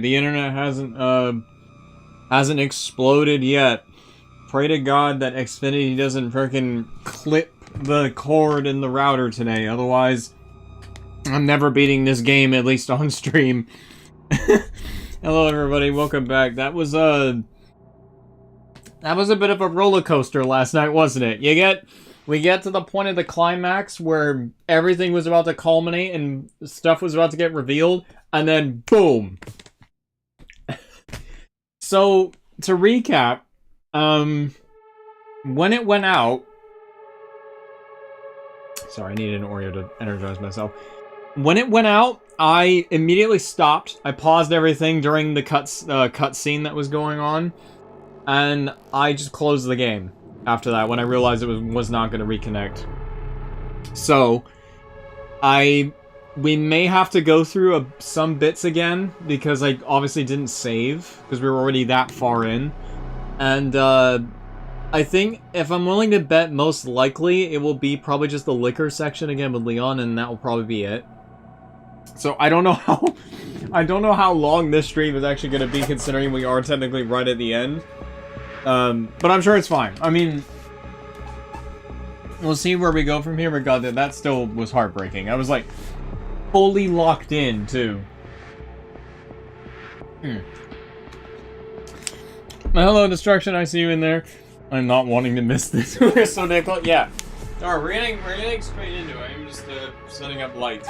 The internet hasn't exploded yet. Pray to God that Xfinity doesn't frickin' clip the cord in the router today. Otherwise, I'm never beating this game, at least on stream. Hello, everybody. Welcome back. That was a bit of a roller coaster last night, wasn't it? We get to the point of the climax where everything was about to culminate and stuff was about to get revealed, and then boom. So, to recap, when it went out... Sorry, I needed an Oreo to energize myself. When it went out, I immediately stopped. I paused everything during the cutscene that was going on, and I just closed the game after that when I realized it was not going to reconnect. So, we may have to go through some bits again, because I obviously didn't save, because we were already that far in. And, I think, if I'm willing to bet, most likely, it will be probably just the liquor section again with Leon, and that will probably be it. So, I don't know how long this stream is actually going to be, considering we are technically right at the end. But I'm sure it's fine. I mean, we'll see where we go from here, but god, that still was heartbreaking. I was, like, fully locked in, too. Hello, Destruction, I see you in there. I'm not wanting to miss this. We're so damn close. Yeah. Alright, we're getting straight into it. I'm just, setting up lights.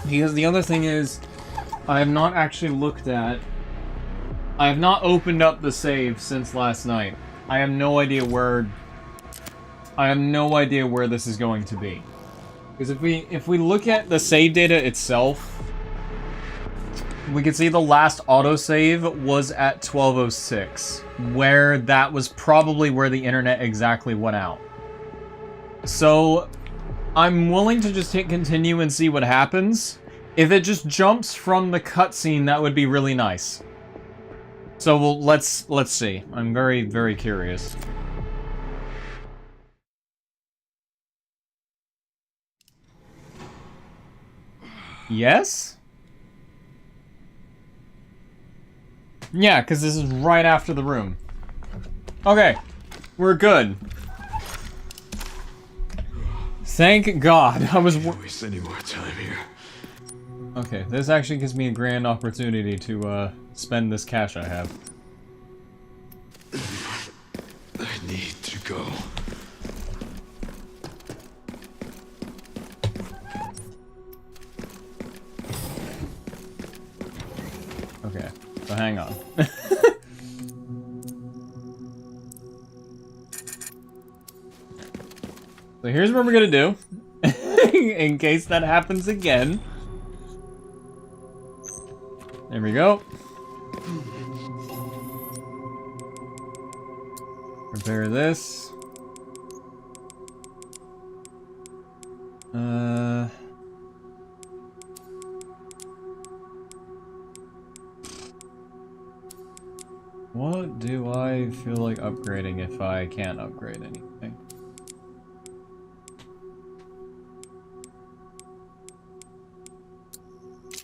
Because the other thing is, I have not actually looked at... I have not opened up the save since last night. I have no idea where this is going to be. Because if we look at the save data itself, we can see the last autosave was at 12:06, where that was probably where the internet exactly went out. So, I'm willing to just hit continue and see what happens. If it just jumps from the cutscene, that would be really nice. So let's see. I'm very, very curious. Yes? Yeah, because this is right after the room. Okay, we're good. Thank God. I was... Can't waste any more time here. Okay, this actually gives me a grand opportunity to, spend this cash I have. I need to go. Okay, so hang on. So here's what we're gonna do. In case that happens again. There we go. Prepare this. What do I feel like upgrading if I can't upgrade anything?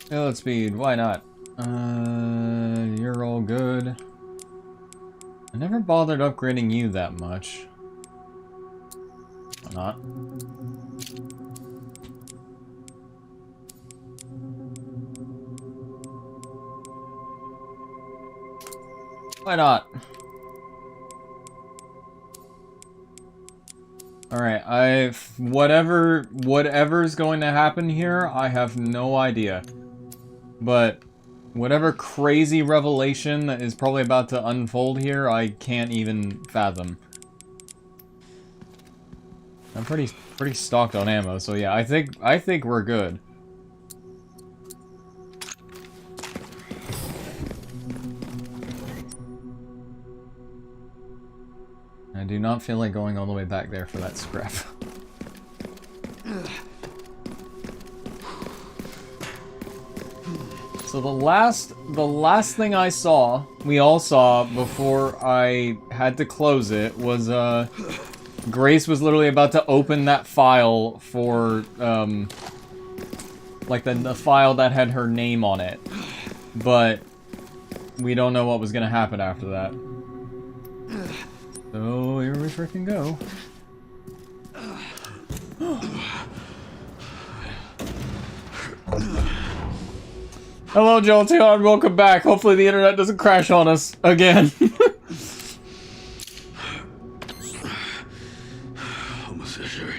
Fill speed, why not? You're all good. I never bothered upgrading you that much. Why not? Why not? Alright, whatever's going to happen here, I have no idea. But whatever crazy revelation that is probably about to unfold here, I can't even fathom. I'm pretty stocked on ammo, so yeah, I think we're good. I do not feel like going all the way back there for that scrap. So the last thing I saw, we all saw before I had to close it, was Grace was literally about to open that file for Like the file that had her name on it. But we don't know what was gonna happen after that. So here we freaking go. Hello, Jolteon, welcome back. Hopefully the internet doesn't crash on us again. Almost there.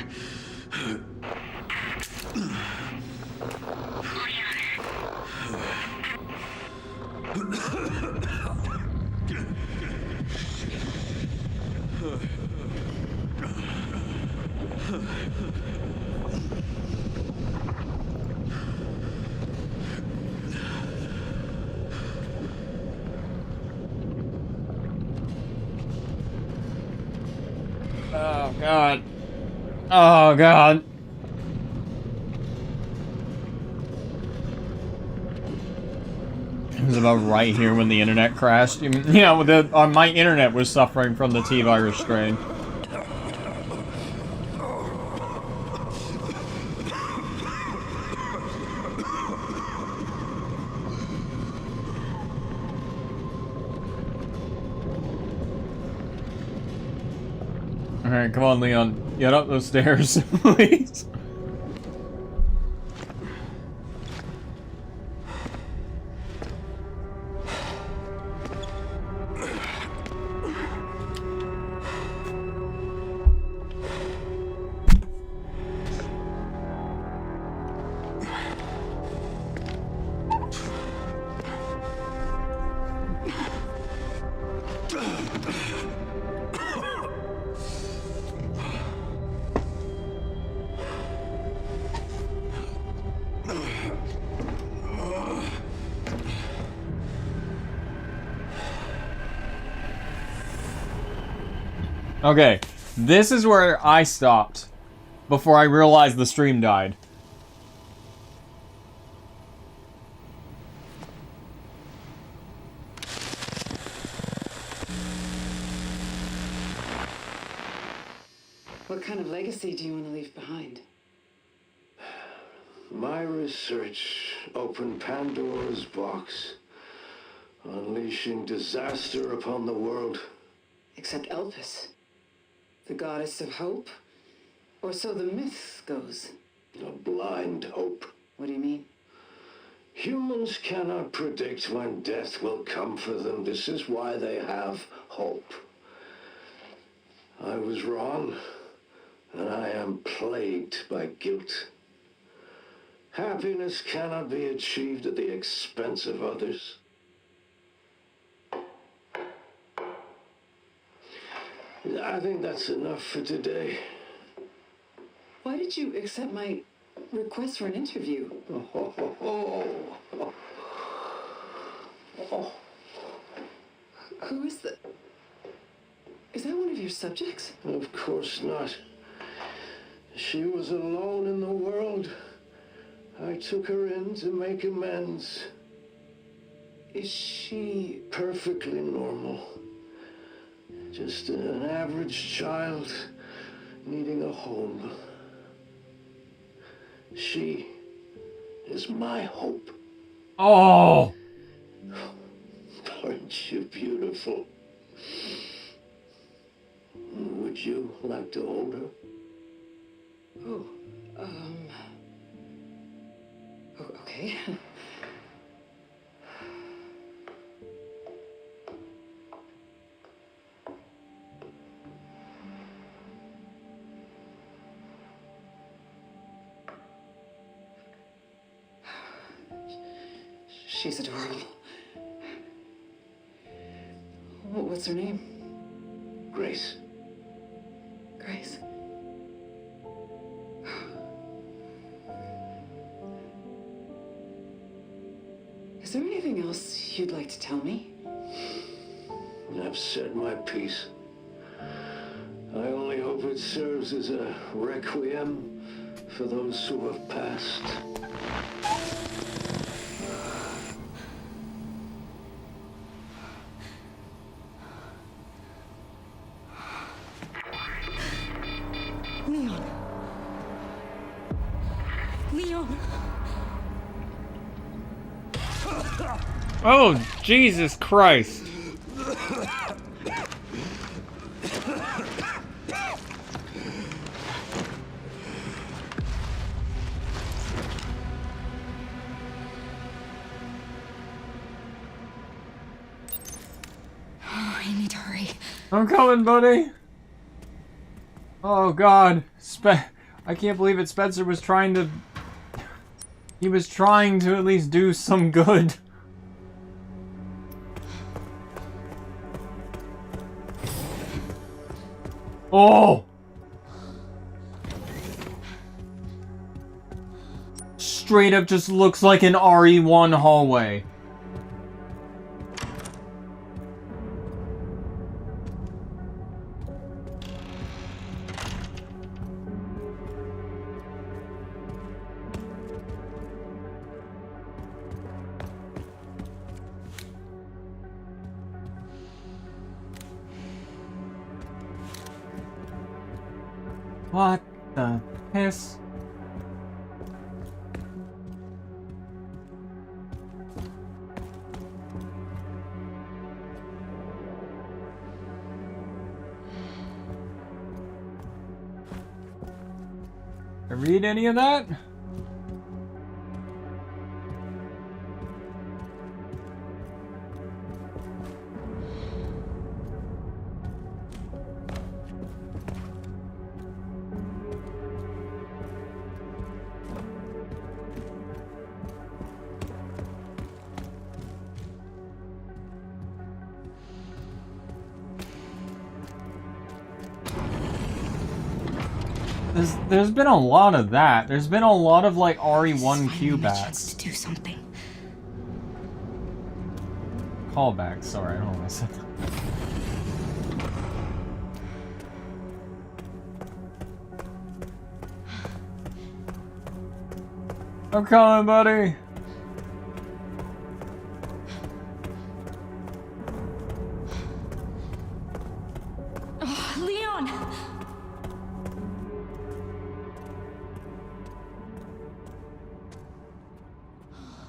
Oh, God. Oh, God. It was about right here when the internet crashed. Yeah, my internet was suffering from the T-virus strain. Alright, come on, Leon. Get up those stairs, please. Okay, this is where I stopped before I realized the stream died. What kind of legacy do you want to leave behind? My research opened Pandora's box, unleashing disaster upon the world. Except Elvis, the goddess of hope? Or so the myth goes. A blind hope. What do you mean? Humans cannot predict when death will come for them. This is why they have hope. I was wrong, and I am plagued by guilt. Happiness cannot be achieved at the expense of others. I think that's enough for today. Why did you accept my request for an interview? Who is the... Is that one of your subjects? Of course not. She was alone in the world. I took her in to make amends. Is she... Perfectly normal. Just an average child needing a home. She is my hope. Oh! Aren't you beautiful? Would you like to hold her? Oh, okay. She's adorable. What's her name? Grace. Grace. Is there anything else you'd like to tell me? I've said my piece. I only hope it serves as a requiem for those who have passed. Leon. Leon. Oh, Jesus Christ. Oh, I need to hurry. I'm coming, buddy. Oh, God. I can't believe it. Spencer was trying to... He was trying to at least do some good. Oh! Straight up just looks like an RE1 hallway. What the piss? Did I read any of that? There's been a lot of that. There's been a lot of like RE1 Q-bats. To do something. Callbacks, sorry, I don't know what I said. I'm coming, buddy. Oh, Leon!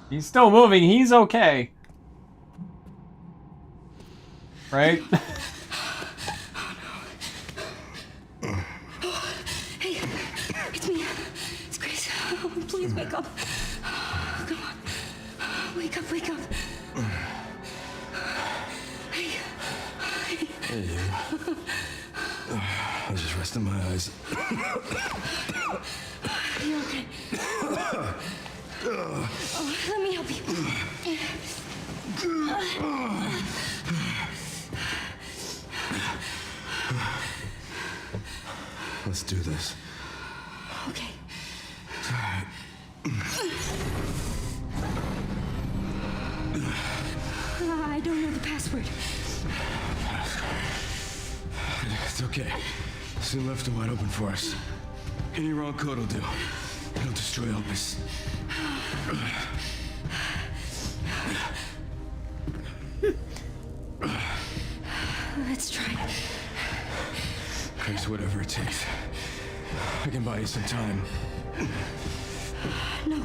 He's still moving, he's okay. Right? Hey, it's me. It's Grace. Oh, please wake up. Come on. Wake up, wake up. Hey. Hey, you. I was just resting my eyes. You okay? Oh, let me help you. Let's do this. Okay. I don't know the password. It's okay. Soon left it wide open for us. Any wrong code will do. It'll destroy Opus. Let's try. Grace, whatever it takes. I can buy you some time. No.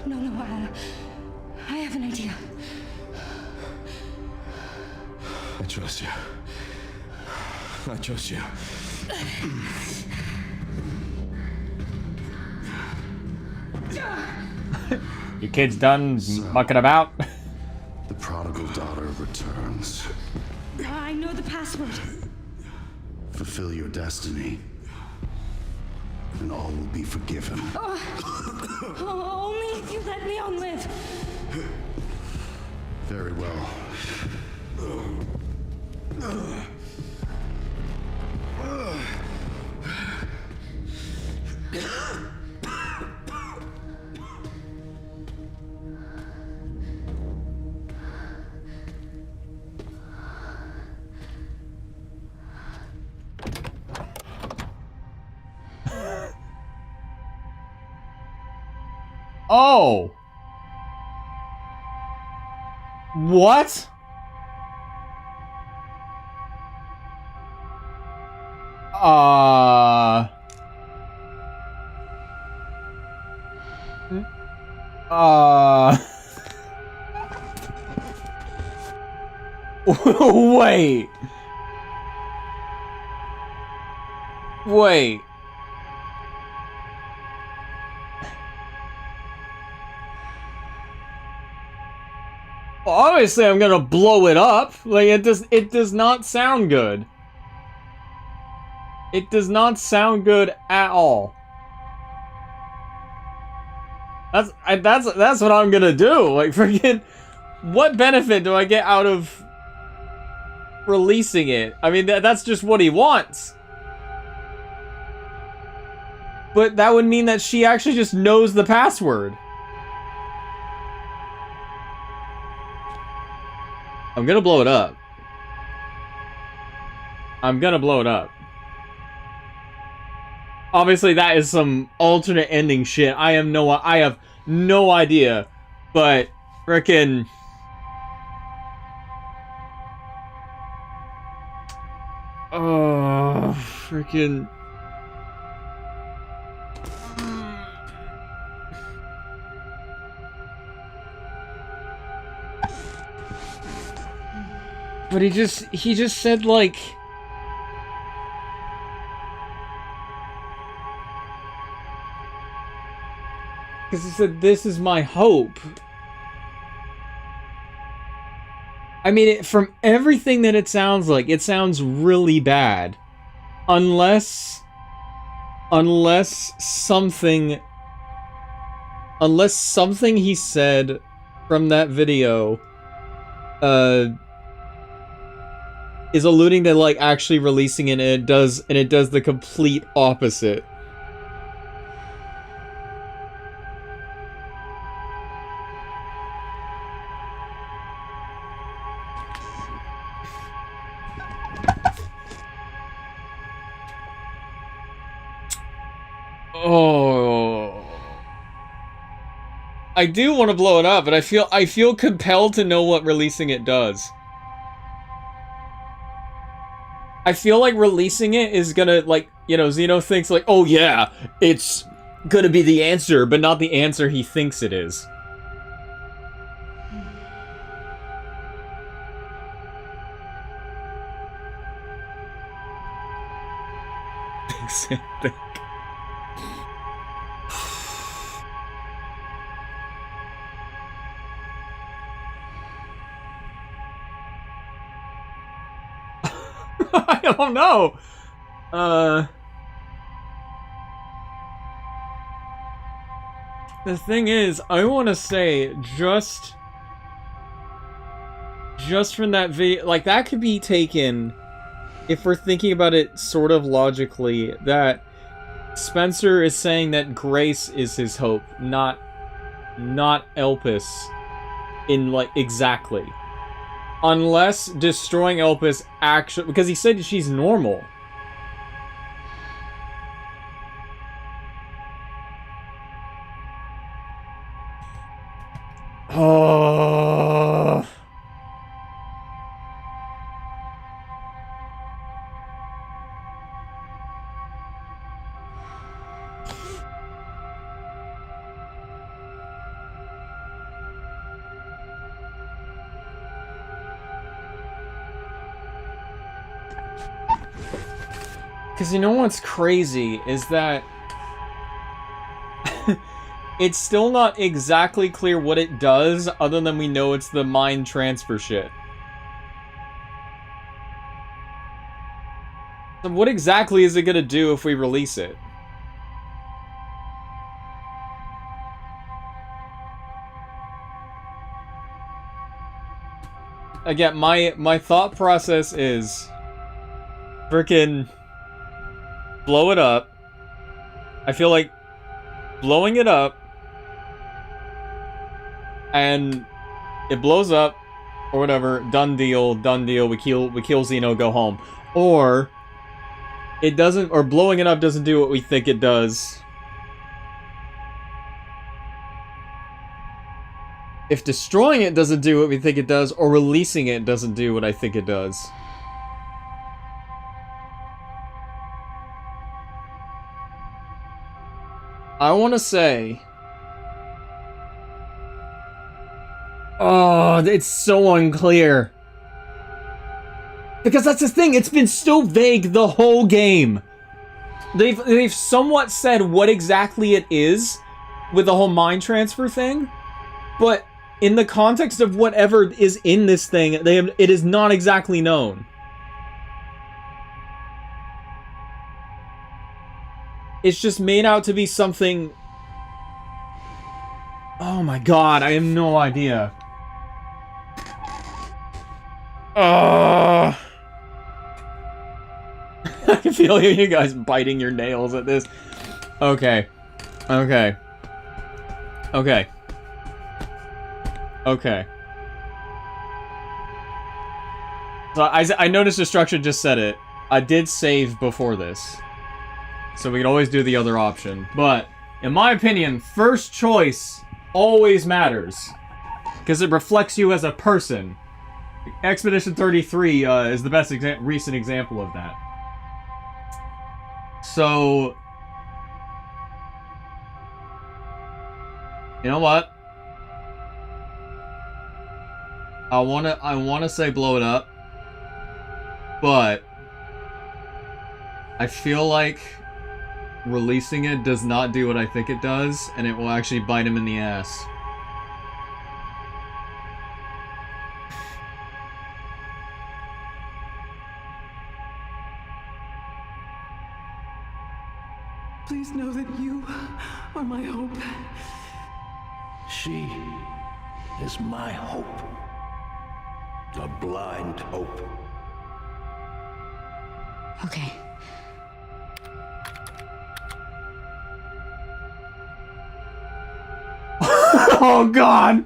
No, I have an idea. I trust you. I trust you. Your kid's done mucking about? The prodigal daughter returns. I know the password. Fulfill your destiny, and all will be forgiven. Only if you let Leon live. Very well. Oh! What? Uh... Wait. Wait. Well, obviously I'm gonna blow it up. Like, it does not sound good. It does not sound good at all. That's what I'm gonna do. Like, freaking, what benefit do I get out of releasing it? I mean, that's just what he wants. But that would mean that she actually just knows the password. I'm gonna blow it up. I'm gonna blow it up. Obviously, that is some alternate ending shit. I have no idea. But, frickin'... Oh, frickin'... But he just said, like... Because he said, this is my hope. I mean, from everything that it sounds like, it sounds really bad. Unless something he said from that video, is alluding to, like, actually releasing it, and it does the complete opposite. Oh, I do want to blow it up, but I feel compelled to know what releasing it does. I feel like releasing it is gonna, like, you know, Zeno thinks, like, oh yeah, it's gonna be the answer, but not the answer he thinks it is. Same thing. I don't know. The thing is, I want to say, just from that video, like, that could be taken, if we're thinking about it sort of logically, that Spencer is saying that Grace is his hope, not Elpis, in, like, exactly. Unless destroying Elpis actually... Because he said she's normal. Oh... Because you know what's crazy is that it's still not exactly clear what it does, other than we know it's the mind transfer shit. So what exactly is it gonna do if we release it? Again, my thought process is frickin' blow it up. I feel like blowing it up, and it blows up, or whatever, done deal, we kill Zeno, go home. Or it doesn't, or blowing it up doesn't do what we think it does. If destroying it doesn't do what we think it does, or releasing it doesn't do what I think it does. I want to say... Oh, it's so unclear. Because that's the thing, it's been so vague the whole game. They've somewhat said what exactly it is with the whole mind transfer thing, but in the context of whatever is in this thing, it is not exactly known. It's just made out to be something... Oh my god, I have no idea. I can feel you guys biting your nails at this. Okay. Okay. Okay. Okay. So I noticed Destruction just said it. I did save before this. So we can always do the other option. But, in my opinion, first choice always matters. Because it reflects you as a person. Expedition 33 is the best recent example of that. So... You know what? I wanna say blow it up. But... I feel like... releasing it does not do what I think it does, and it will actually bite him in the ass. Please know that you are my hope. She is my hope. A blind hope. Okay. Oh god!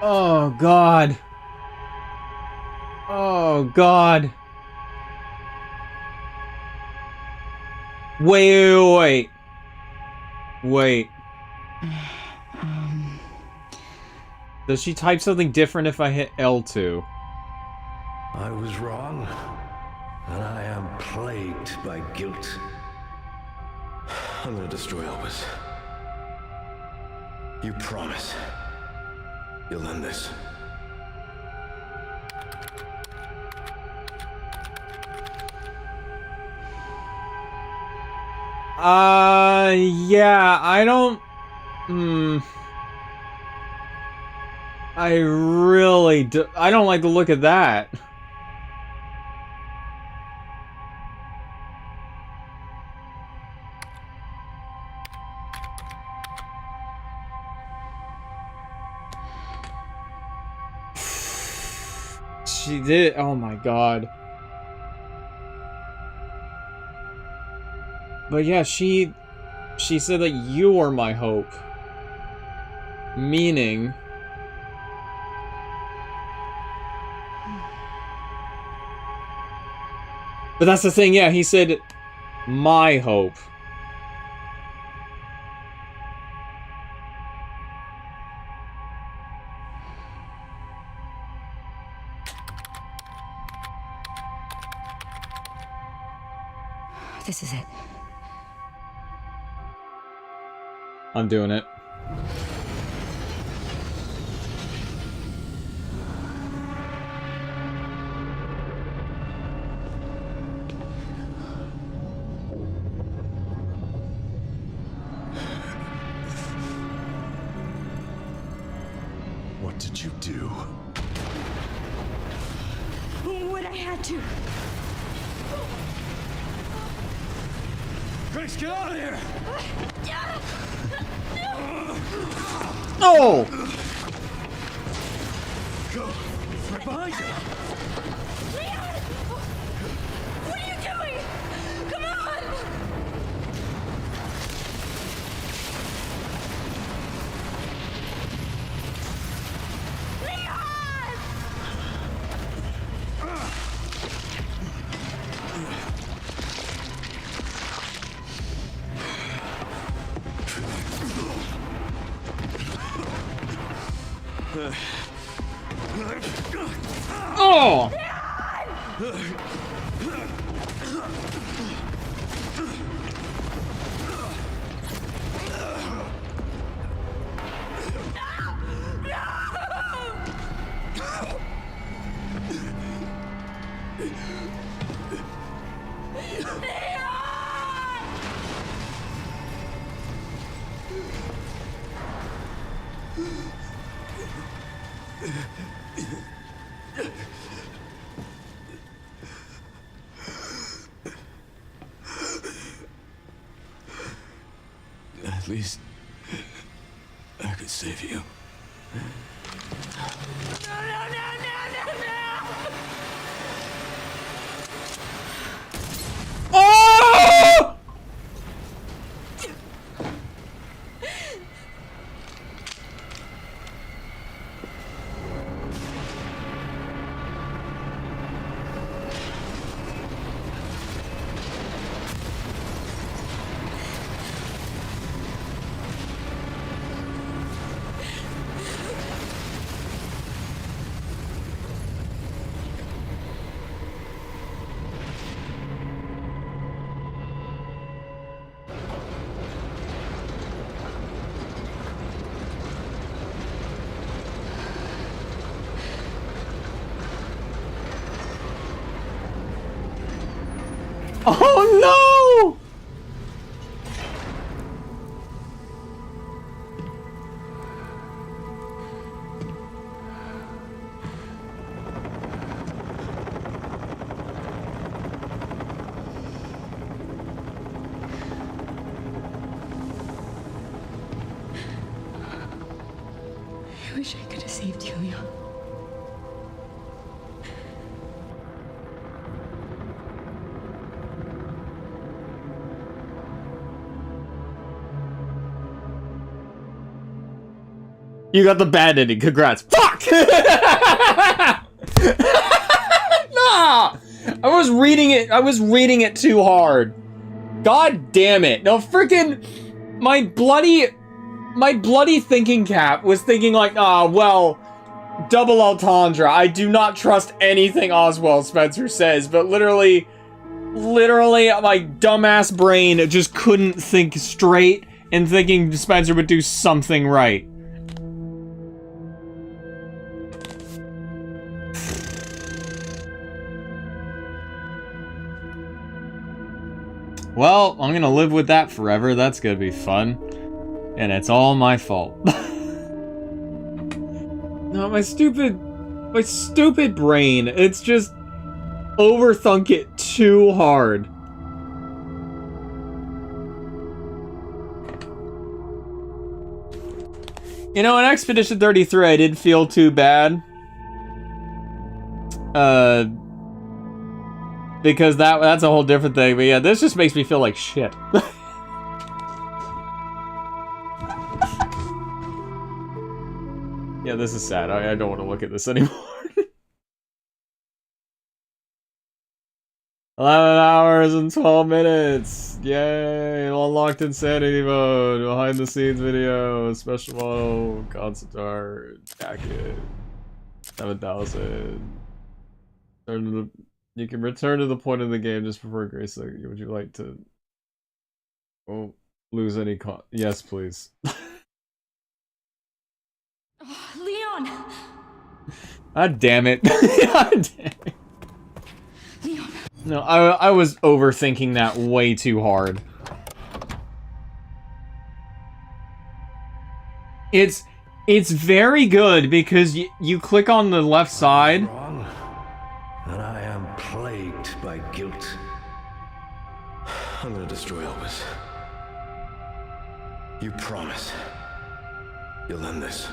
Oh god. Oh god. Wait. Does she type something different if I hit L2? I was wrong, and I am plagued by guilt. I'm gonna destroy Elvis. You promise you'll end this. Yeah, I don't... I really do... I don't like the look of that. She did... Oh my god. But yeah, she said that you are my hope. Meaning... But that's the thing, yeah, he said, my hope. This is it. I'm doing it. What did you do? What I had to. Grace, get out of here! Oh! Go! Right behind you! Leon! What are you doing? Come on! Leon! Oh! At least I could save you. Oh! Oh no! I wish I could have saved you, Leon. You got the bad ending. Congrats. Fuck! Nah! I was reading it too hard. God damn it. No, freaking my bloody thinking cap was thinking like, well, double entendre. I do not trust anything Oswald Spencer says, but literally my dumbass brain just couldn't think straight and thinking Spencer would do something right. Well, I'm gonna live with that forever. That's gonna be fun. And it's all my fault. No, my stupid brain. It's just overthunk it too hard. You know, in Expedition 33, I didn't feel too bad. Because that's a whole different thing. But yeah, this just makes me feel like shit. Yeah, this is sad. I don't want to look at this anymore. 11 hours and 12 minutes. Yay! Unlocked insanity mode. Behind the scenes video. Special model. Concept art. Jacket. 7,000. You can return to the point of the game just before grace. Would you like to? Won't lose any yes, please. Oh, Leon! God damn it. God damn it. Leon. No, I was overthinking that way too hard. It's very good because you click on the left side. Wrong, and I am plagued by guilt. I'm gonna destroy Elvis. You promise you'll end this.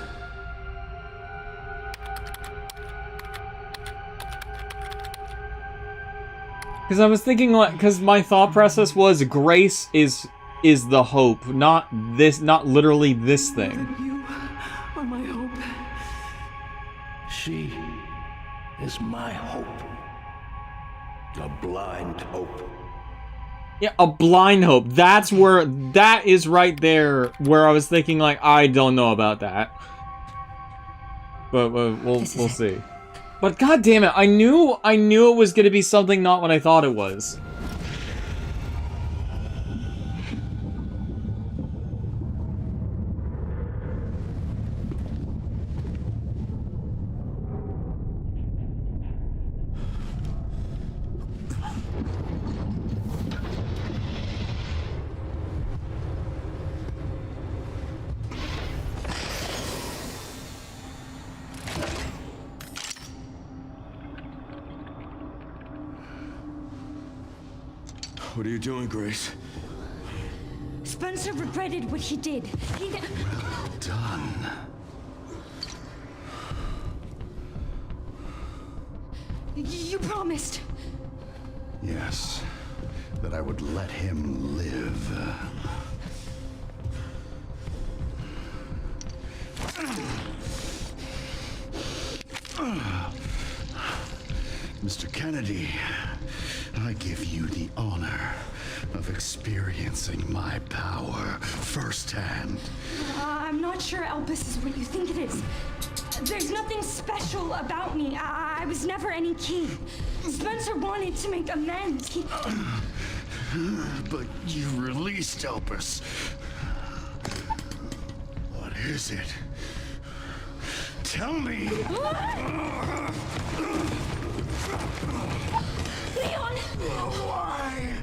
Because I was thinking, like, because my thought process was grace is the hope, not literally this thing. You are my hope. She is my hope. A blind hope. Yeah, a blind hope. That is right there where I was thinking, like, I don't know about that. But we'll see. But god damn it, I knew it was gonna be something not what I thought it was. What are you doing, Grace? Spencer regretted what he did. Well done. You promised. Yes, that I would let him live. Mr. Kennedy, I give you the honor of experiencing my power firsthand. I'm not sure Elpis is what you think it is. There's nothing special about me. I was never any key. Spencer wanted to make amends. But you released Elpis. What is it? Tell me! Leon! Why?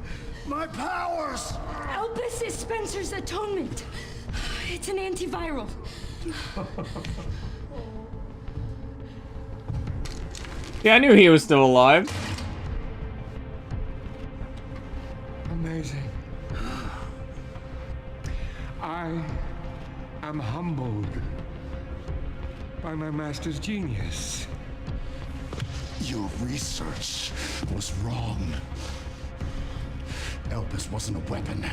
My powers! Elpis is Spencer's atonement. It's an antiviral. Yeah, I knew he was still alive. Amazing. I am humbled by my master's genius. Your research was wrong. Elpis wasn't a weapon.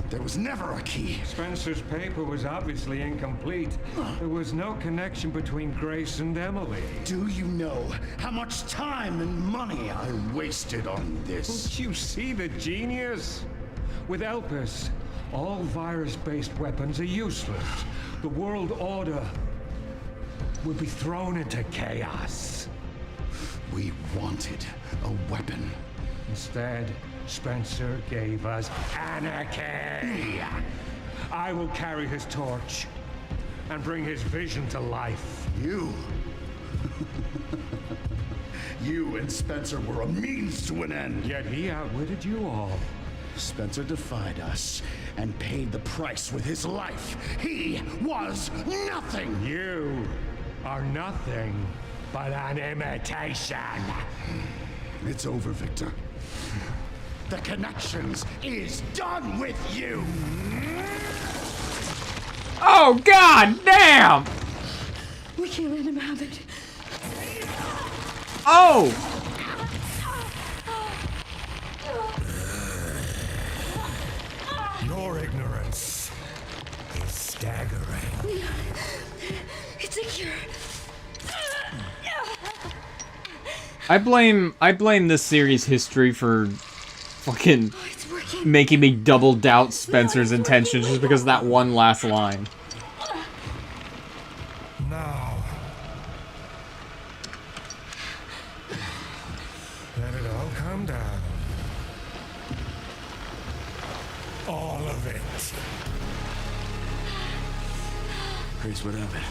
There was never a key. Spencer's paper was obviously incomplete. There was no connection between Grace and Emily. Do you know how much time and money I wasted on this? Don't you see the genius? With Elpis, all virus-based weapons are useless. The world order will be thrown into chaos. We wanted a weapon. Instead, Spencer gave us anarchy. I will carry his torch and bring his vision to life. You? You and Spencer were a means to an end. Yet he outwitted you all. Spencer defied us and paid the price with his life. He was nothing. You are nothing but an imitation. It's over, Victor. The Connections is done with you. Oh, god damn! We can't let him have it. Oh! Your ignorance is staggering. It's a cure. I blame this series' history for fucking Oh, it's working. making me double doubt Spencer's intentions just because of that one last line. Now, let it all come down. All of it. Grace, what happened?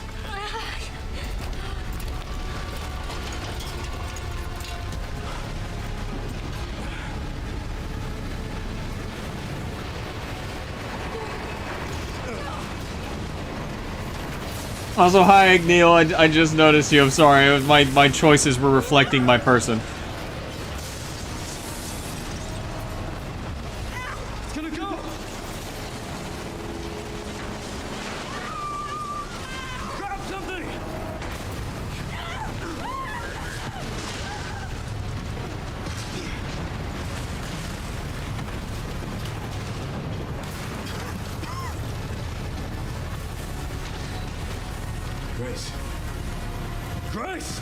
Also, hi, Neil. I just noticed you. I'm sorry. It was my choices were reflecting my person. It's gonna go! Grab something! Grace. Grace!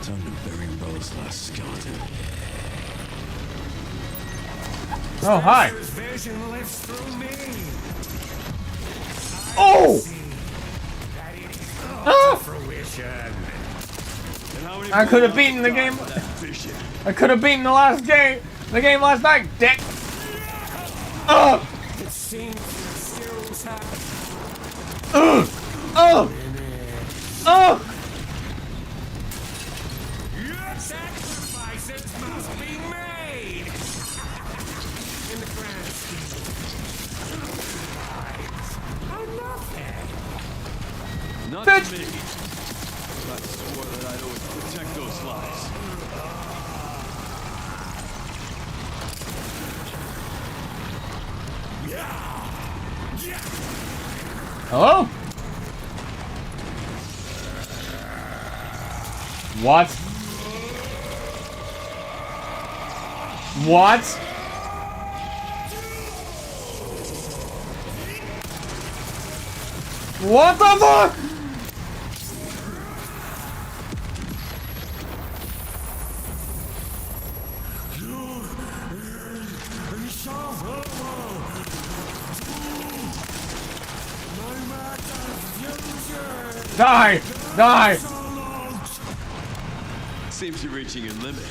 Time to bury Umbrella's last skeleton. Oh, hi. Spencer's vision lives through me. Oh! That it is Ah! fruition. I could have beaten the game. I could have beaten the game last night, dick. Ugh! It seems still happening. Ugh! Ugh! Ugh! Sacrifices must be made. In the grand scheme, lives are nothing. Not Bitch. to me. I swore that I'd always protect those lives. Hello? What? What? What the fuck? Die! Die! Seems you're reaching your limit.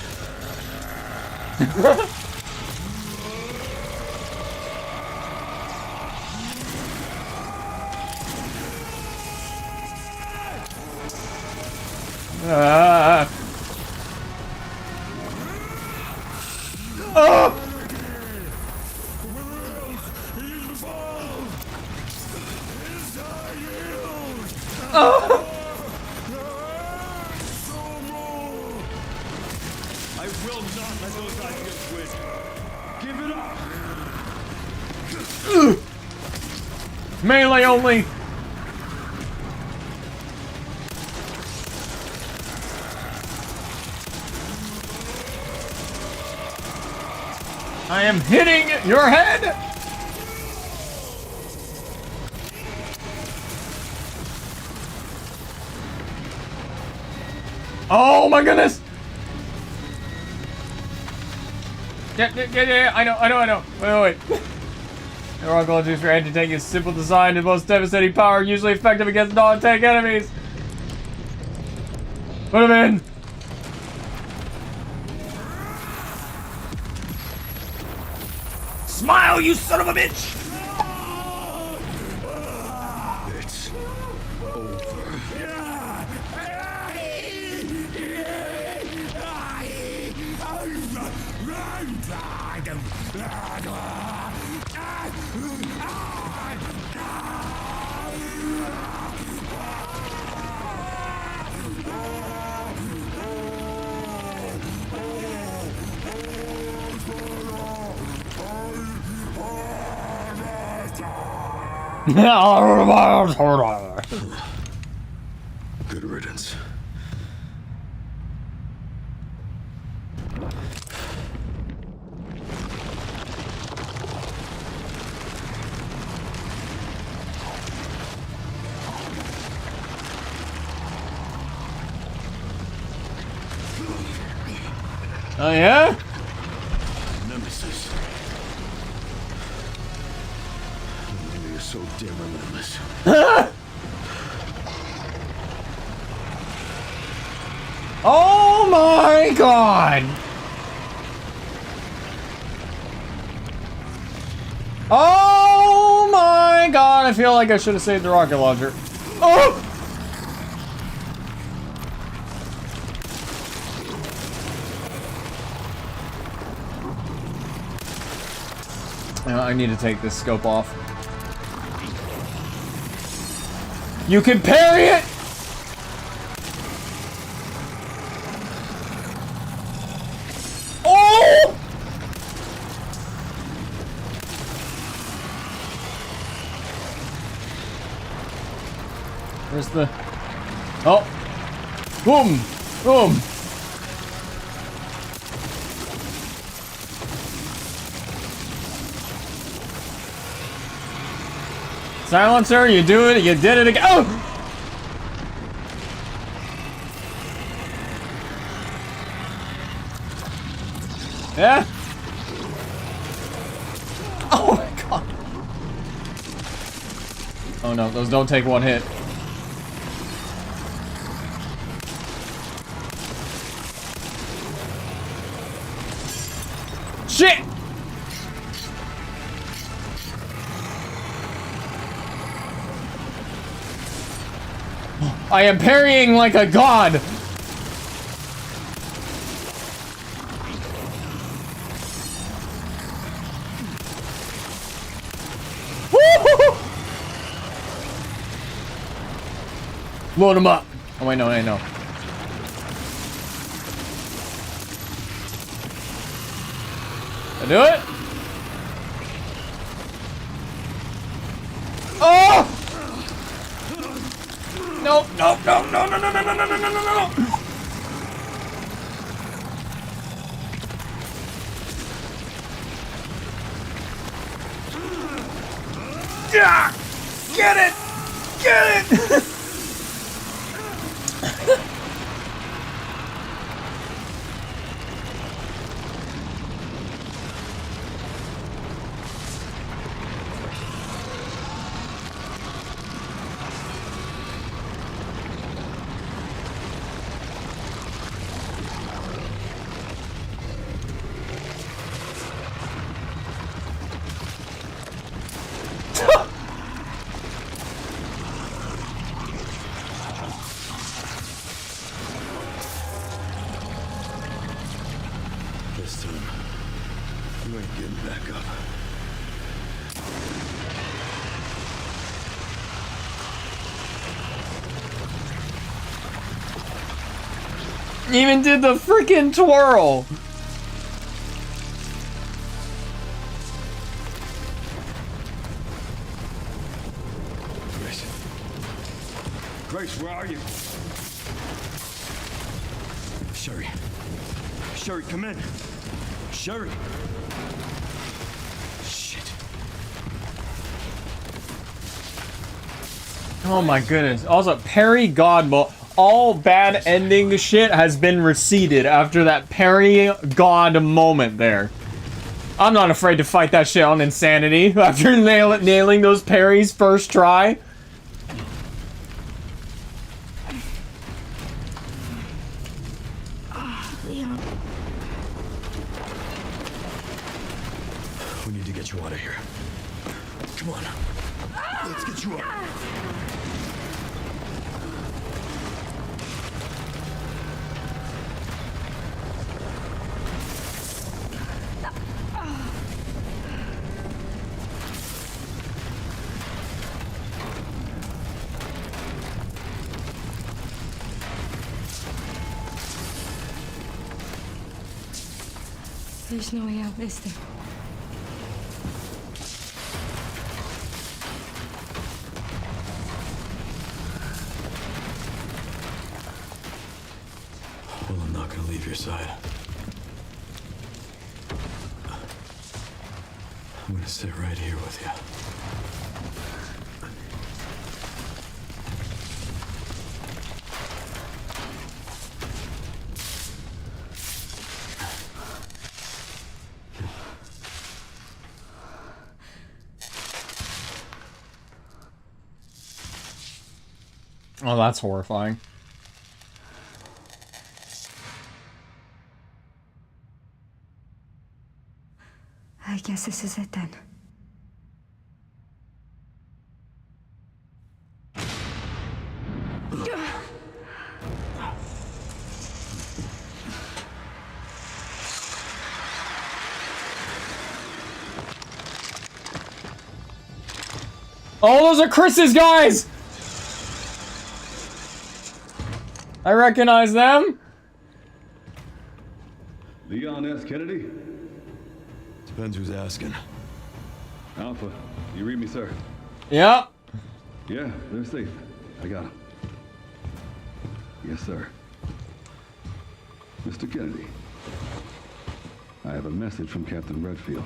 Ah. Oh! Oh! I will not let those ideas win. Give it up. Melee only! I am hitting your head! Oh my goodness! Yeah, I know. Wait. The rock launchers for anti-tank is simple design and most devastating power, usually effective against non-tank enemies. Put him in! Smile, you son of a bitch! It's over. Good riddance. Oh yeah? Nemesis. You're so damn relentless. Oh my god! Oh my god, I feel like I should have saved the rocket launcher. Oh! I need to take this scope off. You can parry it! Oh! Where's the... Oh! Boom! Boom! Silencer, you do it, you did it again. Oh! Yeah? Oh my god. Oh no, those don't take one hit. Shit! I am parrying like a god! Load him up. Oh wait, no, wait, no. I do it? Oh! No, no, no, no, no, no, no, no, no, no, no, no. Yeah! Get it! Get it! This time, you ain't getting back up. Even did the freaking twirl. Grace. Grace, where are you? Sherry. Sherry, come in. Sherry. Shit. Oh my goodness. Also, Parry God, all bad ending shit has been receded after that Parry God moment there. I'm not afraid to fight that shit on Insanity after nailing those parries first try. Leon. We need to get you out of here. Come on. Let's get you out. There's no way out, is there? Well, I'm not gonna leave your side. I'm gonna sit right here with you. Oh, that's horrifying. I guess this is it then. Oh, those are Chris's guys! I recognize them. Leon S. Kennedy? Depends who's asking. Alpha, you read me, sir? Yep. Yeah, they're safe. I got them. Yes, sir. Mr. Kennedy, I have a message from Captain Redfield.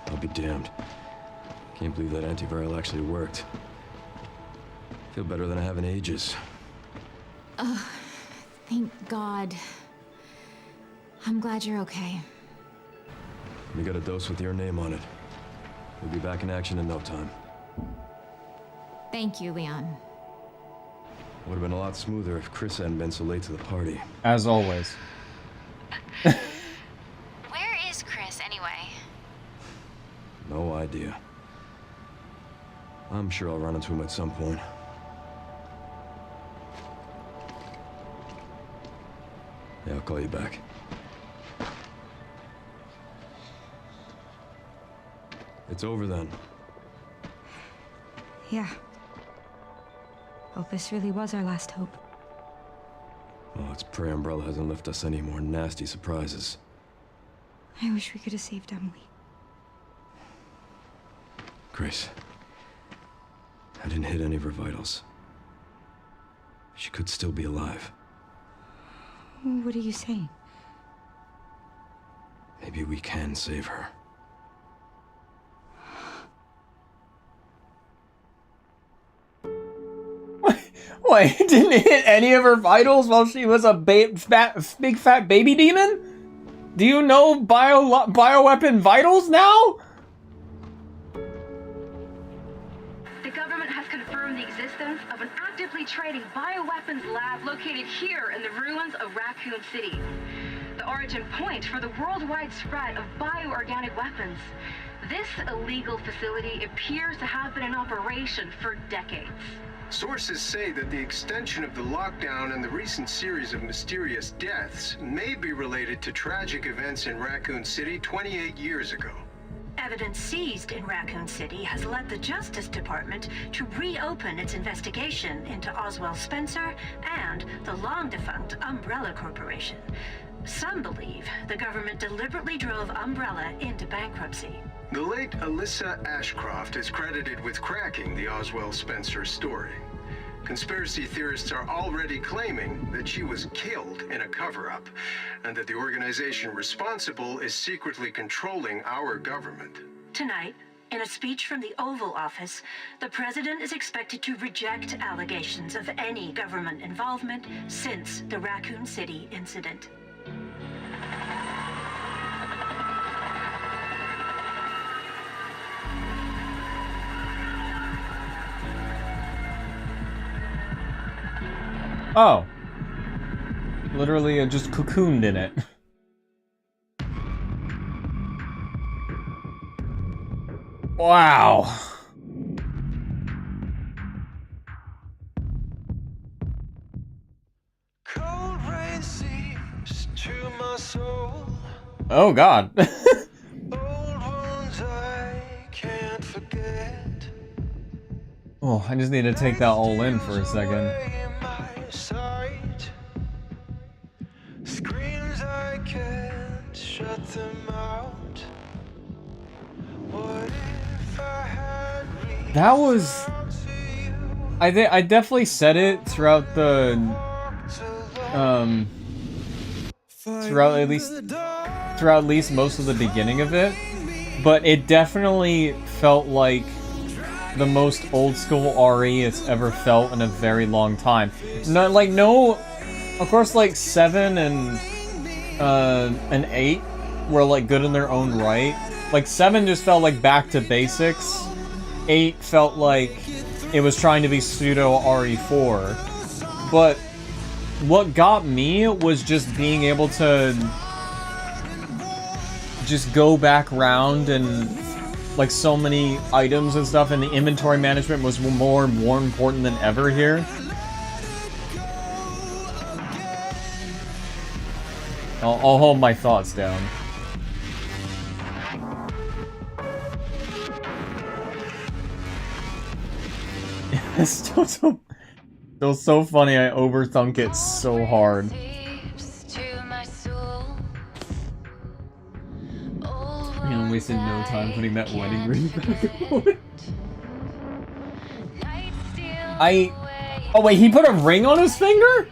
I'll be damned. Can't believe that antiviral actually worked. Feel better than I have in ages. Thank God. I'm glad you're okay. We got a dose with your name on it. We'll be back in action in no time. Thank you, Leon. Would have been a lot smoother if Chris hadn't been so late to the party. As always. Where is Chris, anyway? No idea. I'm sure I'll run into him at some point. Yeah, I'll call you back. It's over then. Yeah. Opus really was our last hope. Oh, let's pray Umbrella hasn't left us any more nasty surprises. I wish we could have saved Emily. Grace, I didn't hit any of her vitals. She could still be alive. What are you saying? Maybe we can save her. Wait, didn't hit any of her vitals while she was a big fat baby demon? Do you know bioweapon vitals now? The government has confirmed the existence of an actively trading bioweapons lab located here in the ruins of Raccoon City. The origin point for the worldwide spread of bioorganic weapons. This illegal facility appears to have been in operation for decades. Sources say that the extension of the lockdown and the recent series of mysterious deaths may be related to tragic events in Raccoon City 28 years ago. Evidence seized in Raccoon City has led the Justice Department to reopen its investigation into Oswald Spencer and the long-defunct Umbrella Corporation. Some believe the government deliberately drove Umbrella into bankruptcy. The late Alyssa Ashcroft is credited with cracking the Oswald Spencer story. Conspiracy theorists are already claiming that she was killed in a cover-up, and that the organization responsible is secretly controlling our government. Tonight, in a speech from the Oval Office, the president is expected to reject allegations of any government involvement since the Raccoon City incident. Oh. Literally just cocooned in it. Wow. Cold rain seeps to my soul. Oh god. Old wounds I can't forget. Oh, I just need to take that all in for a second. Screams I can't shut them out. What if I had That was... I definitely said it throughout the... throughout at least most of the beginning of it. But it definitely felt like the most old school RE it's ever felt in a very long time. Of course, like 7 and 8 were like good in their own right. Like 7 just felt like back to basics. 8 felt like it was trying to be pseudo RE4. But what got me was just being able to just go back around and like so many items and stuff, and the inventory management was more important than ever here. I'll hold my thoughts down. It's still so funny. I overthunk it so hard. I'm wasting no time putting that wedding ring back on. Oh wait, he put a ring on his finger?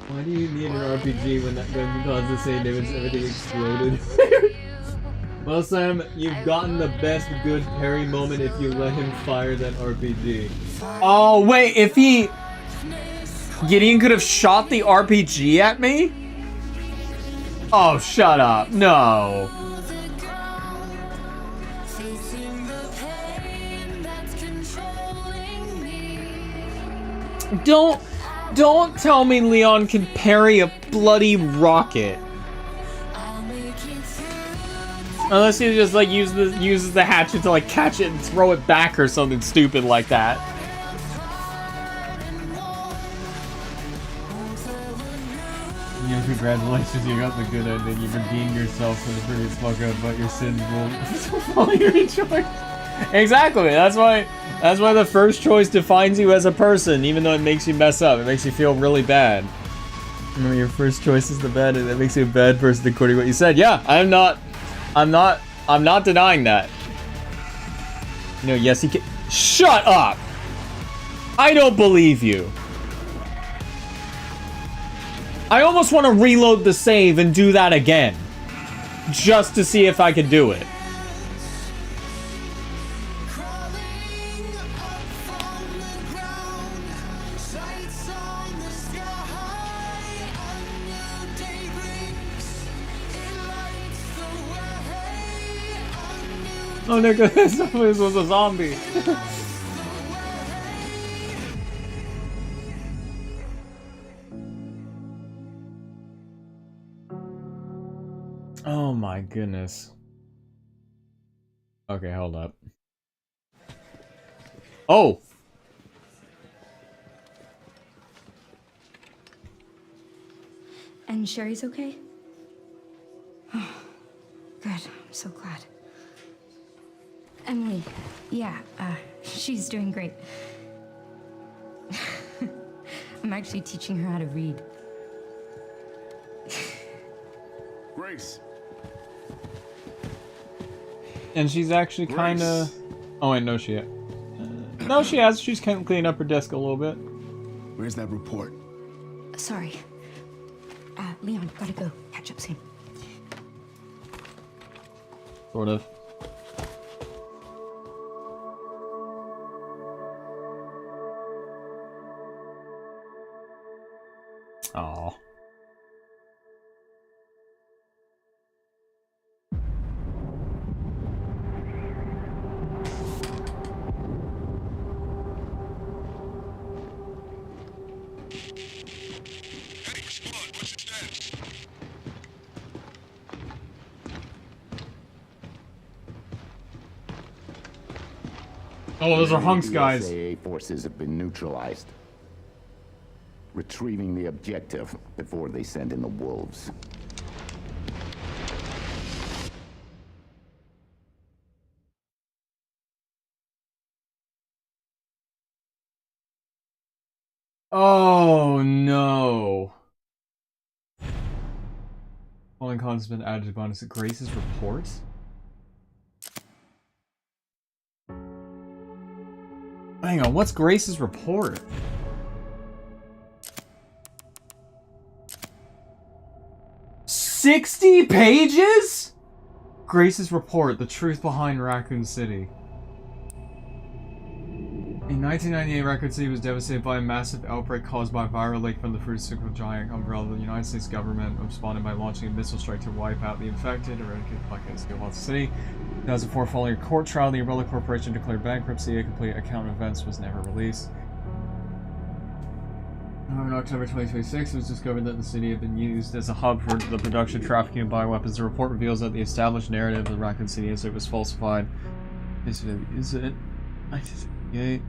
Why do you need an RPG when that gun causes the same damage everything exploded? Well, Sam, you've gotten the best good parry moment if you let him fire that RPG. Oh wait, if he... Gideon could have shot the RPG at me? Oh, shut up. No. Don't... Don't tell me Leon can parry a bloody rocket. Unless he just like uses the hatchet to like catch it and throw it back or something stupid like that. Yeah, congratulations, you got the good ending. You've redeemed yourself from the previous fuck up, but your sins will follow your choice. Exactly. That's why the first choice defines you as a person, even though it makes you mess up. It makes you feel really bad. Remember, your first choice is the bad, and that makes you a bad person according to what you said. Yeah, I'm not denying that. No, yes, he can. Shut up! I don't believe you. I almost want to reload the save and do that again. Just to see if I can do it. Oh, nigga, this was a zombie. Oh my goodness. Okay, hold up. Oh! And Sherry's okay? Oh, good. I'm so glad. Emily, yeah, she's doing great. I'm actually teaching her how to read. Grace. And she's actually kind of... Oh, wait, no, she... no, she has. She's kind of cleaning up her desk a little bit. Where's that report? Sorry. Leon, gotta go. Catch up soon. Sort of. Aww. Oh, those are hunks, guys. SAA forces have been neutralized. Retrieving the objective before they send in the wolves. Oh no. Following content has been added to bonus at Grace's reports. Hang on, what's Grace's report? "60 pages? Grace's report, the truth behind Raccoon City. In 1998, Raccoon City was devastated by a massive outbreak caused by a viral leak from the pharmaceutical giant umbrella. The United States government responded by launching a missile strike to wipe out the infected, eradicate the plague and steal the city. In 2004, following a court trial, the Umbrella Corporation declared bankruptcy. A complete account of events was never released. In October 2026, it was discovered that the city had been used as a hub for the production, trafficking of bioweapons. The report reveals that the established narrative of the Raccoon City incident was falsified. Is it? 1968.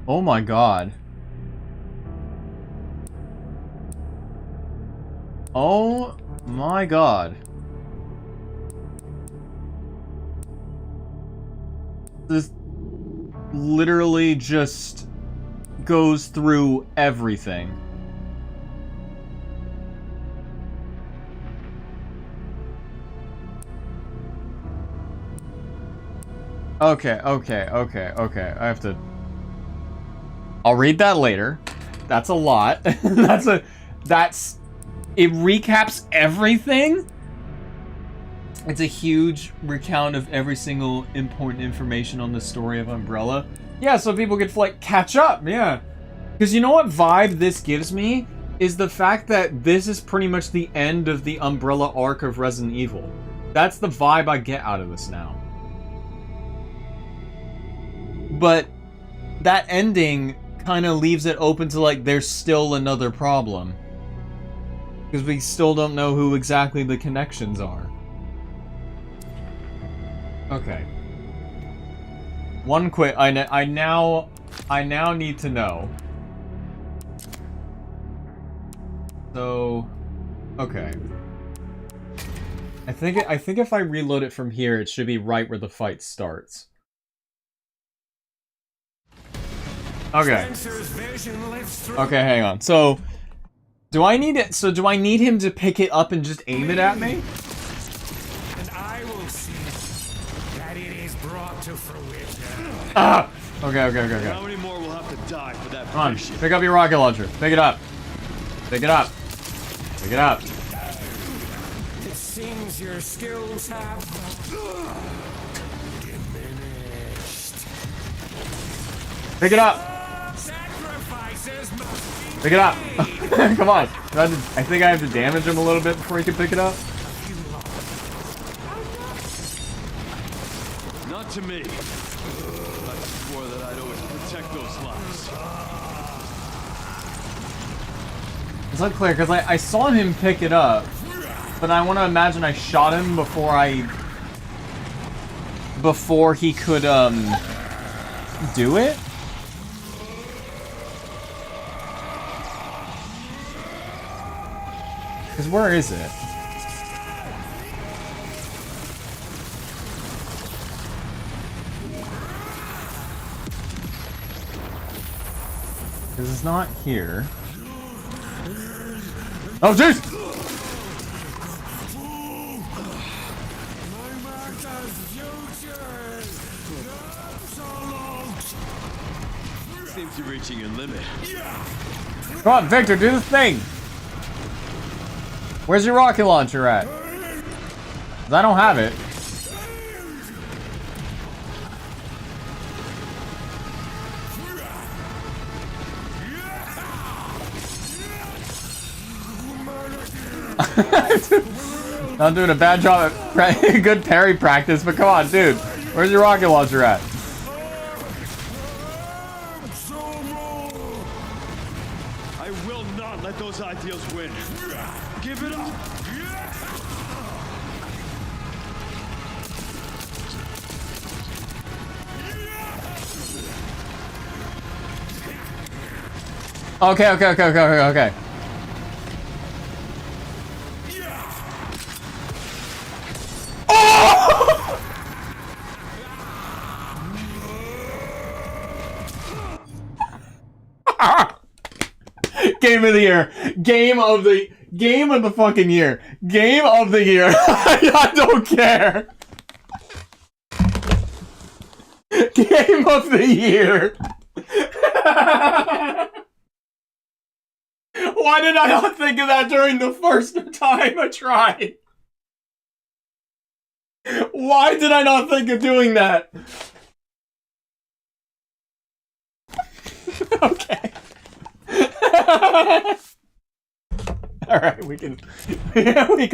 Oh my god. Oh my god. This literally just goes through everything. Okay. I have to... I'll read that later. That's a lot. It recaps everything. It's a huge recount of every single important information on the story of Umbrella. Yeah, so people could like catch up, yeah. Because you know what vibe this gives me? Is the fact that this is pretty much the end of the Umbrella arc of Resident Evil. That's the vibe I get out of this now. But that ending kind of leaves it open to like there's still another problem. Because we still don't know who exactly the connections are. Okay. One quick, I now need to know. So, okay. I think if I reload it from here, it should be right where the fight starts. Okay. Okay, hang on. So, do I need it? So, do I need him to pick it up and just aim it at me? And I will see that it is brought to fruition. Ah! Okay. How many more will have to die for that? Come on, pick up your rocket launcher. Pick it up. Pick it up. Pick it up. It seems your skills have diminished. Pick it up. Sacrifices must be Pick it up. Come on. I think I have to damage him a little bit before he can pick it up. Not to me. I swore that I'd always protect those lives. It's unclear because I saw him pick it up, but I want to imagine I shot him before he could do it. Because where is it? Because it's not here. Oh, jeez! Seems you're reaching your limit. Come on, Victor, do the thing! Where's your rocket launcher at? 'Cause I don't have it. I'm doing a bad job at good parry practice, but come on, dude. Where's your rocket launcher at? I will not let those ideals win. Give it up. Okay. Game of the year. Game of the fucking year. Game of the year. I don't care. Game of the year. Why did I not think of that during the first time I tried? Why did I not think of doing that? Okay. Alright, we can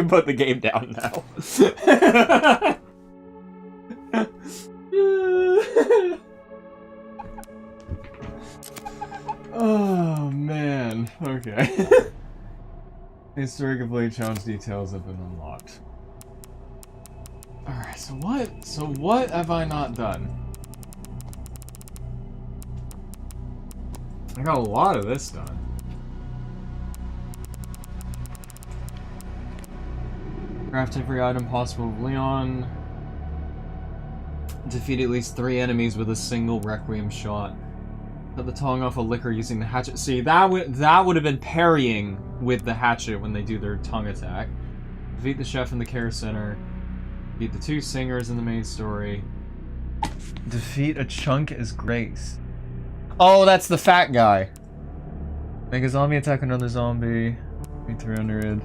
put the game down now. Oh man. Okay. Historic Blade challenge details have been unlocked. Alright, so what have I not done? I got a lot of this done. Craft every item possible with Leon. Defeat at least 3 enemies with a single Requiem shot. Cut the tongue off a liquor using the hatchet. See, that would have been parrying with the hatchet when they do their tongue attack. Defeat the chef in the care center. Defeat the 2 singers in the main story. Defeat a chunk as Grace. Oh, that's the fat guy. Make a zombie attack another zombie. Beat 300.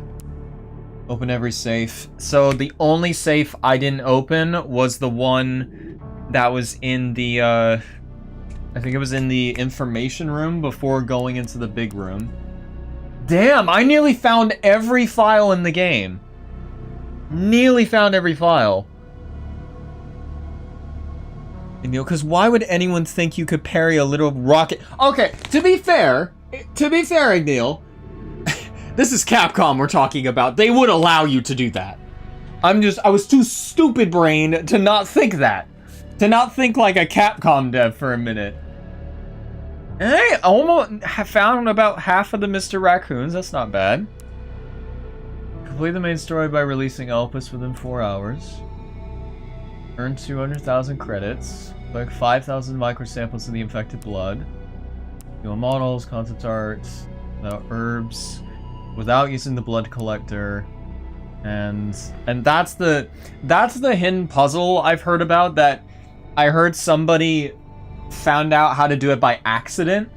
Open every safe. So the only safe I didn't open was the one that was in the, I think it was in the information room before going into the big room. Damn, I nearly found every file in the game. Nearly found every file. Because why would anyone think you could parry a little rocket? Okay, to be fair, Neil, this is Capcom we're talking about. They would allow you to do that. I was too stupid brained to not think that. To not think like a Capcom dev for a minute. And I almost found about half of the Mr. Raccoons. That's not bad. Complete the main story by releasing Elpis within 4 hours. Earn 200,000 credits. Collect 5,000 microsamples of the infected blood. New models, concept art, herbs, without using the blood collector. And that's the hidden puzzle I've heard about, that I heard somebody found out how to do it by accident,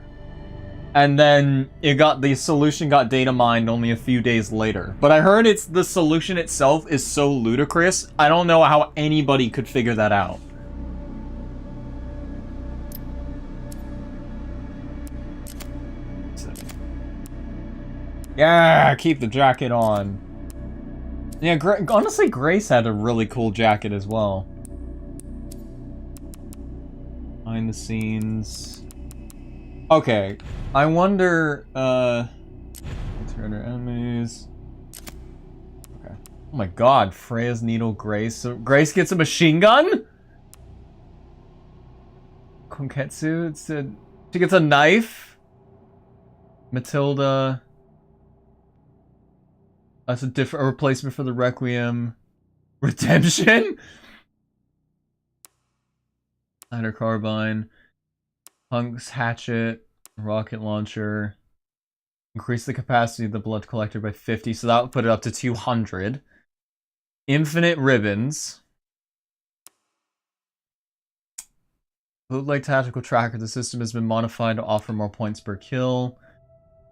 and then the solution got data mined only a few days later. But I heard the solution itself is so ludicrous, I don't know how anybody could figure that out. Yeah, keep the jacket on. Yeah, honestly, Grace had a really cool jacket as well. Behind the scenes. Okay, I wonder, 300 enemies. Okay. Oh my god, Freya's Needle Grace. So Grace gets a machine gun? Konketsu, she gets a knife? Matilda. That's a replacement for the Requiem. Redemption? Lighter carbine. Punk's hatchet. Rocket launcher. Increase the capacity of the blood collector by 50, so that would put it up to 200. Infinite ribbons. Bootleg tactical tracker. The system has been modified to offer more points per kill.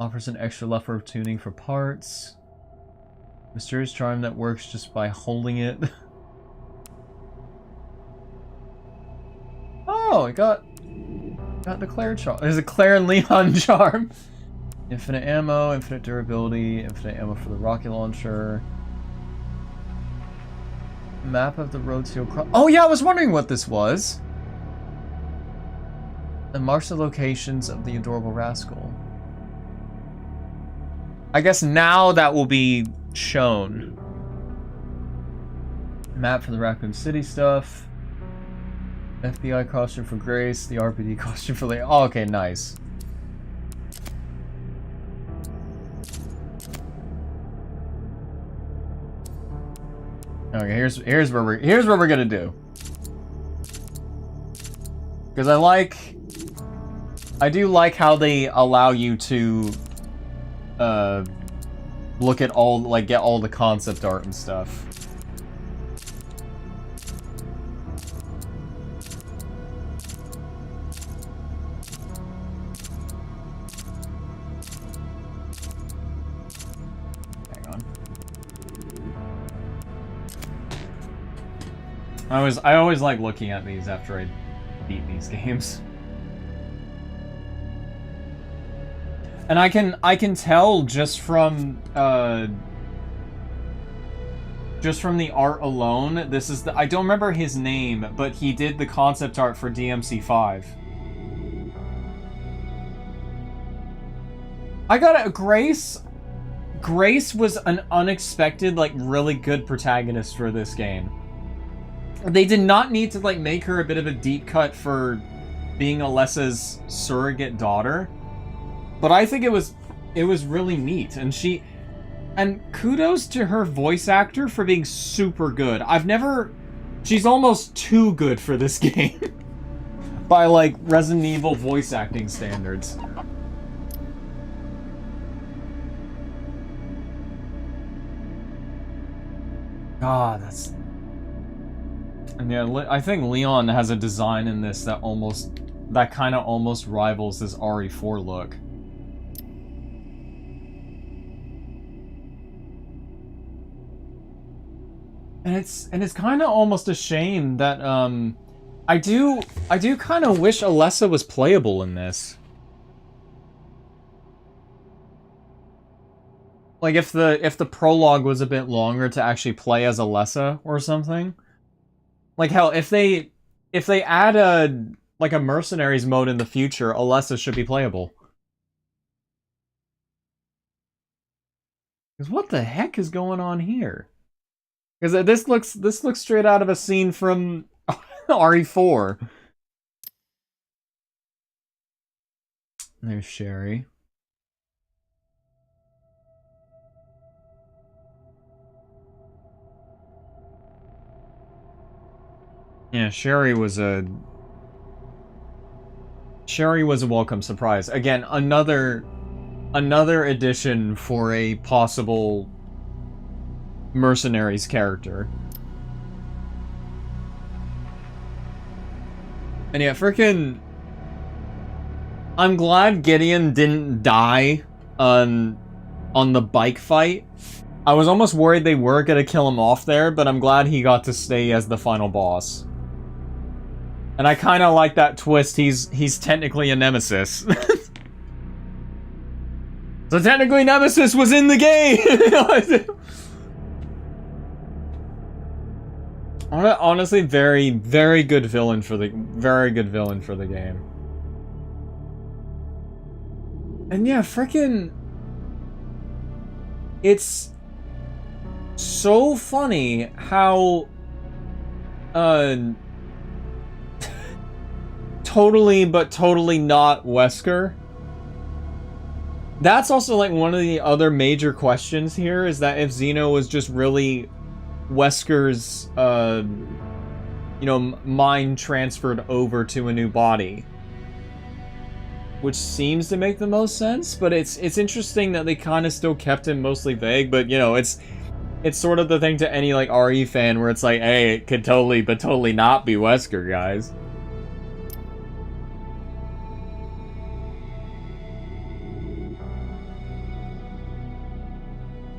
Offers an extra lever of tuning for parts. Mysterious charm that works just by holding it. Oh, I got the Claire charm. There's a Claire and Leon charm. Infinite ammo, infinite durability, infinite ammo for the rocket launcher. Map of the road seal cross. Oh yeah, I was wondering what this was. And marks the locations of the adorable rascal. I guess now that will be shown. Map for the Raccoon City stuff. FBI costume for Grace, the RPD costume for Leon. Oh, okay, nice. Okay, here's what we're gonna do. Because I do like how they allow you to look at all, get all the concept art and stuff. Hang on. I always like looking at these after I beat these games. And I can tell just from the art alone, this is I don't remember his name, but he did the concept art for DMC5. I got Grace was an unexpected, really good protagonist for this game. They did not need to, make her a bit of a deep cut for being Alessa's surrogate daughter. But I think it was really neat, and kudos to her voice actor for being super good. She's almost too good for this game. By, Resident Evil voice acting standards. God, that's... And yeah, I think Leon has a design in this that kind of almost rivals this RE4 look. And it's kind of almost a shame that I do kind of wish Alessa was playable in this. If the prologue was a bit longer to actually play as Alessa or something. Hell, if they if they add a like a mercenaries mode in the future, Alessa should be playable. Because what the heck is going on here? Because this looks straight out of a scene from RE4. There's Sherry. Yeah, Sherry was a welcome surprise. Again, another addition for a possible mercenaries character. And yeah, frickin' I'm glad Gideon didn't die on the bike fight. I was almost worried they were gonna kill him off there, but I'm glad he got to stay as the final boss. And I kind of like that twist. He's technically a nemesis. So technically Nemesis was in the game! Honestly, very good villain for the game. And yeah, frickin' it's so funny how totally not Wesker. That's also like one of the other major questions here, is that if Xeno was just really Wesker's mind transferred over to a new body. Which seems to make the most sense, but it's interesting that they kind of still kept him mostly vague, but you know, it's sort of the thing to any like RE fan where it's like, hey, it could totally not be Wesker, guys.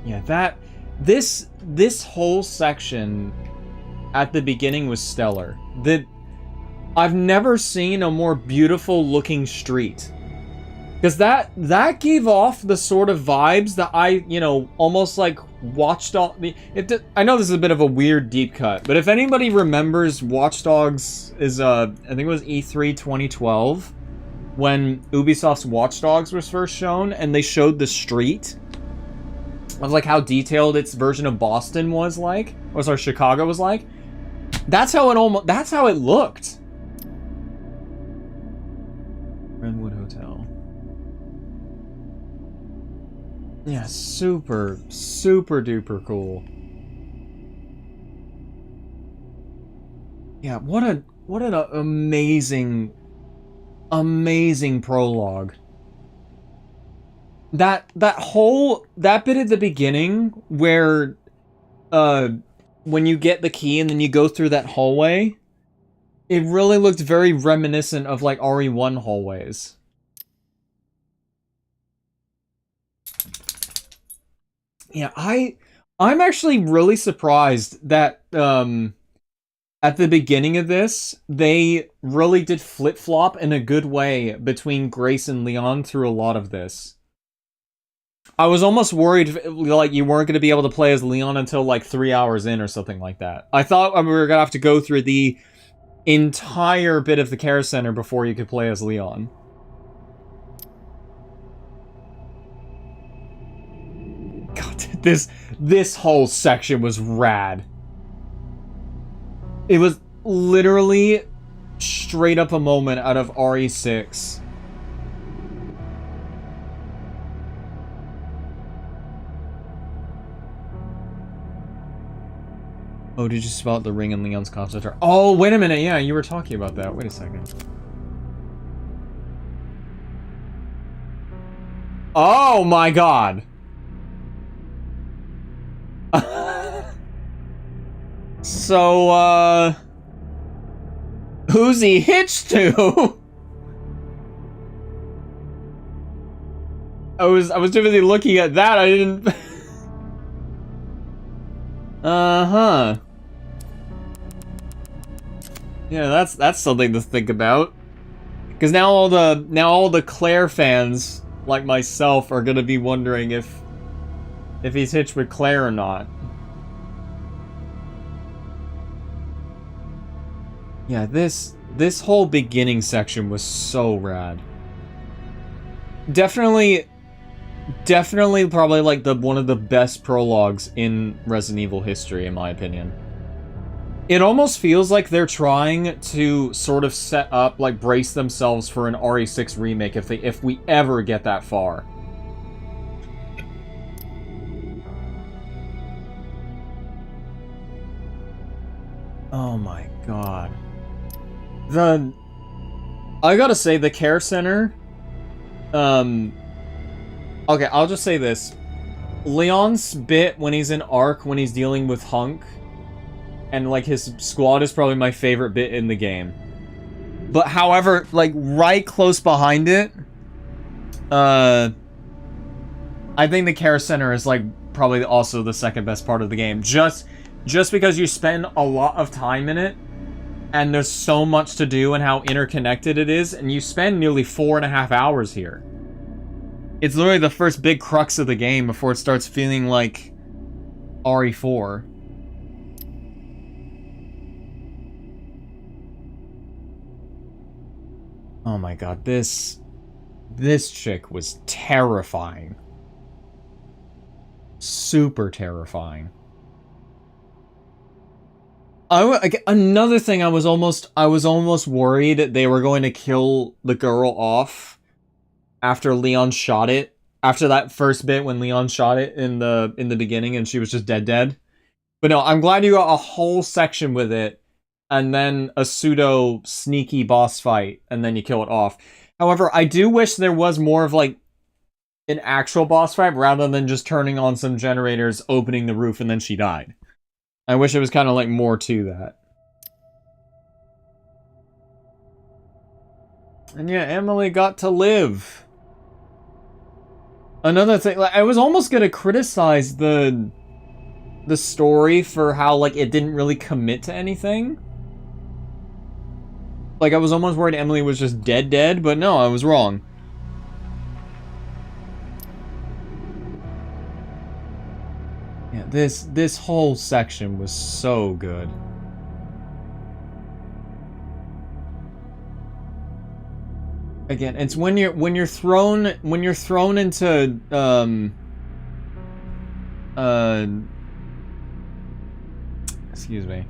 Yeah, this whole section at the beginning was stellar. I've never seen a more beautiful looking street. Because that gave off the sort of vibes that I, almost like Watch Dogs. I know this is a bit of a weird deep cut, but if anybody remembers Watch Dogs is, I think it was E3 2012, when Ubisoft's Watch Dogs was first shown, and they showed the street of like how detailed its version of Boston was like, or sorry, Chicago was like. That's how it looked. Redwood Hotel. Yeah, super duper cool. Yeah, what an amazing prologue. That bit at the beginning where when you get the key and then you go through that hallway, it really looked very reminiscent of like RE1 hallways. Yeah, I'm actually really surprised that at the beginning of this, they really did flip-flop in a good way between Grace and Leon through a lot of this. I was almost worried like you weren't going to be able to play as Leon until like 3 hours in or something like that. I thought we were going to have to go through the entire bit of the care center before you could play as Leon. God, this whole section was rad. It was literally straight up a moment out of RE6. Oh, did you spot the ring in Leon's concert? Oh, wait a minute. Yeah, you were talking about that. Wait a second. Oh my god. So, who's he hitched to? I was too busy looking at that. I didn't. Uh-huh. Yeah, that's something to think about. Because now all the Claire fans like myself are gonna be wondering if he's hitched with Claire or not. Yeah, this whole beginning section was so rad. Definitely probably like one of the best prologues in Resident Evil history, in my opinion. It almost feels like they're trying to sort of set up, like, brace themselves for an RE6 remake if we ever get that far. Oh my god. I gotta say, the care center, okay, I'll just say this. Leon's bit when he's in Ark, when he's dealing with Hunk, and, like, his squad is probably my favorite bit in the game. But, however, like, right close behind it, I think the care center is, like, probably also the second best part of the game. Just because you spend a lot of time in it, and there's so much to do and how interconnected it is, and you spend nearly 4.5 hours here. It's literally the first big crux of the game before it starts feeling like RE4. Oh my god, this chick was terrifying. Super terrifying. Another thing, I was almost worried they were going to kill the girl off after Leon shot it. After that first bit when Leon shot it in the beginning and she was just dead. But no, I'm glad you got a whole section with it and then a pseudo sneaky boss fight and then you kill it off. However, I do wish there was more of like an actual boss fight rather than just turning on some generators, opening the roof, and then she died. I wish it was kind of like more to that. And yeah, Emily got to live. Another thing, like, I was almost gonna criticize the story for how, like, it didn't really commit to anything. Like, I was almost worried Emily was just dead, but no, I was wrong. Yeah, this whole section was so good. Again, it's when you're thrown into excuse me.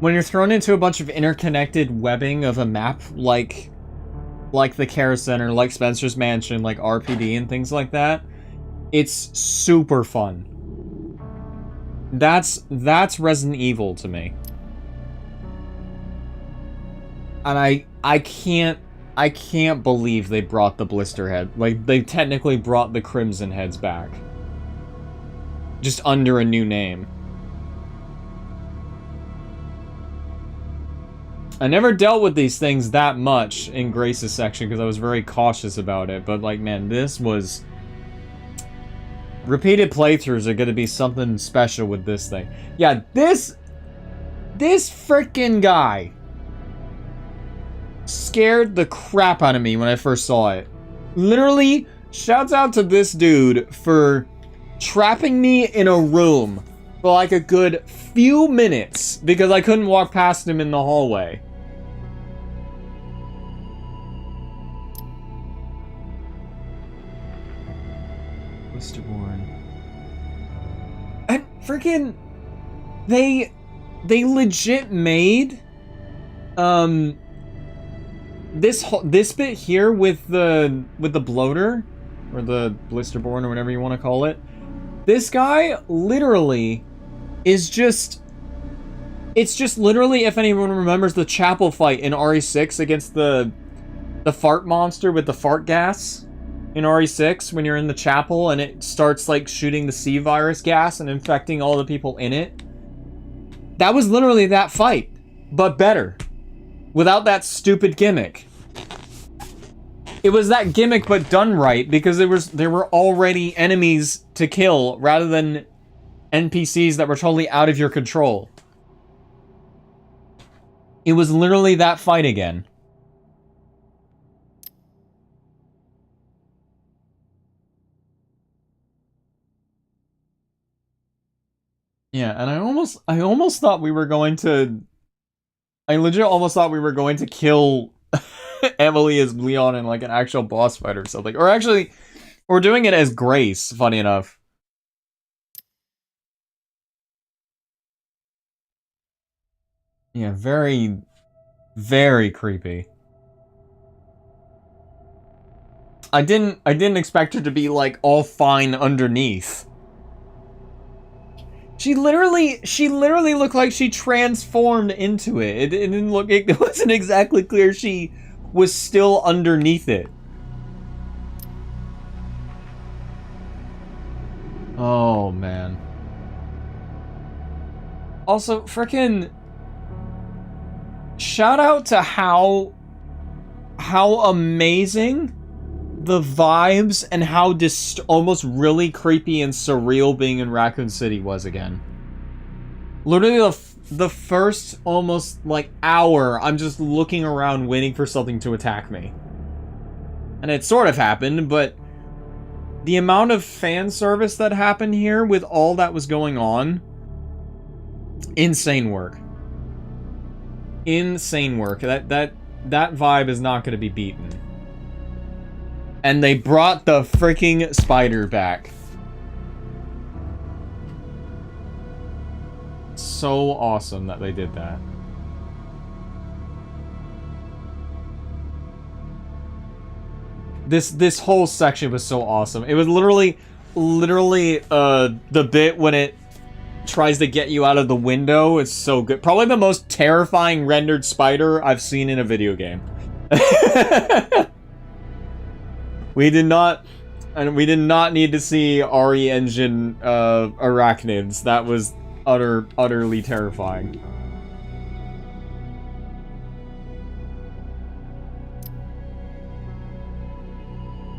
When you're thrown into a bunch of interconnected webbing of a map like the Care Center, like Spencer's Mansion, like RPD and things like that, it's super fun. That's Resident Evil to me. And I can't believe they brought the Blister Head. Like, they technically brought the Crimson Heads back. Just under a new name. I never dealt with these things that much in Grace's section because I was very cautious about it, but like, man, this was... Repeated playthroughs are going to be something special with this thing. Yeah, this freaking guy scared the crap out of me when I first saw it. Literally, shouts out to this dude for trapping me in a room for like a good few minutes because I couldn't walk past him in the hallway. Blisterborn. And freaking they legit made this bit here with the bloater or the Blisterborn or whatever you want to call it. This guy literally is just... It's just literally, if anyone remembers the chapel fight in RE6 against the fart monster with the fart gas in RE6 when you're in the chapel and it starts like shooting the C virus gas and infecting all the people in it. That was literally that fight, but better. Without that stupid gimmick. It was that gimmick but done right because there were already enemies to kill rather than NPCs that were totally out of your control. It was literally that fight again. Yeah, and I almost thought we were going to... I legit almost thought we were going to kill Emily as Leon in, like, an actual boss fight or something. Or actually, we're doing it as Grace, funny enough. Yeah, very, very creepy. I didn't expect her to be, like, all fine underneath. She literally looked like she transformed into it. It didn't look, it wasn't exactly clear she was still underneath it. Oh, man. Also, frickin' shout out to how amazing the vibes and how almost really creepy and surreal being in Raccoon City was again. Literally the first almost like hour, I'm just looking around waiting for something to attack me. And it sort of happened, but the amount of fan service that happened here with all that was going on, insane work. Insane work. That vibe is not going to be beaten. And they brought the freaking spider back. So awesome that they did that. This whole section was so awesome. It was literally the bit when it tries to get you out of the window. It's so good. Probably the most terrifying rendered spider I've seen in a video game. We did not need to see RE Engine arachnids. That was utterly terrifying.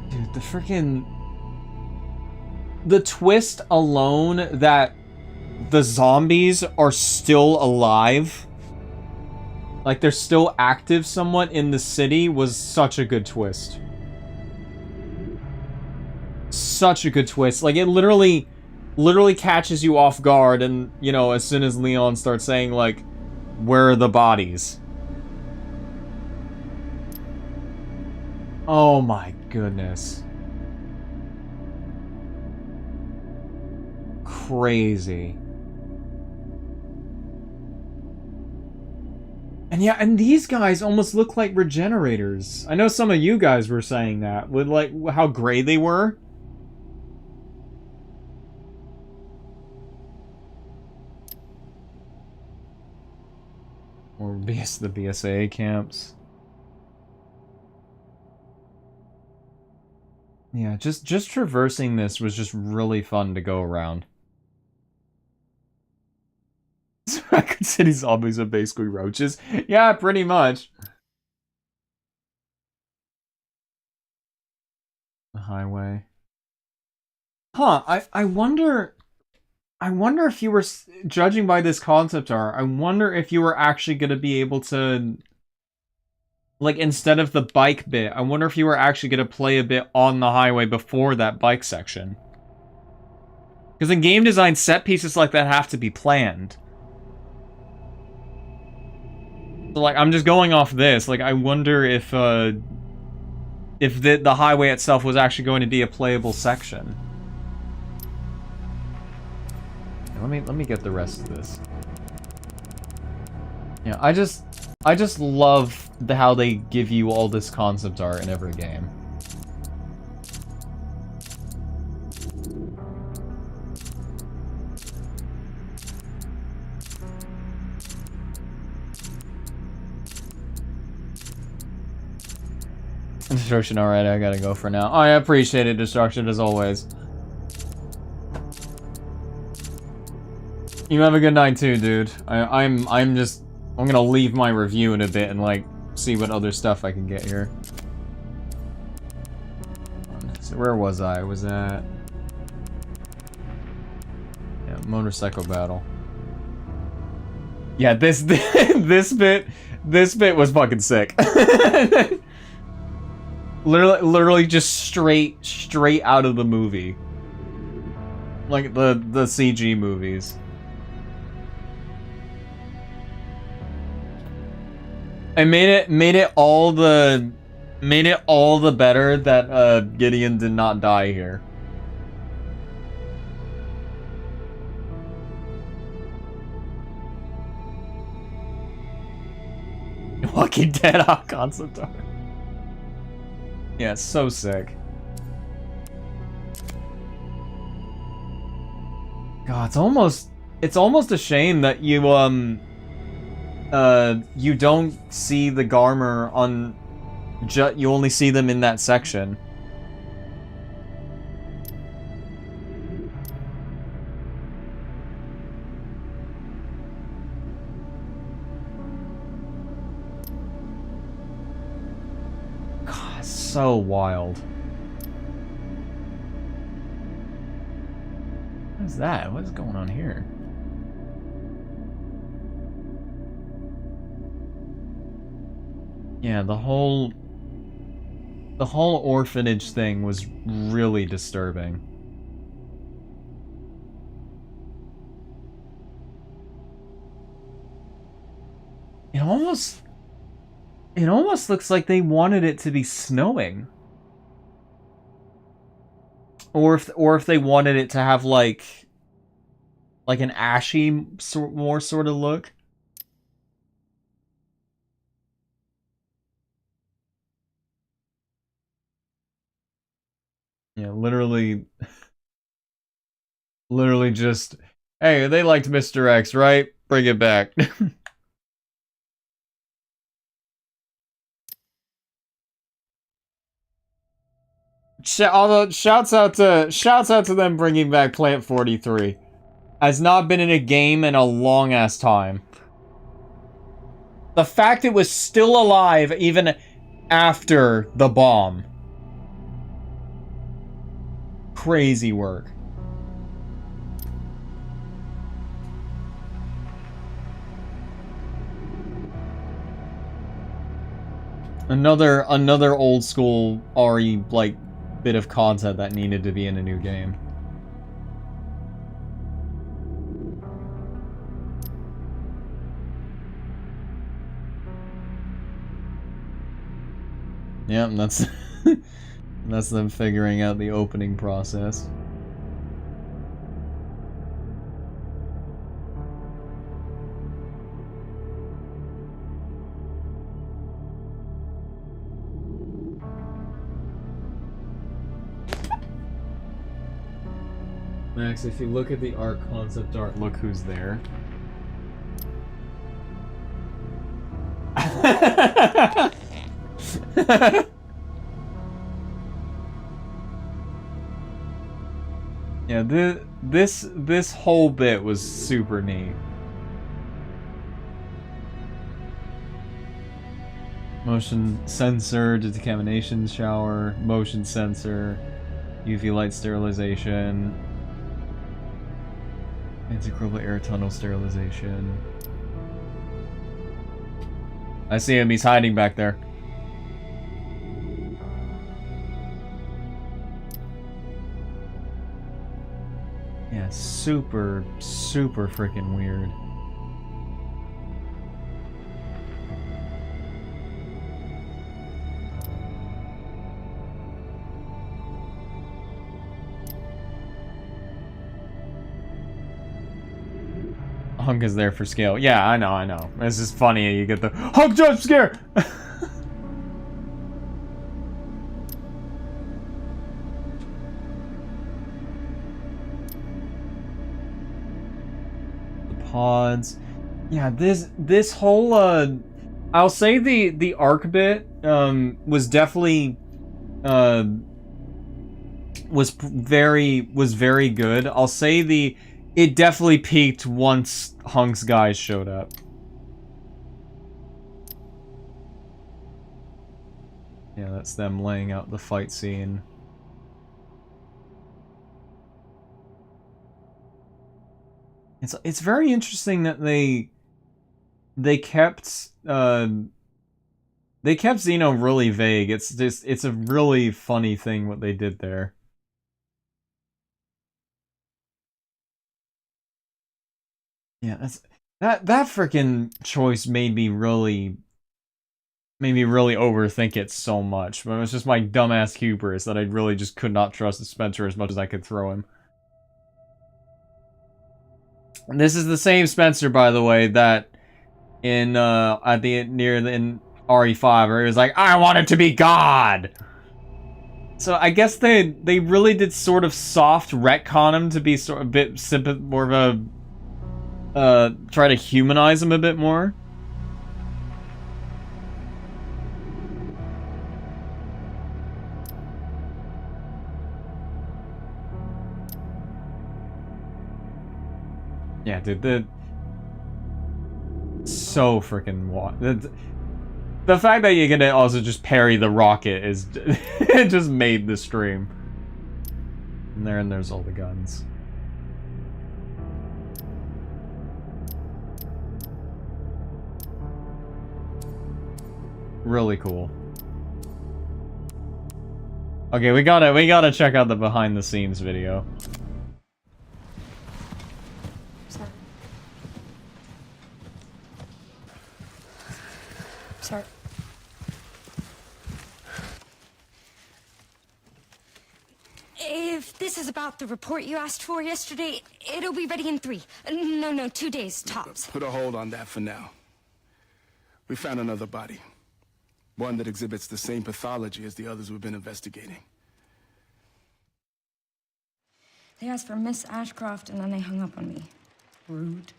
Dude, the twist alone that the zombies are still alive, like they're still active somewhat in the city, was such a good twist. Such a good twist. Like, it literally catches you off guard, and, you know, as soon as Leon starts saying, like, where are the bodies? Oh my goodness. Crazy. And yeah, and these guys almost look like regenerators. I know some of you guys were saying that, with, like, how gray they were. Or the BSAA camps. Yeah, just traversing this was just really fun to go around. Raccoon City zombies are basically roaches. Yeah, pretty much. The highway. Huh, I wonder if you were, judging by this concept art, I wonder if you were actually going to be able to, like, instead of the bike bit, I wonder if you were actually going to play a bit on the highway before that bike section. Because in game design, set pieces like that have to be planned. So, like, I'm just going off this. Like, I wonder if the highway itself was actually going to be a playable section. Let me get the rest of this. Yeah, I just love how they give you all this concept art in every game. Destruction, alright, I gotta go for now. I appreciate it, Destruction, as always. You have a good night too, dude. I'm gonna leave my review in a bit and, like, see what other stuff I can get here. So where was I? I was at... yeah, motorcycle battle. Yeah, this bit was fucking sick. literally just straight out of the movie. Like the CG movies. It made it all the better that Gideon did not die here. Walking Dead off concept art. Yeah, it's so sick. God, it's almost a shame that you you don't see the Garmer on you only see them in that section. God, so wild. What is that? What is going on here? Yeah, the whole orphanage thing was really disturbing. It almost looks like they wanted it to be snowing. Or if they wanted it to have like an ashy more sort of look. Yeah, literally just, hey, they liked Mr. X, right? Bring it back. Although shouts out to them bringing back Plant 43. Has not been in a game in a long ass time. The fact it was still alive even after the bomb. Crazy work. Another old school RE like bit of content that needed to be in a new game. Yeah, and that's that's them figuring out the opening process. Max, if you look at the art concept art, look who's there. Yeah, this whole bit was super neat. Motion sensor, decontamination shower, motion sensor, UV light sterilization, antimicrobial air tunnel sterilization. I see him, he's hiding back there. Yeah, super freaking weird. Hunk is there for scale. Yeah, I know. It's just funny, you get the Hunk jump scare! Pods. Yeah, this whole I'll say the arc bit was definitely was very good. I'll say it definitely peaked once Hunk's guys showed up. Yeah, that's them laying out the fight scene. It's very interesting that they kept Xeno really vague. It's a really funny thing what they did there. Yeah, that freaking choice made me really made me really overthink it so much. But it was just my dumbass hubris that I really just could not trust Spencer as much as I could throw him. And this is the same Spencer, by the way, that in at the in RE5 where he was like, I want it to be God. So I guess they really did sort of soft retcon him to be sort of a bit more of a try to humanize him a bit more. Yeah, dude, so freaking the fact that you get to also just parry the rocket is it just made the stream. And there's all the guns. Really cool. Okay, we gotta check out the behind the scenes video. Sorry. If this is about the report you asked for yesterday, it'll be ready in 3. No, 2 days, tops. Put a hold on that for now. We found another body. One that exhibits the same pathology as the others we've been investigating. They asked for Miss Ashcroft and then they hung up on me. Rude.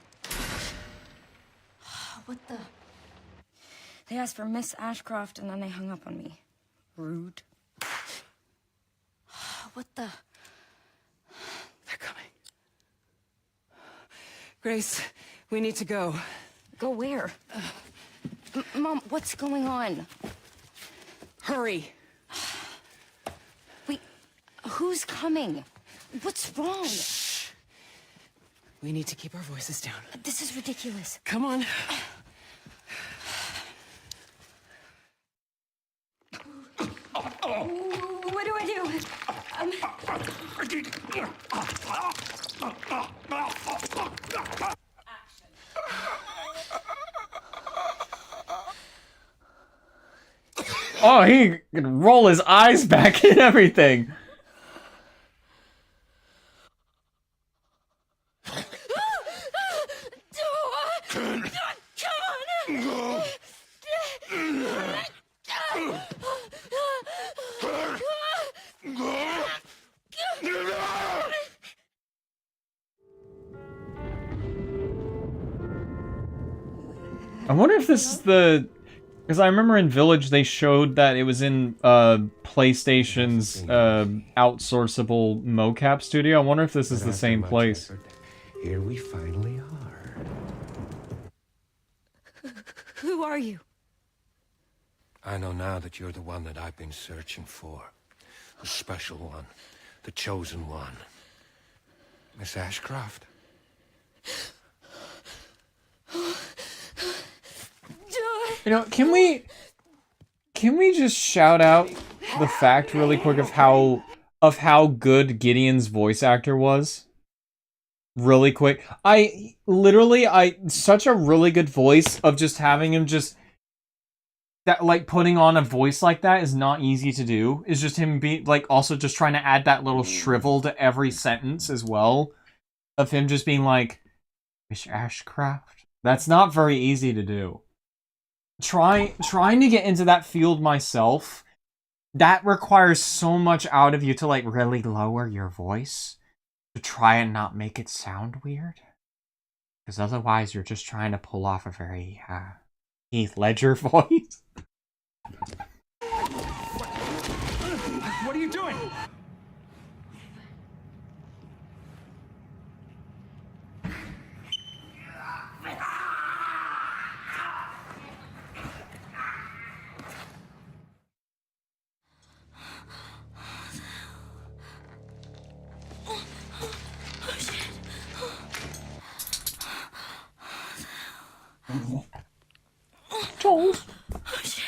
What the? They asked for Miss Ashcroft and then they hung up on me. Rude. What the? They're coming. Grace, we need to go. Go where? Mom, what's going on? Hurry. Wait, who's coming? What's wrong? Shh. We need to keep our voices down. This is ridiculous. Come on. What do I do? Oh, he can roll his eyes back and everything. I wonder if this is the... Because I remember in Village they showed that it was in PlayStation's outsourceable mocap studio. I wonder if this is the same place. Here we finally are. Who are you? I know now that you're the one that I've been searching for. The special one. The chosen one. Miss Ashcroft. You know, can we just shout out the fact really quick of how good Gideon's voice actor was? Really quick. Such a really good voice of just having him just that, like, putting on a voice like that is not easy to do. It's just him being, like, also just trying to add that little shrivel to every sentence as well. Of him just being like, Mr. Ashcroft. That's not very easy to do. Trying to get into that field myself, that requires so much out of you to, like, really lower your voice. To try and not make it sound weird. Because otherwise you're just trying to pull off a very, Heath Ledger voice. What are you doing? Jones. Oh, shit.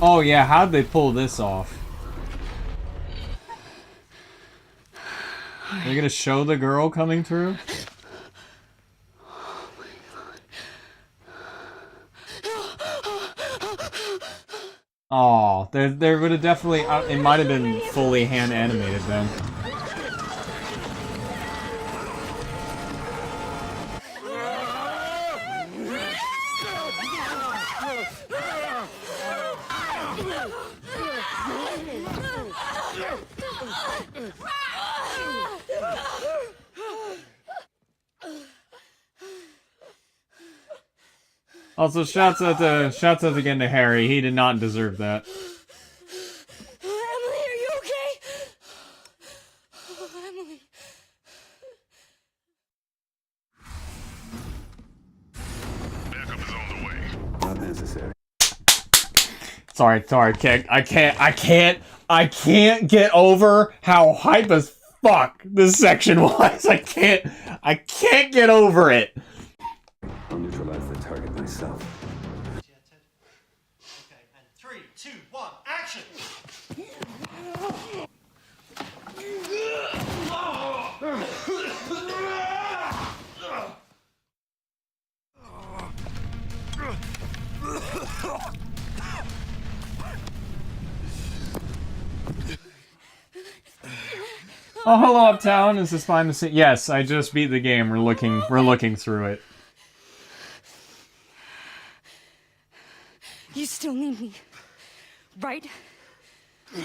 Oh yeah, how'd they pull this off? Are they gonna show the girl coming through? Oh, there would have definitely... it might have been fully hand animated then. Also, shouts out again to Harry. He did not deserve that. Emily, are you okay? Oh, Emily. Backup is on the way. Not necessary. Sorry, I can't get over how hype as fuck this section was. I can't get over it. I'll neutralize the target myself. Okay, and 3, 2, 1, action! Oh, hello, Uptown. Is this behind the scene? Yes, I just beat the game. We're looking through it. You still need me, right? Let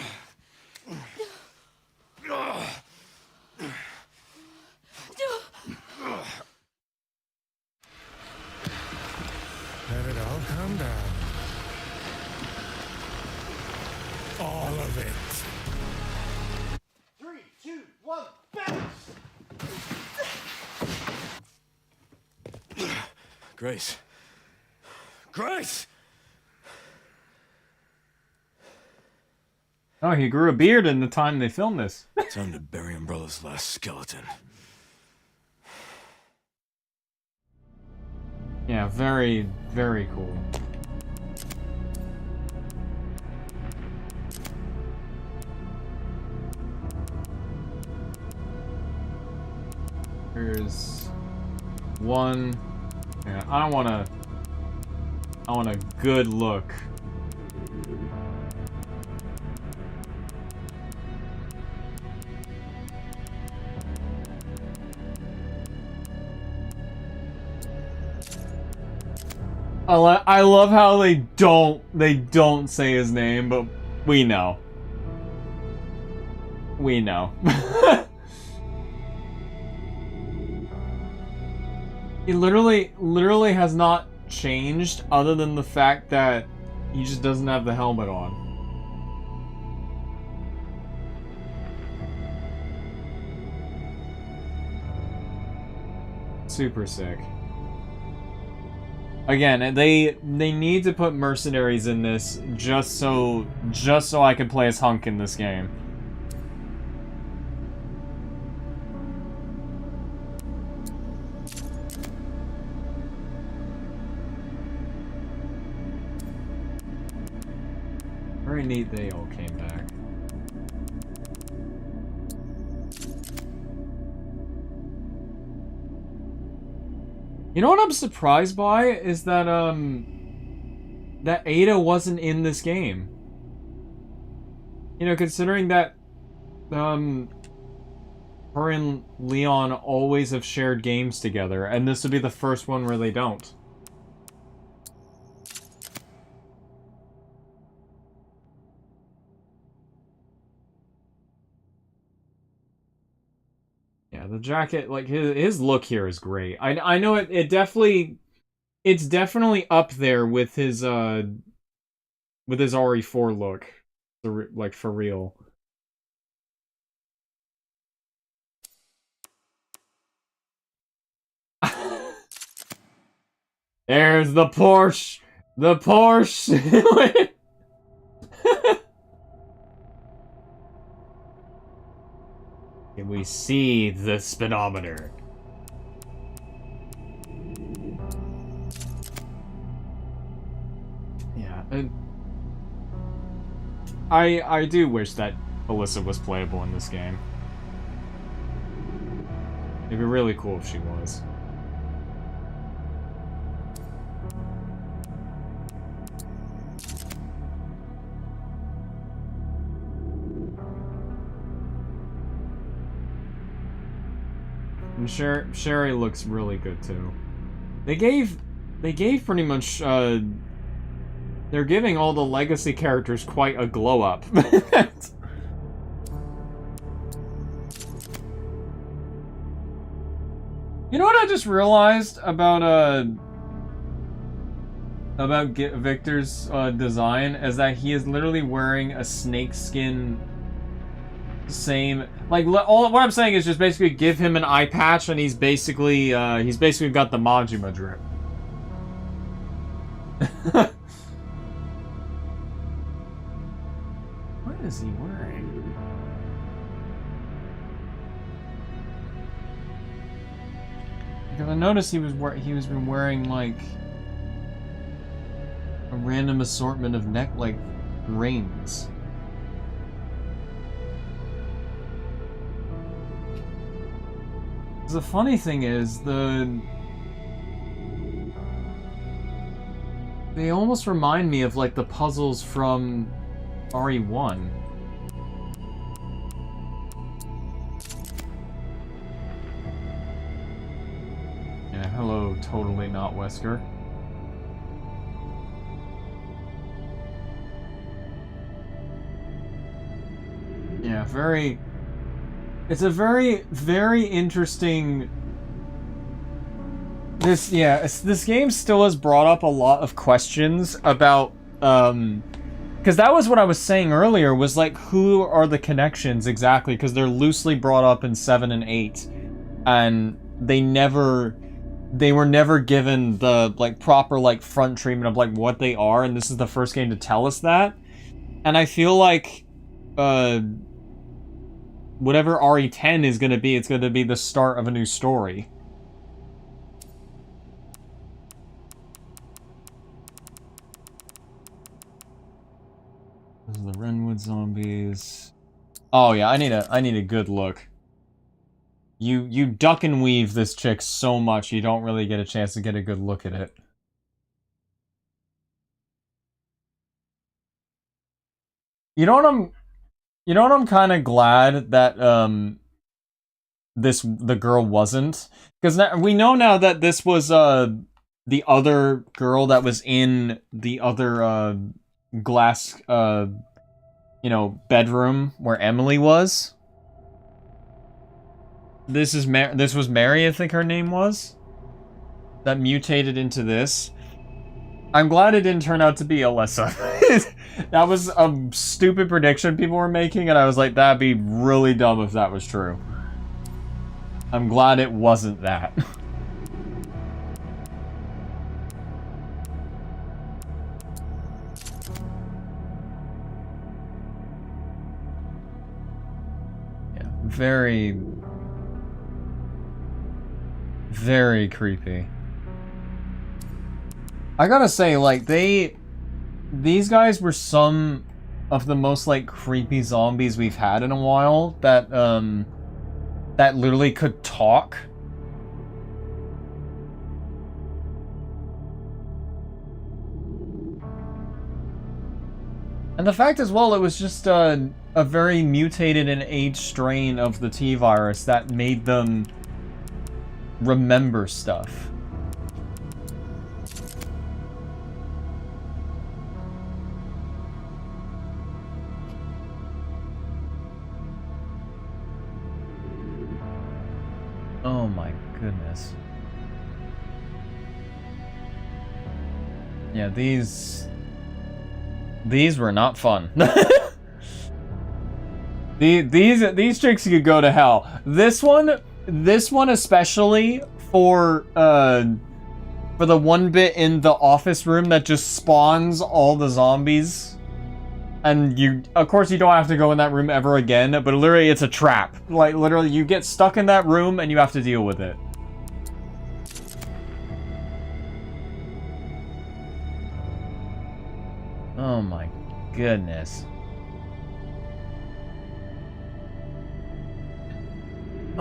it all come down. All of it. 3, 2, 1, bounce! Grace. Grace! Oh, he grew a beard in the time they filmed this. Time to bury Umbrella's last skeleton. Yeah, very, very cool. Here's one. Yeah, I want a good look. I love how they don't say his name, but we know. We know. He literally has not changed other than the fact that he just doesn't have the helmet on. Super sick. Again, they need to put mercenaries in this just so I can play as Hunk in this game. Very neat they all came back. You know what I'm surprised by is that that Ada wasn't in this game. You know, considering that her and Leon always have shared games together, and this would be the first one where they don't. Yeah, the jacket, like his look here is great. I know it's definitely up there with his RE4 look, like for real. There's the Porsche, the Porsche. Can we see the speedometer? Yeah, I do wish that Alyssa was playable in this game. It'd be really cool if she was. And Sherry looks really good too. They gave pretty much they're giving all the legacy characters quite a glow up. You know what I just realized about Victor's design is that he is literally wearing a snakeskin. Same, like all what I'm saying is just basically give him an eye patch and he's basically got the Majima drip. What is he wearing? Because I noticed he was been wearing like a random assortment of rings. The funny thing is, they almost remind me of like the puzzles from RE1. Yeah, hello, totally not Wesker. Yeah, it's a very, very interesting... This game still has brought up a lot of questions about, because that was what I was saying earlier, was like, who are the connections exactly? Because they're loosely brought up in 7 and 8, and they were never given the, like, proper, like, front treatment of, like, what they are, and this is the first game to tell us that. And I feel like, whatever RE10 is going to be, it's going to be the start of a new story. Those are the Renwood zombies. Oh yeah, I need a good look. You duck and weave this chick so much you don't really get a chance to get a good look at it. You know what I'm kind of glad that the girl wasn't, because we know now that this was the other girl that was in the other glass bedroom where Emily was. This was Mary, I think her name was, that mutated into this. I'm glad it didn't turn out to be Alyssa. That was a stupid prediction people were making, and I was like, that'd be really dumb if that was true. I'm glad it wasn't that. Yeah, very, very creepy. I gotta say, like, these guys were some of the most, like, creepy zombies we've had in a while that, that literally could talk. And the fact as well, it was just a very mutated and aged strain of the T-virus that made them remember stuff. Oh my goodness. Yeah, these were not fun. These chicks could go to hell. This one especially for the one bit in the office room that just spawns all the zombies. And of course you don't have to go in that room ever again, but literally it's a trap. Like, literally you get stuck in that room and you have to deal with it. Oh my goodness.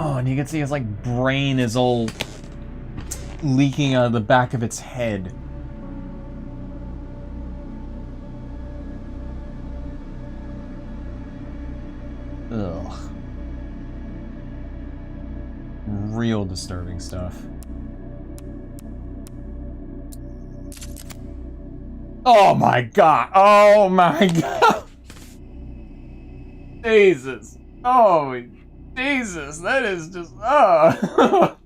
Oh, and you can see his, like, brain is all leaking out of the back of its head. Ugh. Real disturbing stuff. Oh my god! Oh my god! Jesus! Oh, Jesus! That is just oh,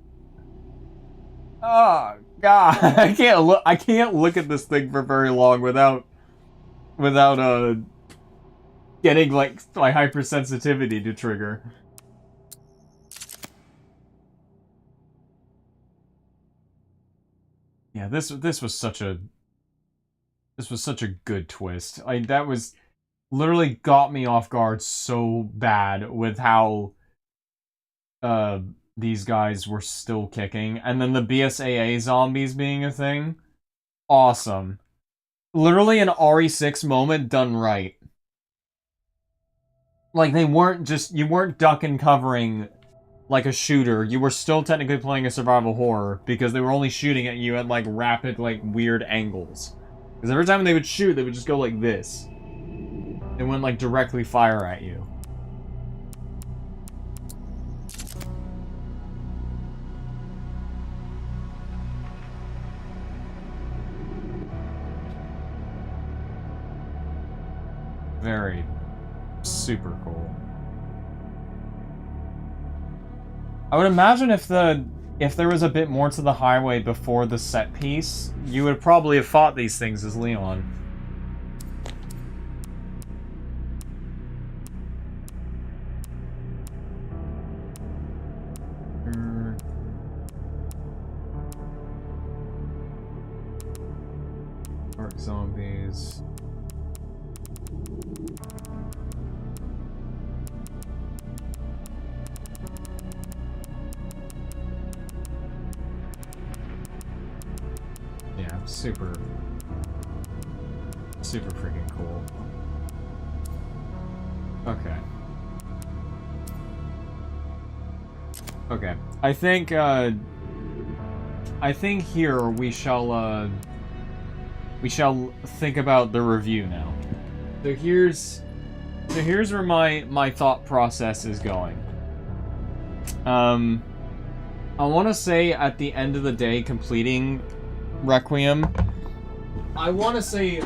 oh god! I can't look at this thing for very long without getting like my hypersensitivity to trigger. Yeah, this was such a good twist. That was literally got me off guard so bad with how these guys were still kicking, and then the BSAA zombies being a thing. Awesome. Literally an RE6 moment done right. Like, they weren't just, you weren't duck and covering like a shooter. You were still technically playing a survival horror because they were only shooting at you at like rapid, like weird angles. Because every time they would shoot, they would just go like this. They wouldn't like directly fire at you. Very super cool. I would imagine if there was a bit more to the highway before the set piece, you would probably have fought these things as Leon. Dark zombies. Yeah, super freaking cool. Okay. Okay. I think here we shall think about the review now. So here's where my thought process is going. I want to say at the end of the day, completing Requiem, I want to say,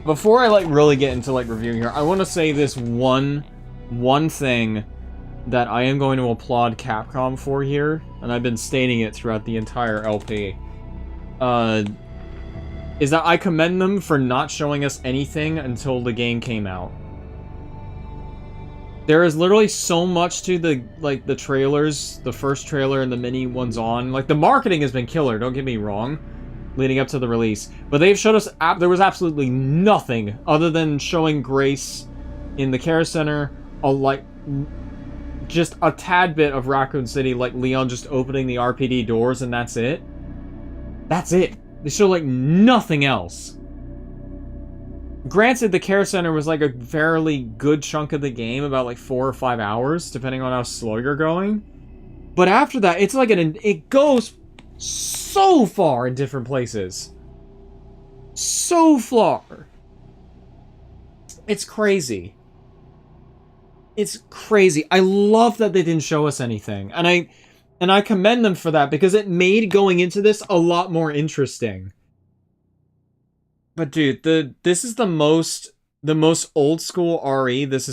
before I like really get into like reviewing here, I want to say this one thing that I am going to applaud Capcom for here, and I've been stating it throughout the entire LP, is that I commend them for not showing us anything until the game came out. There is literally so much to the trailers, the first trailer and the mini ones on. Like, the marketing has been killer, don't get me wrong, leading up to the release. But they've showed us, there was absolutely nothing other than showing Grace in the care center, just a tad bit of Raccoon City, like Leon just opening the RPD doors, and that's it. That's it. They show, like, nothing else. Granted, the care center was like a fairly good chunk of the game, about like 4 or 5 hours, depending on how slow you're going. But after that, it's like it goes so far in different places. So far. It's crazy. It's crazy. I love that they didn't show us anything. And I commend them for that, because it made going into this a lot more interesting. But dude, this is the most old school RE this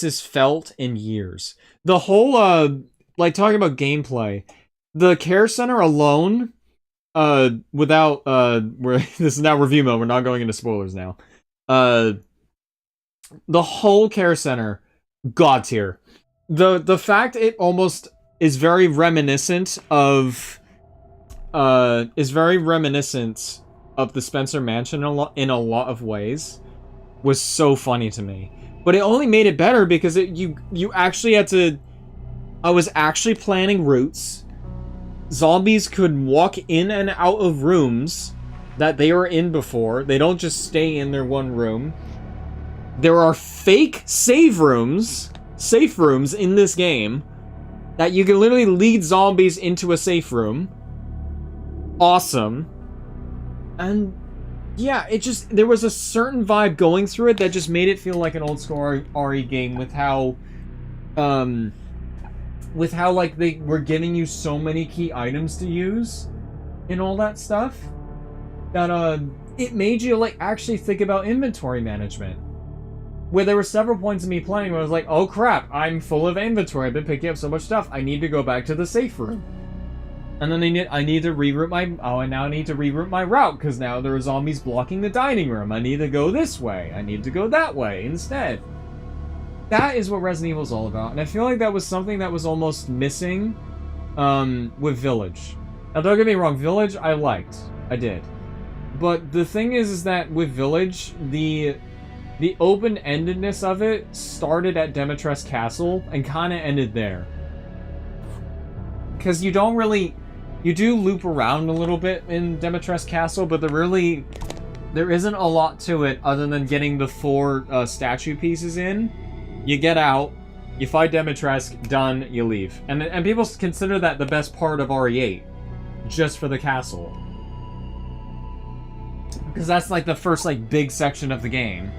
is felt in years. The whole like, talking about gameplay, the care center alone, without this is now review mode, we're not going into spoilers now. The whole care center, god tier. The fact it almost is very reminiscent of the Spencer Mansion in a lot of ways was so funny to me. But it only made it better because you actually had to... I was actually planning routes. Zombies could walk in and out of rooms that they were in before. They don't just stay in their one room. There are fake save rooms safe rooms in this game that you can literally lead zombies into a safe room. Awesome. And yeah, it just, there was a certain vibe going through it that just made it feel like an old school RE game with how like they were giving you so many key items to use and all that stuff that it made you like actually think about inventory management. Where there were several points in me playing where I was like, oh crap, I'm full of inventory, I've been picking up so much stuff, I need to go back to the safe room. And then I need to reroute I now need to reroute my route, because now there are zombies blocking the dining room. I need to go this way. I need to go that way instead. That is what Resident Evil is all about, and I feel like that was something that was almost missing with Village. Now don't get me wrong, Village I liked. I did. But the thing is that with Village, the open-endedness of it started at Demetres Castle and kind of ended there. Because you don't really... You do loop around a little bit in Demetres Castle, but there isn't a lot to it other than getting the 4 statue pieces in. You get out, you fight Demetres, done, you leave. And people consider that the best part of RE8, just for the castle. Because that's like the first like big section of the game.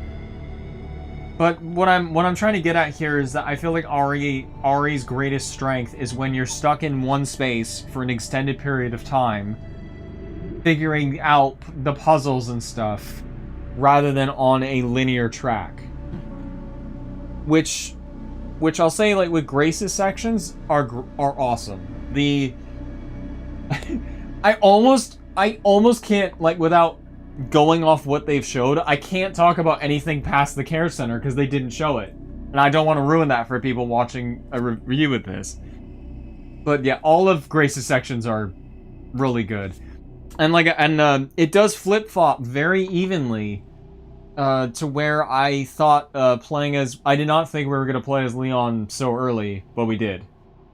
But what I'm trying to get at here is that I feel like RE's greatest strength is when you're stuck in one space for an extended period of time, figuring out the puzzles and stuff, rather than on a linear track. Which I'll say, like, with Grace's sections are awesome. I almost can't, like, without going off what they've showed, I can't talk about anything past the care center because they didn't show it. And I don't want to ruin that for people watching a review of this. But yeah, all of Grace's sections are really good. And it does flip-flop very evenly to where I thought playing as... I did not think we were going to play as Leon so early, but we did.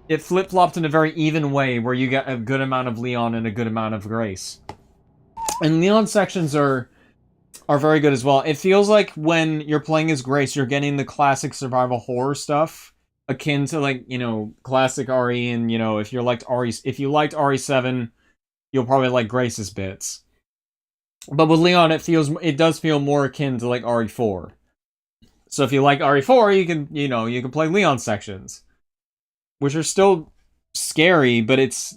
It flip-flopped in a very even way where you get a good amount of Leon and a good amount of Grace. And Leon sections are very good as well. It feels like when you're playing as Grace, you're getting the classic survival horror stuff, akin to, like, you know, classic RE, and, you know, if you liked RE7, you'll probably like Grace's bits. But with Leon, it does feel more akin to, like, RE4. So if you like RE4, you can play Leon sections, which are still scary, but it's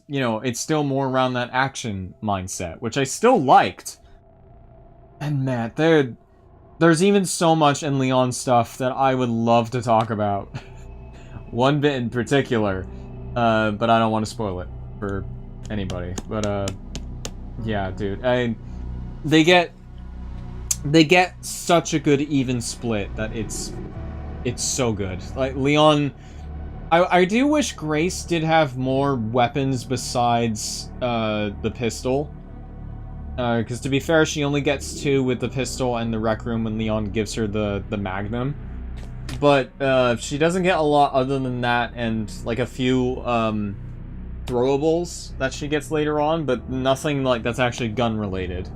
still more around that action mindset, which I still liked. And man, there's even so much in Leon stuff that I would love to talk about. One bit in particular, but I don't want to spoil it for anybody. But yeah, dude, they get such a good even split that it's so good. Like Leon. I do wish Grace did have more weapons besides the pistol. Because to be fair, she only gets 2 with the pistol and the rec room when Leon gives her the Magnum. But she doesn't get a lot other than that, and like a few throwables that she gets later on, but nothing like that's actually gun related.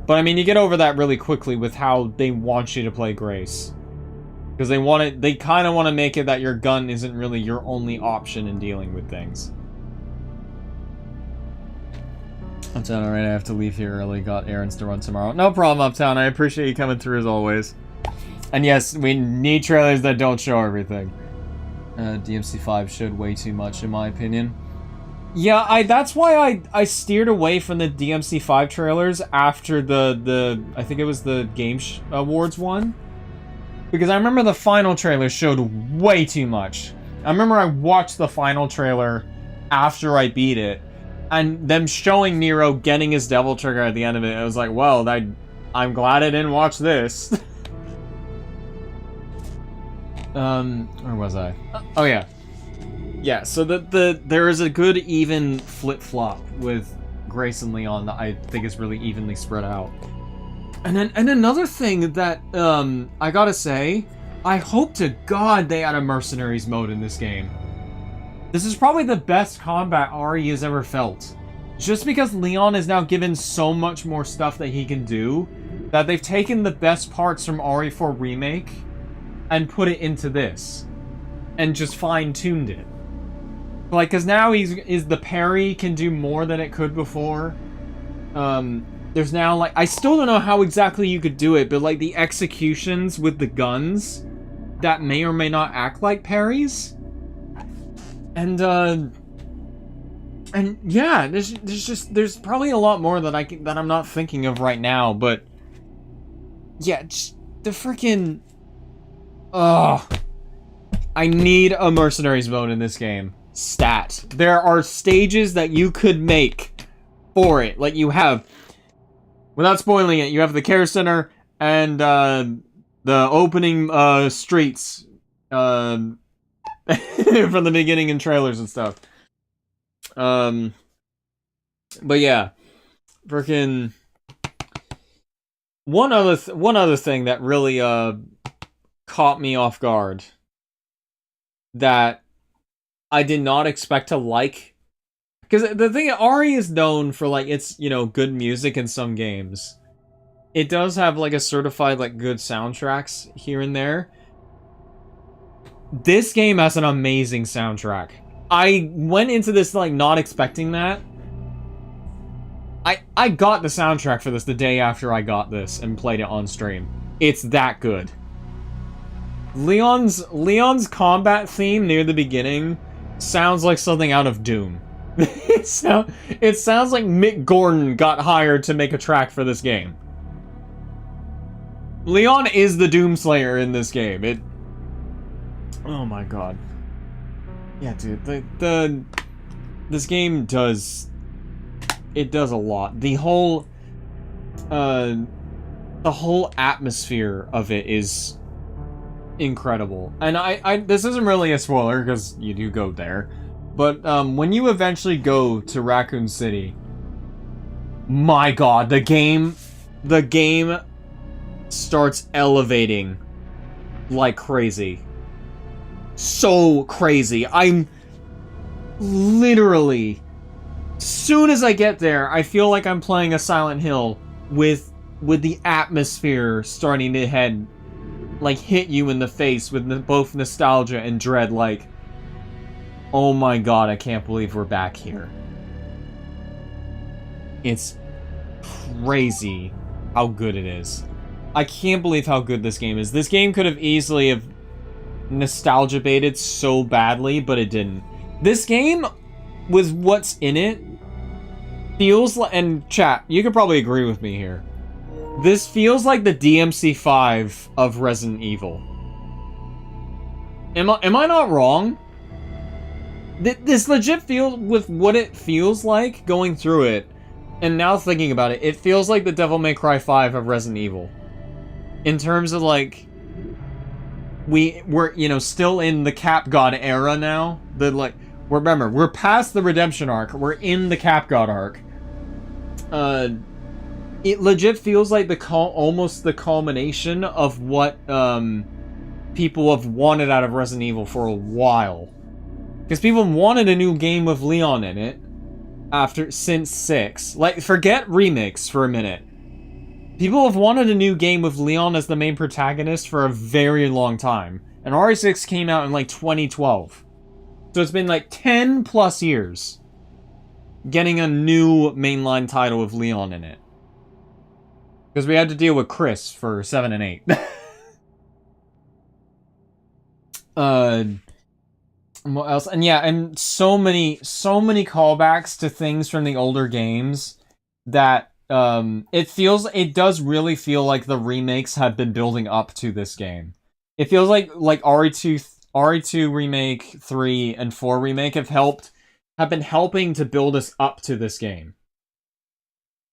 But I mean, you get over that really quickly with how they want you to play Grace. Because they kind of want to make it that your gun isn't really your only option in dealing with things. Uptown, alright, I have to leave here early. Got errands to run tomorrow. No problem, Uptown. I appreciate you coming through as always. And yes, we need trailers that don't show everything. DMC5 showed way too much, in my opinion. Yeah, that's why I steered away from the DMC5 trailers after the I think it was the Game Awards one. Because I remember the final trailer showed way too much. I remember I watched the final trailer after I beat it, and them showing Nero getting his devil trigger at the end of it, I was like, well, I'm glad I didn't watch this. Where was I? Oh yeah. Yeah, so there is a good even flip-flop with Grace and Leon that I think is really evenly spread out. And another thing that, I gotta say, I hope to God they add a Mercenaries mode in this game. This is probably the best combat RE has ever felt. Just because Leon is now given so much more stuff that he can do, that they've taken the best parts from RE4 Remake and put it into this. and just fine-tuned it. Like, because now the parry can do more than it could before. There's now, like, I still don't know how exactly you could do it, but, like, the executions with the guns that may or may not act like parries. And yeah, there's probably a lot more that I'm not thinking of right now, but yeah, just the freaking, I need a mercenaries mode in this game. Stat. There are stages that you could make for it. Like, you have, without spoiling it, you have the care center and the opening streets from the beginning in trailers and stuff. But yeah, freaking one other thing that really caught me off guard that I did not expect to like, because the thing, Ari is known for, like, its, you know, good music in some games. It does have, like, a certified, like, good soundtracks here and there. This game has an amazing soundtrack. I went into this, like, not expecting that. I got the soundtrack for this the day after I got this and played it on stream. It's that good. Leon's combat theme near the beginning sounds like something out of Doom. It sounds like Mick Gordon got hired to make a track for this game. Leon is the Doomslayer in this game. Oh my god. Yeah, dude, this game does a lot. The whole atmosphere of it is incredible. And this isn't really a spoiler because you do go there. But when you eventually go to Raccoon City, my god, the game starts elevating like crazy. So crazy. I'm literally, soon as I get there, I feel like I'm playing a Silent Hill with the atmosphere starting to hit you in the face with both nostalgia and dread. Like, oh my god, I can't believe we're back here. It's crazy how good it is. I can't believe how good this game is. This game could have easily have nostalgia baited so badly, but it didn't. This game, with what's in it, feels like, and chat, you could probably agree with me here, this feels like the DMC5 of Resident Evil. Am I not wrong? This legit feels, with what it feels like going through it, and now thinking about it, it feels like the Devil May Cry 5 of Resident Evil. In terms of, like, we're, you know, still in the Cap God era now. Remember, we're past the redemption arc. We're in the Cap God arc. It legit feels like almost the culmination of what people have wanted out of Resident Evil for a while. Because people wanted a new game with Leon in it since 6. Like, forget remakes for a minute. People have wanted a new game with Leon as the main protagonist for a very long time. And RE6 came out in, like, 2012. So it's been, like, 10 plus years getting a new mainline title with Leon in it. Because we had to deal with Chris for 7 and 8. What else? And yeah, and so many callbacks to things from the older games that it does really feel like the remakes have been building up to this game. It feels like RE2 remake, 3 and 4 remake have been helping to build us up to this game.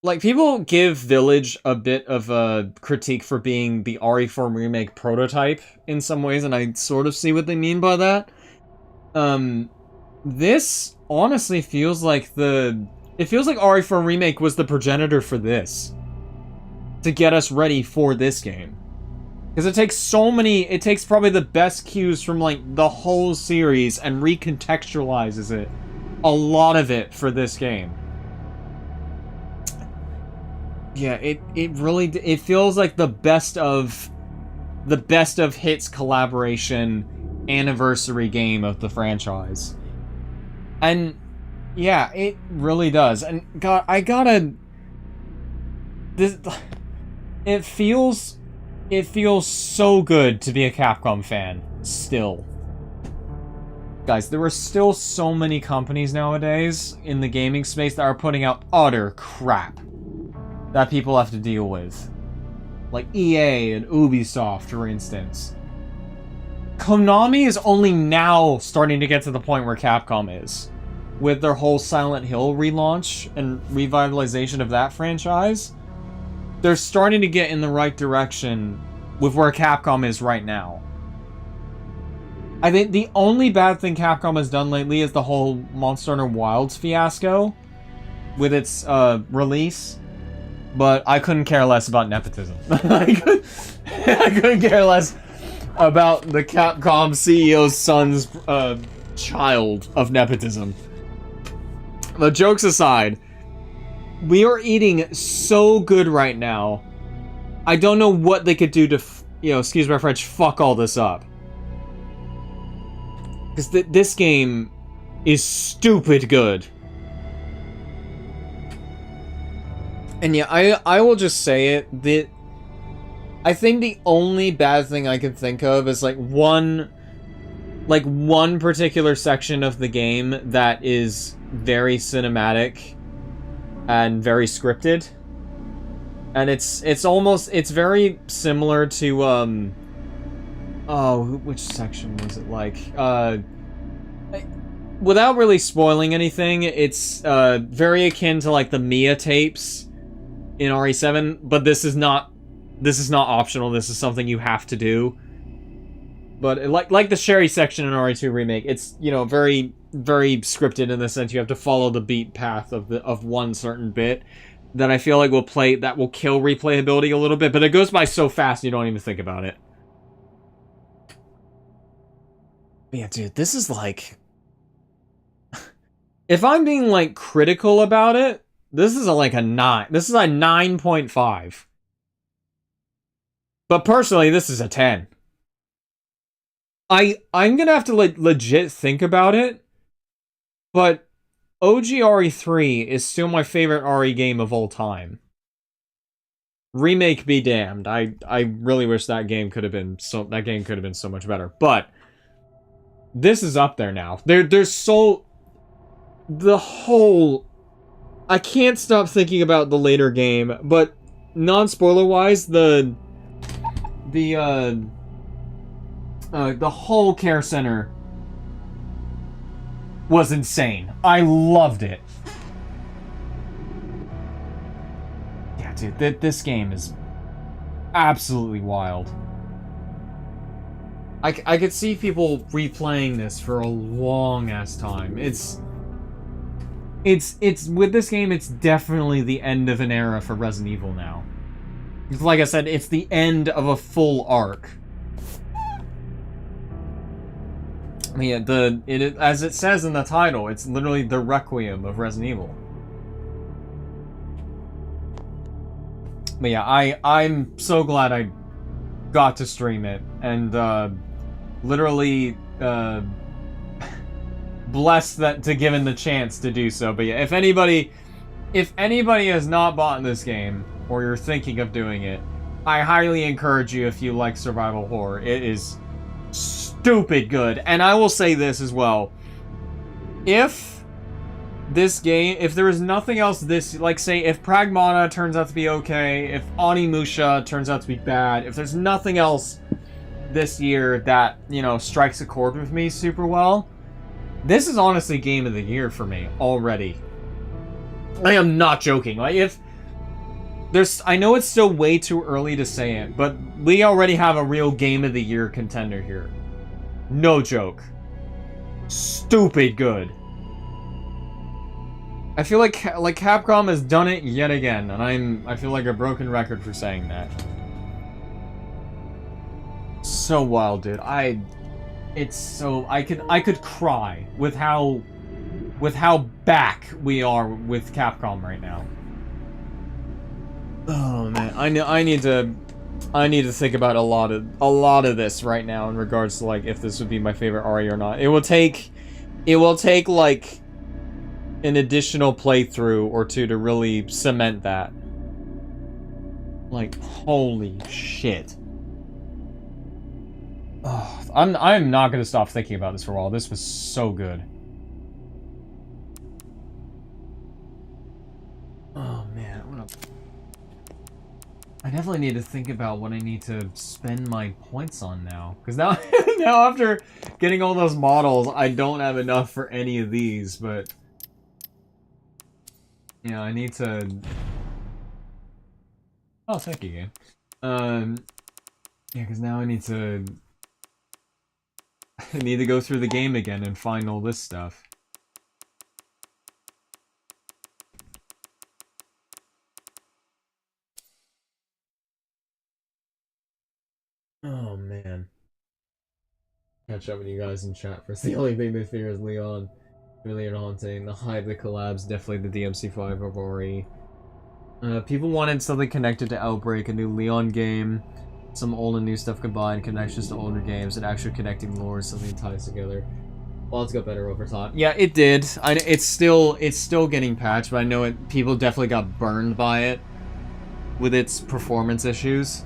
Like, people give Village a bit of a critique for being the RE4 remake prototype in some ways, and I sort of see what they mean by that. This honestly feels like RE4 remake was the progenitor for this. To get us ready for this game. Because it takes probably the best cues from, like, the whole series and recontextualizes it. A lot of it for this game. Yeah, it feels like the best of hits collaboration anniversary game of the franchise. And yeah, it really does. And God, I gotta it feels so good to be a Capcom fan still. Guys, there are still so many companies nowadays in the gaming space that are putting out utter crap that people have to deal with. Like EA and Ubisoft, for instance. Konami is only now starting to get to the point where Capcom is. With their whole Silent Hill relaunch and revitalization of that franchise. They're starting to get in the right direction with where Capcom is right now. I think the only bad thing Capcom has done lately is the whole Monster Hunter Wilds fiasco with its release. But I couldn't care less about nepotism. I couldn't care less about the Capcom CEO's son's child of nepotism. But jokes aside, we are eating so good right now. I don't know what they could do to, excuse my French, fuck all this up. Because this game is stupid good. And yeah, I will just say it, I think the only bad thing I can think of is one particular section of the game that is very cinematic and very scripted. And it's very similar to which section was it like? Without really spoiling anything, it's very akin to like the Mia tapes in RE7, but this is not optional. This is something you have to do. But like the Sherry section in RE2 remake, it's very very scripted in the sense you have to follow the beat path of one certain bit that I feel like will kill replayability a little bit, but it goes by so fast you don't even think about it. Yeah, dude, this is like if I'm being like critical about it, this is like a 9. This is a 9.5. But personally, this is a 10. I'm gonna have to legit think about it, but OG RE3 is still my favorite RE game of all time. Remake be damned. I really wish that game could have been so much better. But this is up there now. There's so the whole I can't stop thinking about the later game, but non-spoiler wise, the whole care center was insane. I loved it. Yeah, dude, this game is absolutely wild. I could see people replaying this for a long ass time. It's with this game, it's definitely the end of an era for Resident Evil now. Like I said, it's the end of a full arc. Yeah, as it says in the title, it's literally the Requiem of Resident Evil. But yeah, I'm so glad I got to stream it, and literally blessed to given the chance to do so. But yeah, if anybody has not bought this game, or you're thinking of doing it, I highly encourage you if you like survival horror. It is stupid good. And I will say this as well. If this game, if there is nothing else say if Pragmata turns out to be okay, if Onimusha turns out to be bad, if there's nothing else this year that, strikes a chord with me super well, this is honestly Game of the Year for me already. I am not joking. I know it's still way too early to say it, but we already have a real Game of the Year contender here. No joke. Stupid good. I feel like Capcom has done it yet again, and I feel like a broken record for saying that. So wild, dude. I could cry with how back we are with Capcom right now. Oh man, I need to I need to think about a lot of this right now in regards to like if this would be my favorite RE or not. It will take like an additional playthrough or two to really cement that. Like, holy shit. Oh, I'm not gonna stop thinking about this for a while. This was so good. Oh man, I definitely need to think about what I need to spend my points on now. Because now, now after getting all those models, I don't have enough for any of these, but... Yeah, I need to... Oh, thank you, game. Yeah, because now I need to... I need to go through the game again and find all this stuff. Oh, man. Catch up with you guys in chat first. The only thing they fear is Leon. Really haunting. The hype, the collabs, definitely the DMC5 of RE. People wanted something connected to Outbreak, a new Leon game, some old and new stuff combined, connections to older games, and actually connecting lore, something that ties together. Well, it's got better over time. Yeah, it did. It's still getting patched, but I know people definitely got burned by it with its performance issues.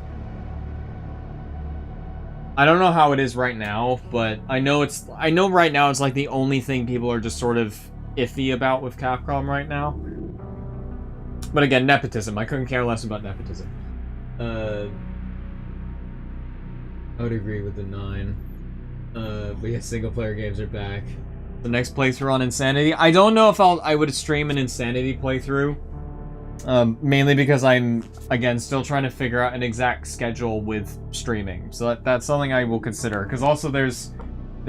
I don't know how it is right now, but I know right now it's like the only thing people are just sort of iffy about with Capcom right now. But again, nepotism. I couldn't care less about nepotism. I would agree with the 9. But yeah, single player games are back. The next playthrough on Insanity. I don't know if I would stream an Insanity playthrough. Mainly because I'm, again, still trying to figure out an exact schedule with streaming. So that's something I will consider. Because also there's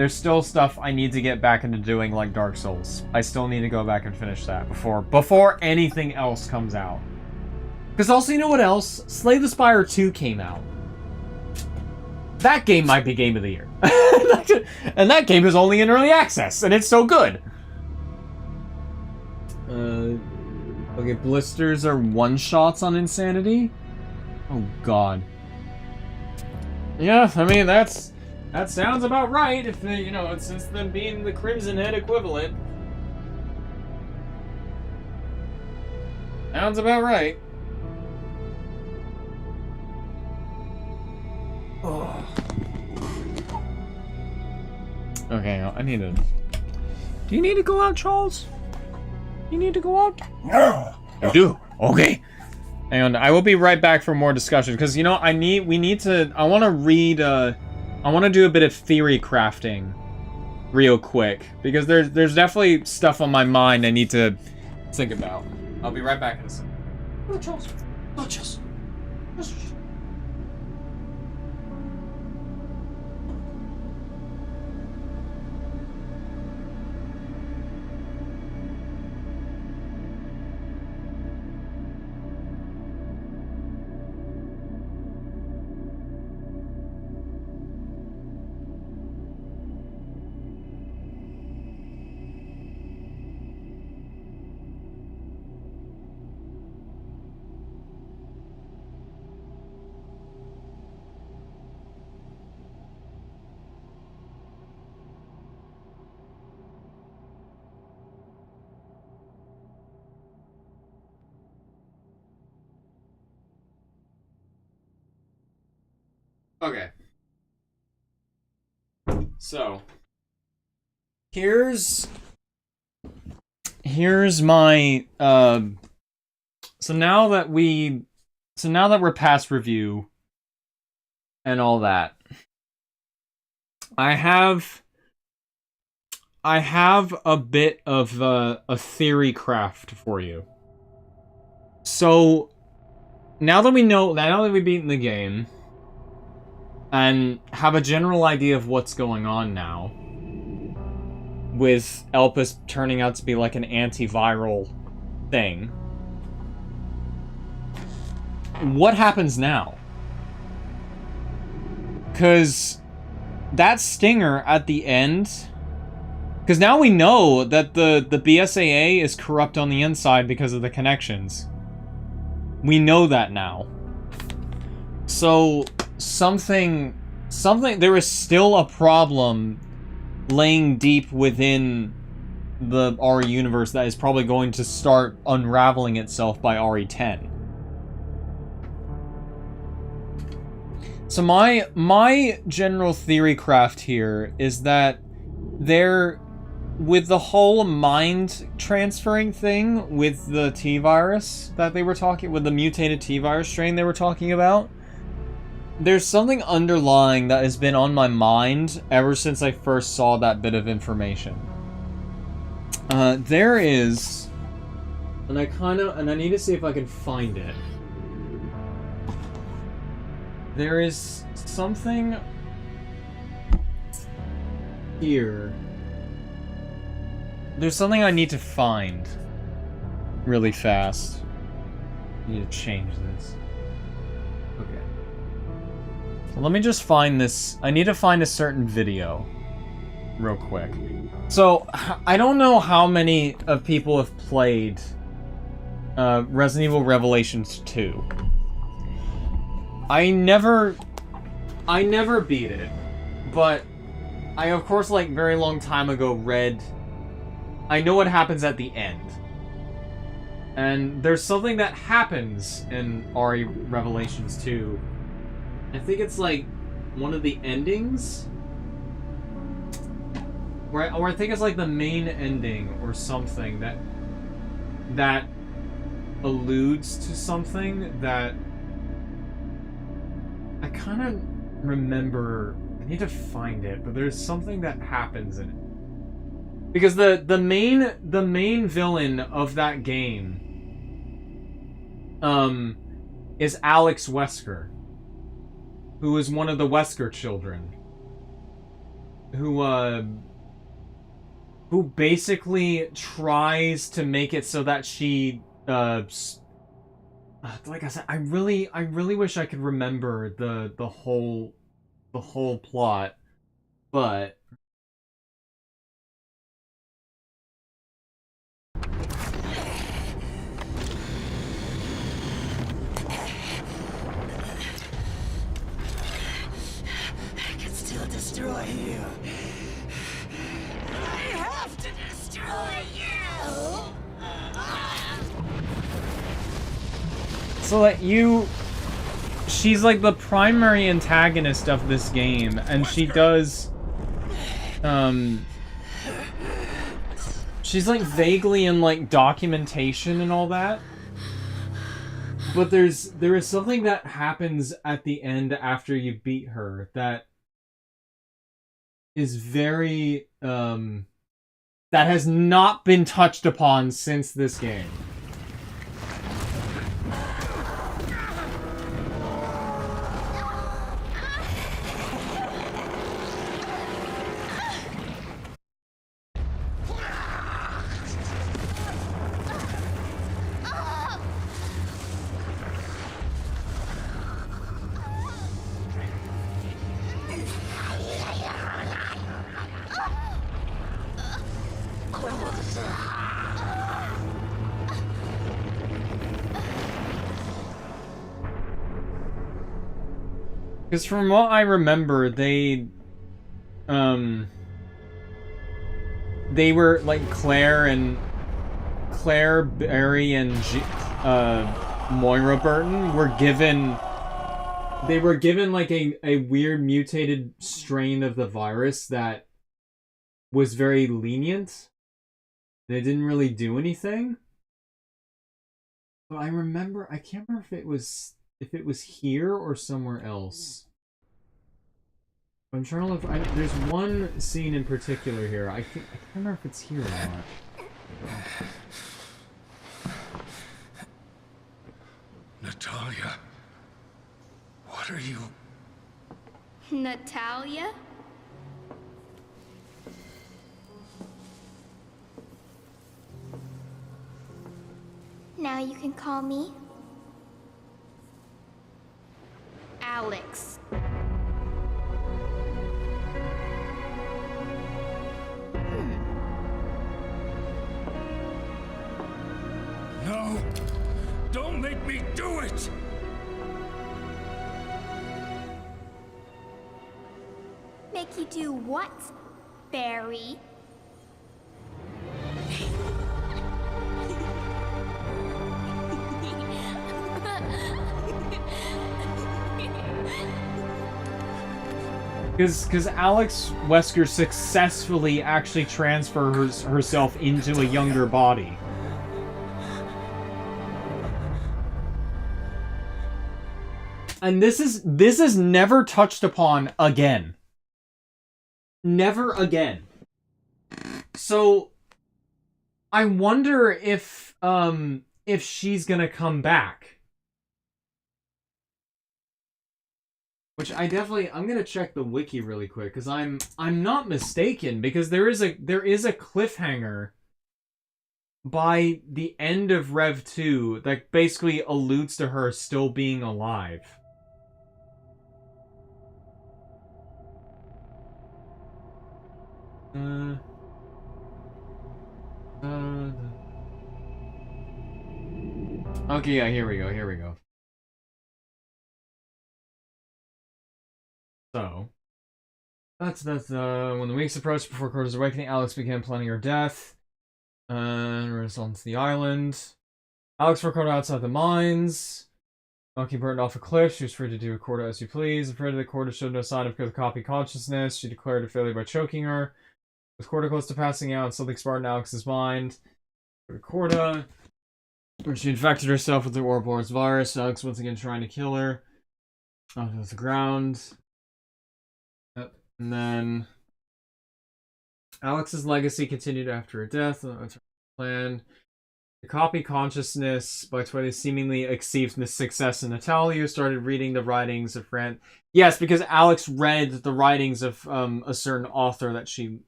still stuff I need to get back into doing, like Dark Souls. I still need to go back and finish that before anything else comes out. Because also, you know what else? Slay the Spire 2 came out. That game might be Game of the Year. And that game is only in Early Access, and it's so good. Okay, blisters are one-shots on Insanity? Oh, God. Yeah, I mean, that sounds about right, if they, you know, since them being the Crimson Head equivalent. Sounds about right. Oh. Okay, I need to... Do you need to go out, Charles? You need to go out? No! You do? Okay. And I will be right back for more discussion, because, you know, I want to read, I want to do a bit of theory crafting real quick, because there's definitely stuff on my mind I need to think about. I'll be right back in a second. Oh, Charles. Oh, Charles. Okay. So, here's my, so now that we're past review and all that, I have a bit of a theory craft for you. So, now that we've beaten the game, and have a general idea of what's going on now, with Elpis turning out to be like an antiviral thing, what happens now? Because that stinger at the end... Because now we know that the BSAA is corrupt on the inside because of the connections. We know that now. So something, there is still a problem laying deep within the RE universe that is probably going to start unraveling itself by RE10. So my general theory craft here is that with the whole mind transferring thing with the T-virus that they were talking, with the mutated T-virus strain they were talking about, there's something underlying that has been on my mind ever since I first saw that bit of information. There is, and I need to see if I can find it. There is something here. There's something I need to find really fast. I need to change this. Okay. So let me just find this. I need to find a certain video real quick. So, I don't know how many of people have played Resident Evil Revelations 2. I never beat it, but I of course like very long time ago read, I know what happens at the end. And there's something that happens in RE Revelations 2. I think it's like one of the endings, or I think it's like the main ending or something that alludes to something that I kind of remember. I need to find it, but there's something that happens in it. Because the main villain of that game is Alex Wesker, who is one of the Wesker children, who basically tries to make it so that she like I said, I really wish I could remember the whole plot, but I can still destroy you. I have to destroy you. so that she's like the primary antagonist of this game, and she does she's like vaguely in like documentation and all that, but there is something that happens at the end after you beat her that is very that has not been touched upon since this game. Because from what I remember, they were like Claire, Barry, and Moira Burton were given. They were given like a weird mutated strain of the virus that was very lenient. They didn't really do anything. But I can't remember if it was here or somewhere else. I'm trying to look. There's one scene in particular here. I can't remember if it's here or not. Natalia, what are you? Natalia? Now you can call me Alex. No! Don't make me do it! make you do what, Barry? Because Alex Wesker successfully actually transfers herself into a younger body. And this is never touched upon again. Never again. So I wonder if she's gonna come back. Which I'm gonna check the wiki really quick, because I'm not mistaken, because there is a cliffhanger by the end of Rev 2 that basically alludes to her still being alive. Okay, yeah, here we go. So, that's when the weeks approached before Corda's awakening, Alex began planning her death. Renaissance to the island. Alex for Corda outside the mines. Monkey burned off a cliff. She was free to do with Corda as you please. Afraid that Corda showed no sign of the copy consciousness, she declared a failure by choking her. With Corda close to passing out, something sparked in Alex's mind. Corda, where she infected herself with the Ouroboros virus. Alex once again trying to kill her. Onto the ground. And then Alex's legacy continued after her death. That's her plan. The copy consciousness by Twilight seemingly achieved the success in Natalia, who started reading the writings of Fran. Yes, because Alex read the writings of a certain author that she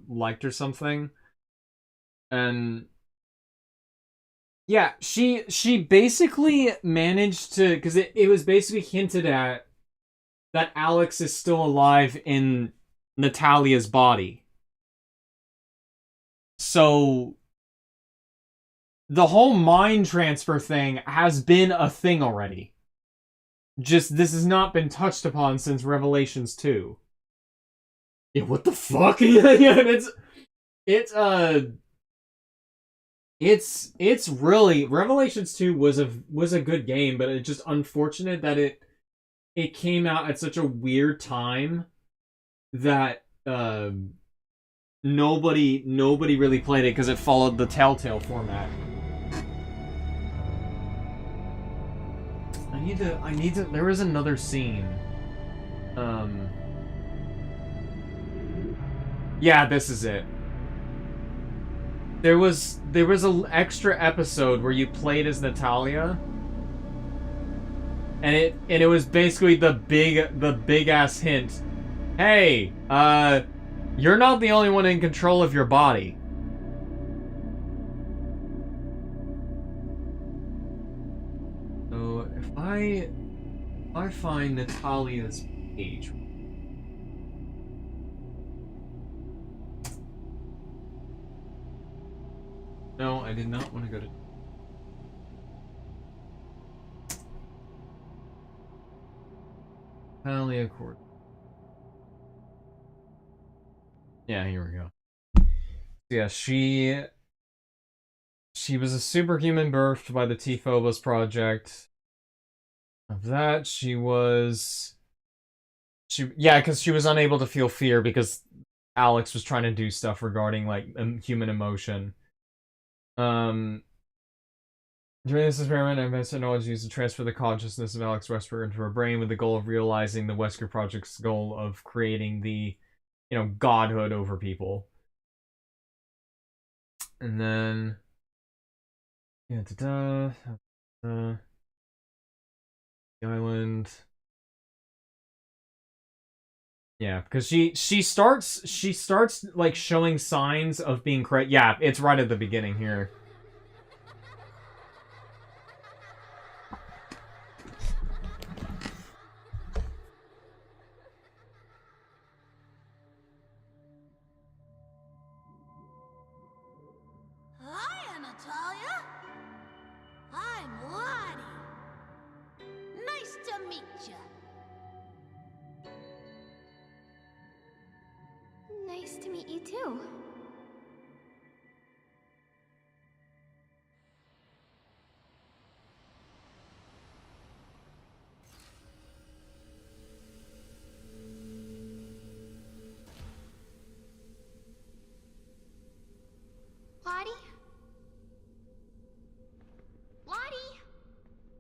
liked or something. And yeah, she basically managed to, because it was basically hinted at that Alex is still alive in Natalia's body. So the whole mind transfer thing has been a thing already. Just this has not been touched upon since Revelations 2. Yeah, what the fuck? Yeah, it's really, Revelations 2 was a good game, but it's just unfortunate that it came out at such a weird time that nobody really played it because it followed the Telltale format. I need to there was another scene. Yeah, this is it. There was an extra episode where you played as Natalia. And it was basically the big ass hint. Hey, you're not the only one in control of your body. So if I find Natalia's page. No, I did not want to go to Natalia Court. Yeah, here we go. Yeah, she was a superhuman birthed by the T-Phobos project. Of that, yeah, because she was unable to feel fear because Alex was trying to do stuff regarding like human emotion. During this experiment, advanced technology used to transfer the consciousness of Alex Wesker into her brain with the goal of realizing the Wesker Project's goal of creating the, godhood over people. And then, the island. Yeah, because she starts like showing signs of being correct. Yeah, it's right at the beginning here. Hiya, Natalia. I'm Lottie. Nice to meet you. Nice to meet you too. Lottie? Lottie?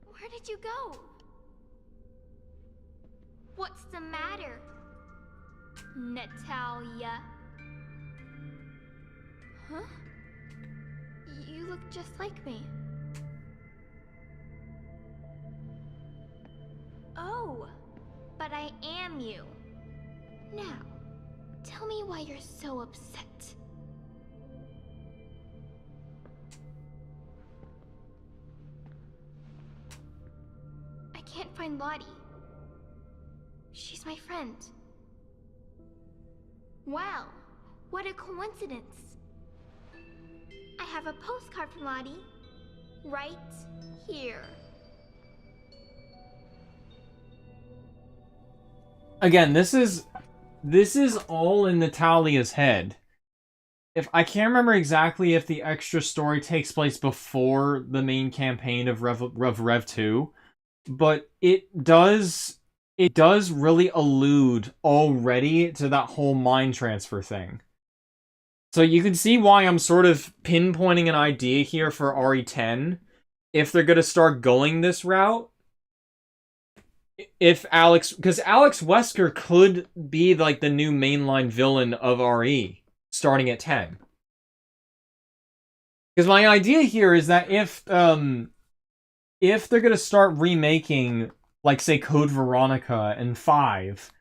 Where did you go? What's the matter, Natalia? Huh? You look just like me. Oh, but I am you. Now, tell me why you're so upset. I can't find Lottie. She's my friend. Wow, what a coincidence. I have a postcard from Lottie. Right here. Again, this is all in Natalia's head. If I can't remember exactly if the extra story takes place before the main campaign of Rev 2, but it does really allude already to that whole mind transfer thing. So you can see why I'm sort of pinpointing an idea here for RE10 if they're going to start going this route. If because Alex Wesker could be like the new mainline villain of RE starting at 10. Because my idea here is that if they're going to start remaking, like, say, Code Veronica and 5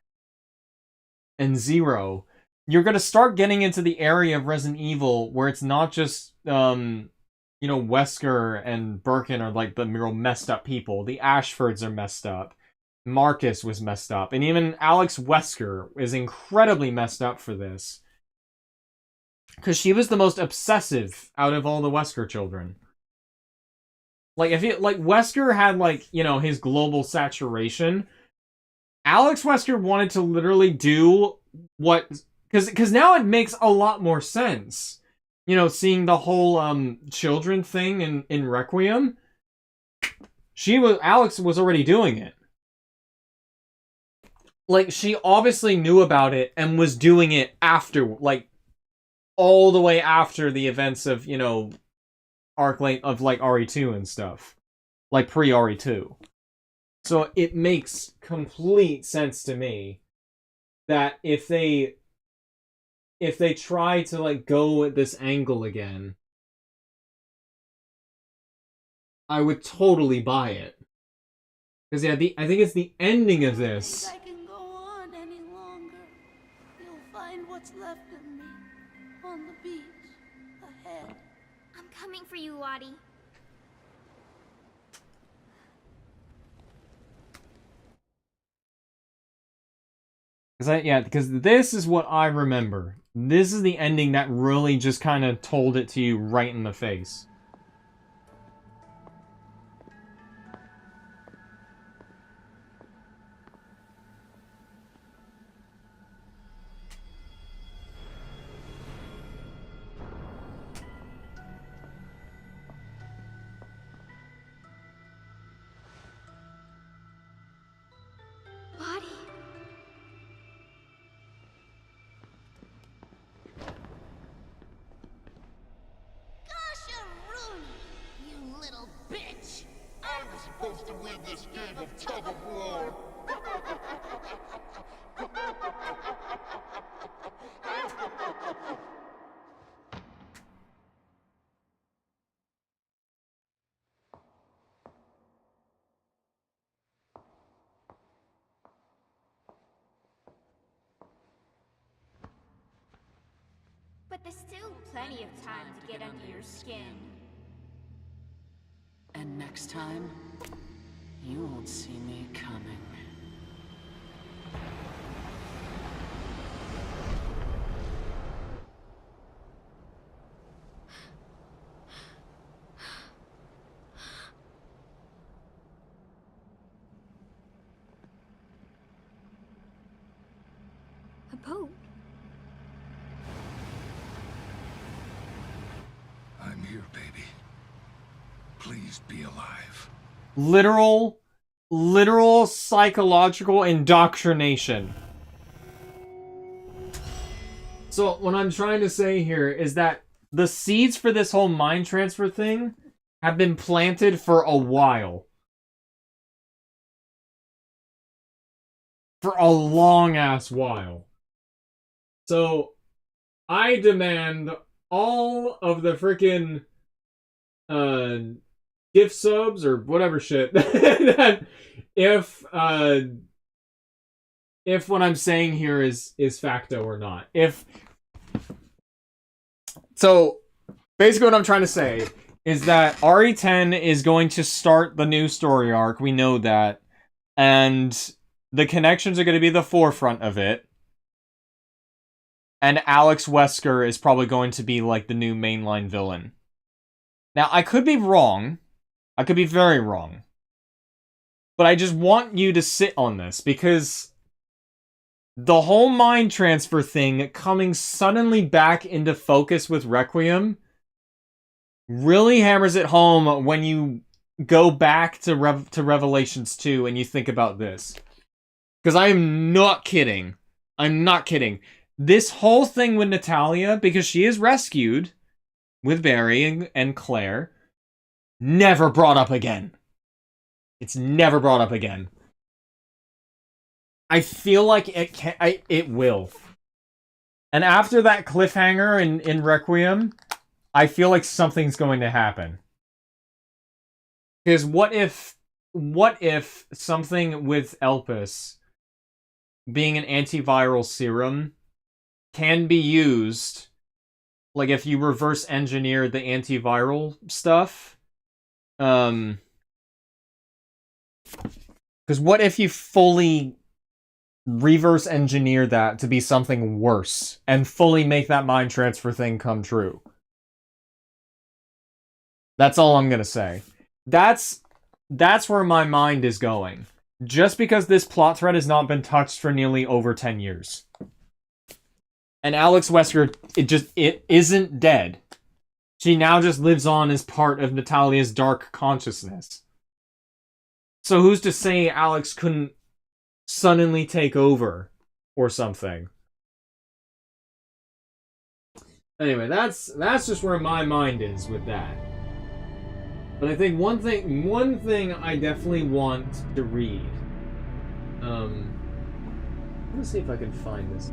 and 0, you're going to start getting into the area of Resident Evil where it's not just, you know, Wesker and Birkin are, like, the real messed up people. The Ashfords are messed up. Marcus was messed up. And even Alex Wesker is incredibly messed up for this. Because she was the most obsessive out of all the Wesker children. Like, if like, Wesker had, like, you know, his global saturation, Alex Wesker wanted to literally do what... Because now it makes a lot more sense. You know, seeing the whole, children thing in Requiem. Alex was already doing it. Like, she obviously knew about it and was doing it after, like, all the way after the events of, you know, of, like, RE2 and stuff. Like, pre-RE2. So it makes complete sense to me that if they try to, like, go at this angle again, I would totally buy it. Because, yeah, I think it's the ending of this. I can go on any longer. You'll find what's left of me on the beach ahead. I'm coming for you, Lottie. Because this is what I remember. This is the ending that really just kind of told it to you right in the face. Lottie. Gosh-a-rooney, you little bitch! I was supposed to win this game of tug-of-war! But there's still plenty of time to get under your skin. And next time, you won't see me coming. A boat? please be alive. Literal psychological indoctrination. So what I'm trying to say here is that the seeds for this whole mind transfer thing have been planted for a while. For a long-ass while. So, I demand all of the freaking gift subs or whatever shit that if what I'm saying here is facto or not. So basically what I'm trying to say is that RE10 is going to start the new story arc. We know that. And the connections are going to be the forefront of it. And Alex Wesker is probably going to be like the new mainline villain. Now, I could be wrong. I could be very wrong. But I just want you to sit on this because the whole mind transfer thing coming suddenly back into focus with Requiem really hammers it home when you go back to Revelations 2 and you think about this. Because I am not kidding. I'm not kidding. This whole thing with Natalia, because she is rescued with Barry and Claire, never brought up again. It's never brought up again. I feel like it will. And after that cliffhanger in Requiem, I feel like something's going to happen. Because what if something with Elpis being an antiviral serum can be used, like if you reverse engineer the antiviral stuff, because what if you fully reverse engineer that to be something worse and fully make that mind transfer thing come true? That's all I'm gonna say. That's where my mind is going. Just because this plot thread has not been touched for nearly over 10 years. And Alex Wesker, it isn't dead. She now just lives on as part of Natalia's dark consciousness. So who's to say Alex couldn't suddenly take over or something? Anyway, that's just where my mind is with that. But I think one thing I definitely want to read. Let's see if I can find this.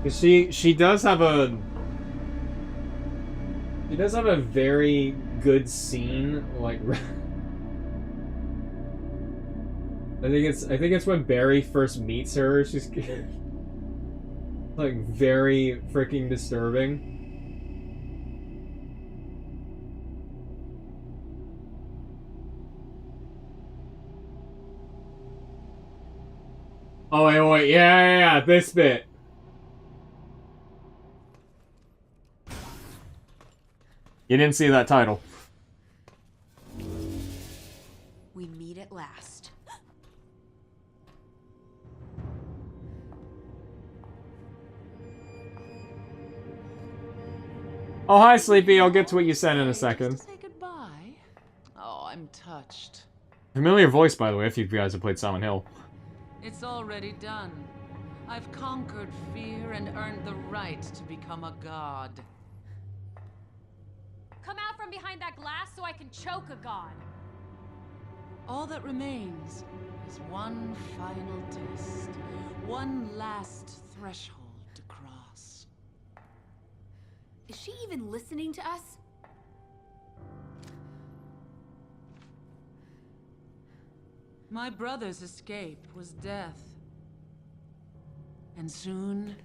Because she does have a very good scene, like I think it's when Barry first meets her. She's like very freaking disturbing. Oh wait, yeah, this bit. You didn't see that title. We meet at last. Oh, hi, Sleepy. I'll get to what you said in a second. Say goodbye. Oh, I'm touched. Familiar voice, by the way, if you guys have played Silent Hill. It's already done. I've conquered fear and earned the right to become a god. Come out from behind that glass so I can choke a god. All that remains is one final test. One last threshold to cross. Is she even listening to us? My brother's escape was death. And soon,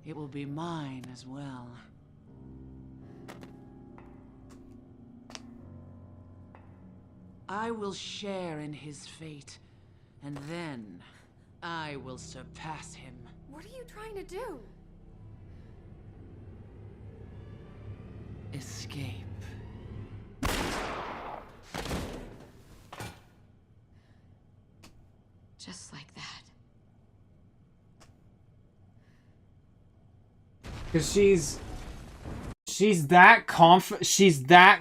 it will be mine as well. I will share in his fate, and then I will surpass him. What are you trying to do? Escape. Just like that. Because she's that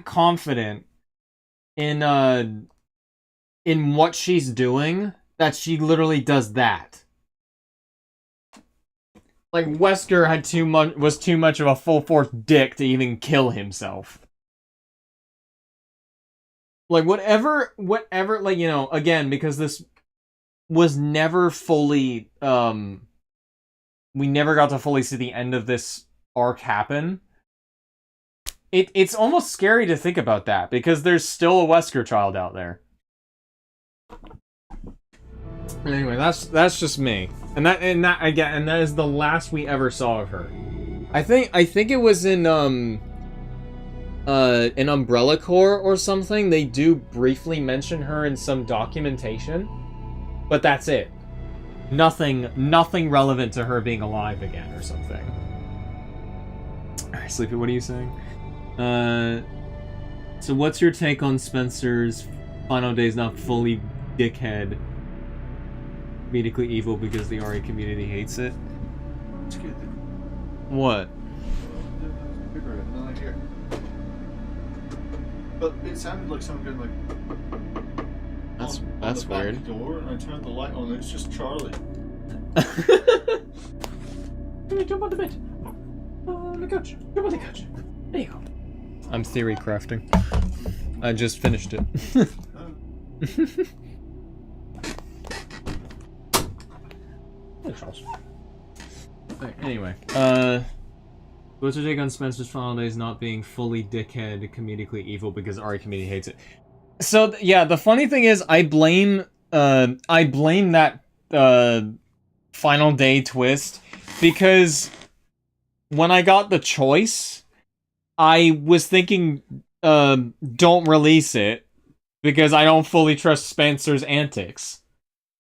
confident in what she's doing that she literally does that. Like Wesker was too much of a full force dick to even kill himself. Like whatever, like, you know, again, because this was never fully, we never got to fully see the end of this arc happen. It's almost scary to think about that, because there's still a Wesker child out there. Anyway, that's just me. And that is the last we ever saw of her. I think it was in an Umbrella Corps or something. They do briefly mention her in some documentation, but that's it. Nothing relevant to her being alive again or something. Alright, Sleepy, what are you saying? So what's your take on Spencer's final days not fully dickhead, comedically evil because the RA community hates it? It's good. What? But it sounded like someone going like That's the back weird. door, and I turned the light on, and it's just Charlie. Can you jump on the bed? On the couch. Jump on the couch. There you go. I'm theory crafting. I just finished it. Hey, Charles. Okay, anyway, what's your take on Spencer's final days not being fully dickhead, comedically evil because RA community hates it? So yeah, the funny thing is, I blame that final day twist because when I got the choice, I was thinking, don't release it because I don't fully trust Spencer's antics.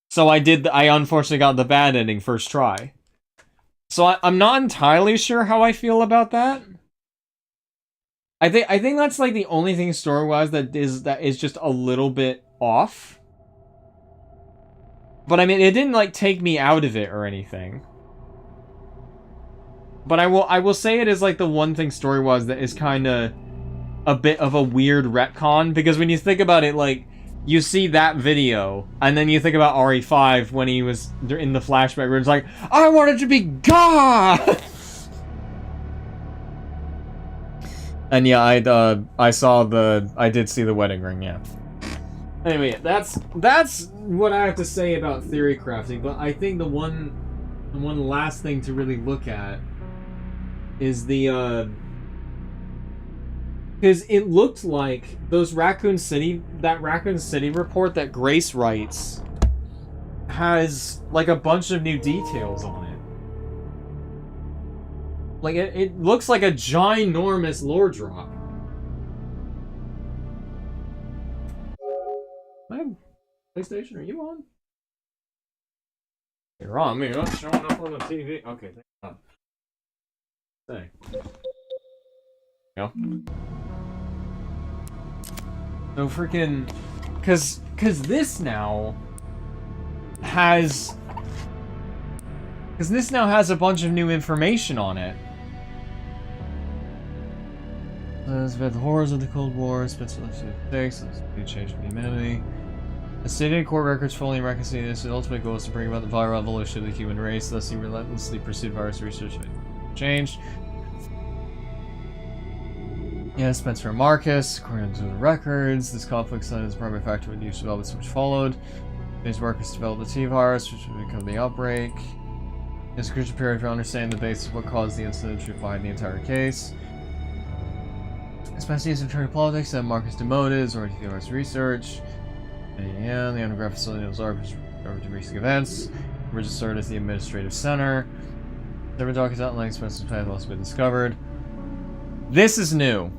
So I unfortunately got the bad ending first try. So I'm not entirely sure how I feel about that. I think that's like the only thing story-wise that is just a little bit off. But I mean, it didn't like take me out of it or anything. But I will say it is like the one thing story-wise that is kind of a bit of a weird retcon, because when you think about it, like, you see that video, and then you think about RE5 when he was in the flashback where it's like, I wanted to be God! And yeah, I did see the wedding ring, yeah. Anyway, that's what I have to say about theory crafting, but I think the one last thing to really look at is the, because it looked like that Raccoon City report that Grace writes has like a bunch of new details on it. Like it looks like a ginormous lore drop. My PlayStation, are you on? You're on me. You're not showing up on the TV. Okay, thank God. Say. No. So freaking, cause this now has a bunch of new information on it. It's about the horrors of the Cold War, Spencer mistakes, new change of humanity. The stated core records fully reconciling this. The ultimate goal is to bring about the viral evolution of the human race. Thus, he relentlessly pursued virus research changed. Yeah, Spencer and Marcus, according to the records, this conflict is the primary factor in the use developments which followed. James Marcus developed the T-virus, which would become the outbreak. This crucial period for understanding the basis of what caused the incident truth behind the entire case. Spencer used to turn to politics, and Marcus demoted, is already T-virus research. And the underground facility was over to recent events. Ridge served as the administrative center. Several documents outlining Spencer's plan have also been discovered. This is new.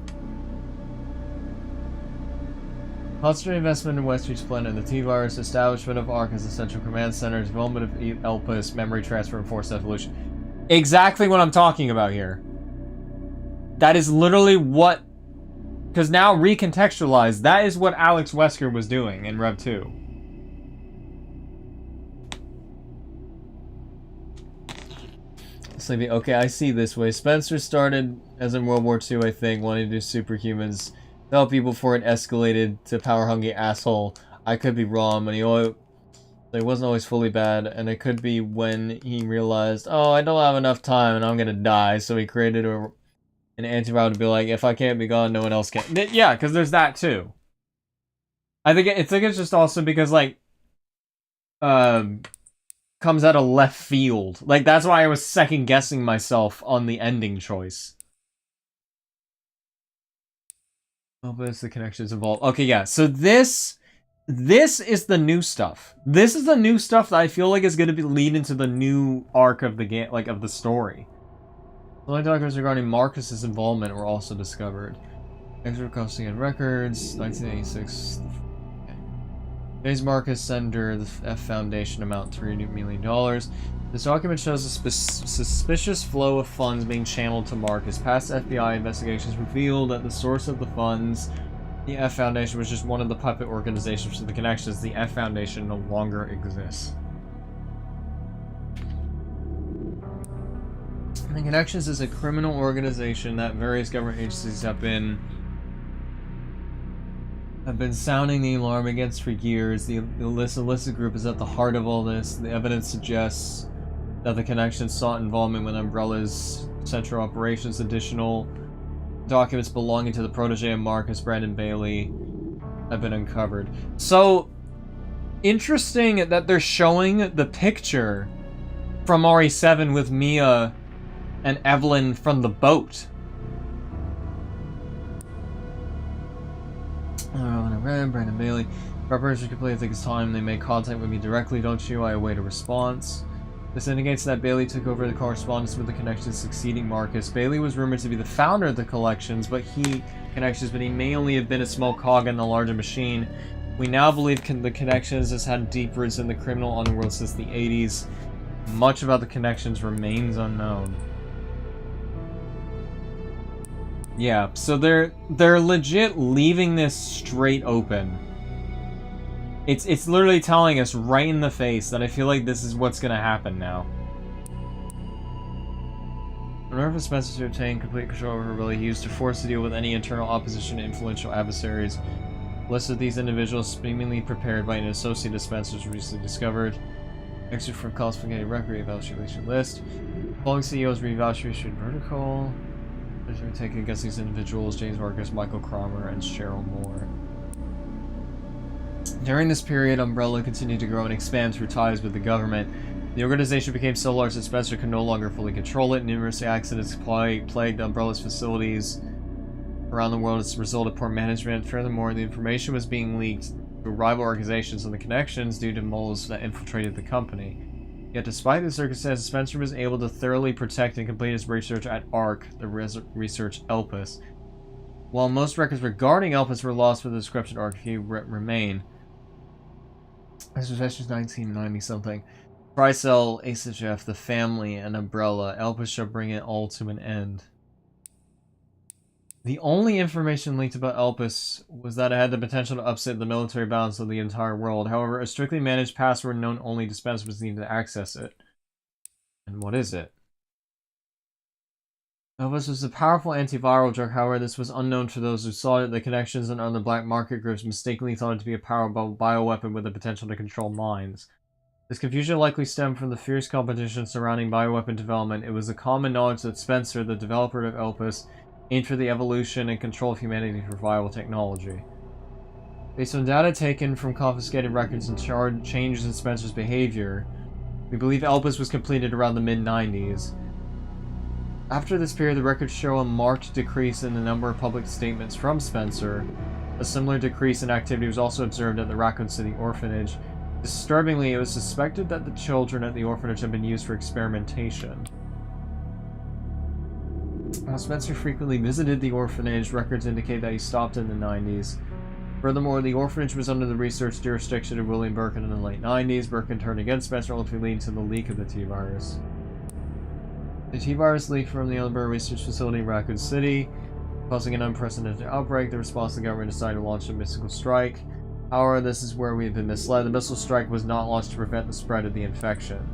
Concentrated investment in Westreach's plan and the T-virus, establishment of ARC as a central command center, development of Elpis, memory transfer, and forced evolution. Exactly what I'm talking about here. That is literally what... Because now, recontextualized, that is what Alex Wesker was doing in Rev 2. Sleepy, okay, I see this way. Spencer started, as in World War II, I think, wanting to do superhumans to help people before it escalated to power-hungry asshole. I could be wrong, but he wasn't always fully bad, and it could be when he realized, oh, I don't have enough time and I'm gonna die, so he created an antiviral to be like, if I can't be gone, no one else can. Yeah, because there's that too. I think it's just also because, like, comes out of left field. Like, that's why I was second-guessing myself on the ending choice. Opus, the connections involved. Okay, yeah, so this is the new stuff. This is the new stuff that I feel like is going to lead into the new arc of the game, like, of the story. The only documents regarding Marcus's involvement were also discovered. Extra costing and records, 1986. Today's Marcus sender, the F Foundation, amount $3 million. This document shows a suspicious flow of funds being channeled to Marcus. Past FBI investigations revealed that the source of the funds, the F Foundation, was just one of the puppet organizations for the connections. The F Foundation no longer exists. The Connections is a criminal organization that various government agencies have been sounding the alarm against for years. The illicit group is at the heart of all this. The evidence suggests that the Connections sought involvement with Umbrella's central operations. Additional documents belonging to the protege of Marcus, Brandon Bailey, have been uncovered. So, interesting that they're showing the picture from RE7 with Mia and Evelyn from the boat. Brandon Bailey. Preparation complete. I think it's time they make contact with me directly, don't you? I await a response. This indicates that Bailey took over the correspondence with the Connections, succeeding Marcus. Bailey was rumored to be the founder of the Connections, but he may only have been a small cog in the larger machine. We now believe the Connections has had deep roots in the criminal underworld since the 80s. Much about the Connections remains unknown. Yeah, so they're legit leaving this straight open. It's literally telling us right in the face that I feel like this is what's gonna happen now. In order for Spencer to obtain complete control over her ability, he used to force to deal with any internal opposition to influential adversaries. A list of these individuals seemingly prepared by an associate of Spencer's recently discovered. Excerpt from classified record evaluation list. Following CEO's reevaluation protocol. There's been taken against these individuals: James Marcus, Michael Cromer, and Cheryl Moore. During this period, Umbrella continued to grow and expand through ties with the government. The organization became so large that Spencer could no longer fully control it. Numerous accidents plagued Umbrella's facilities around the world as a result of poor management. Furthermore, the information was being leaked to rival organizations and the Connections due to moles that infiltrated the company. Yet despite the circumstances, Spencer was able to thoroughly protect and complete his research at ARC, the research Elpis. While most records regarding Elpis were lost for the description ARC, few remain. This was 1990-something. Tricell, ASHF, the family, and Umbrella. Elpis shall bring it all to an end. The only information leaked about Elpis was that it had the potential to upset the military balance of the entire world. However, a strictly managed password known only to Spencer was needed to access it. And what is it? Elpis was a powerful antiviral drug. However, this was unknown to those who saw it. The Connections and other black market groups mistakenly thought it to be a powerful bioweapon with the potential to control minds. This confusion likely stemmed from the fierce competition surrounding bioweapon development. It was a common knowledge that Spencer, the developer of Elpis, aimed for the evolution and control of humanity through viable technology. Based on data taken from confiscated records and changes in Spencer's behavior, we believe Elpis was completed around the mid-90s. After this period, the records show a marked decrease in the number of public statements from Spencer. A similar decrease in activity was also observed at the Raccoon City orphanage. Disturbingly, it was suspected that the children at the orphanage had been used for experimentation. While Spencer frequently visited the orphanage, records indicate that he stopped in the 90s. Furthermore, the orphanage was under the research jurisdiction of William Birkin in the late 90s. Birkin turned against Spencer, ultimately leading to the leak of the T-Virus. The T-Virus leaked from the Ellenborough Research Facility in Raccoon City, causing an unprecedented outbreak. The response to the government decided to launch a missile strike. However, this is where we have been misled. The missile strike was not launched to prevent the spread of the infection.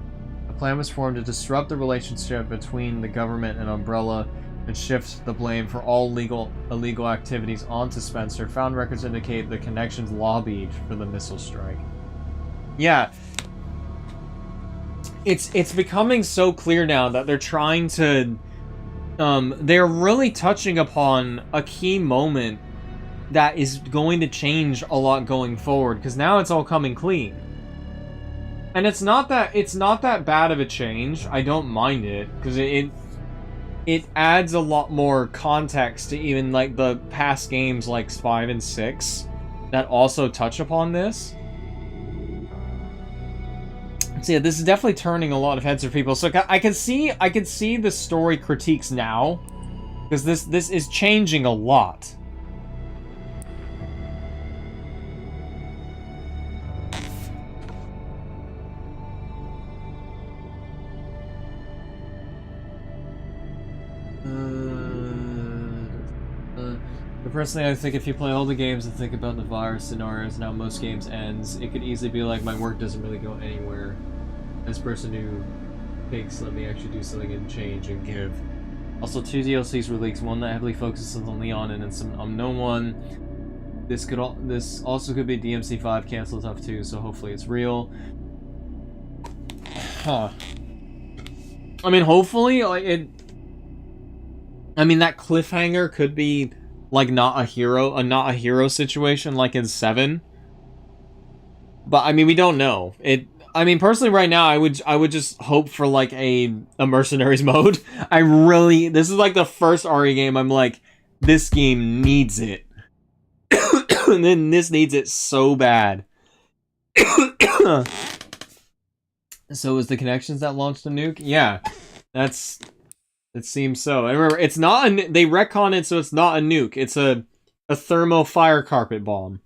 The plan was formed to disrupt the relationship between the government and Umbrella and shift the blame for all illegal activities onto Spencer. Found records indicate the connections lobbied for the missile strike. Yeah. It's becoming so clear now that they're trying to... they're really touching upon a key moment that is going to change a lot going forward, because now it's all coming clean. And it's not that bad of a change. I don't mind it, because it adds a lot more context to even like the past games like 5 and 6 that also touch upon this. So yeah, this is definitely turning a lot of heads for people. So I can see the story critiques now, because this is changing a lot. Personally, I think if you play all the games and think about the virus scenarios and how most games ends, it could easily be like, my work doesn't really go anywhere. This person who thinks, let me actually do something and change and give. Also, 2 DLCs were leaked, one that heavily focuses on Leon and then some unknown one. This also could be DMC5 cancel tough too, so hopefully it's real. Huh. I mean, hopefully, like, I mean, that cliffhanger could be like not a hero situation like in 7. But I mean, we don't know. I mean, personally right now I would just hope for like a mercenaries mode. This is like the first RE game I'm like, this game needs it. And then this needs it so bad. So is the connections that launched the nuke? Yeah. It seems so. And remember, it's not they retcon it, so it's not a nuke. It's a thermo fire carpet bomb.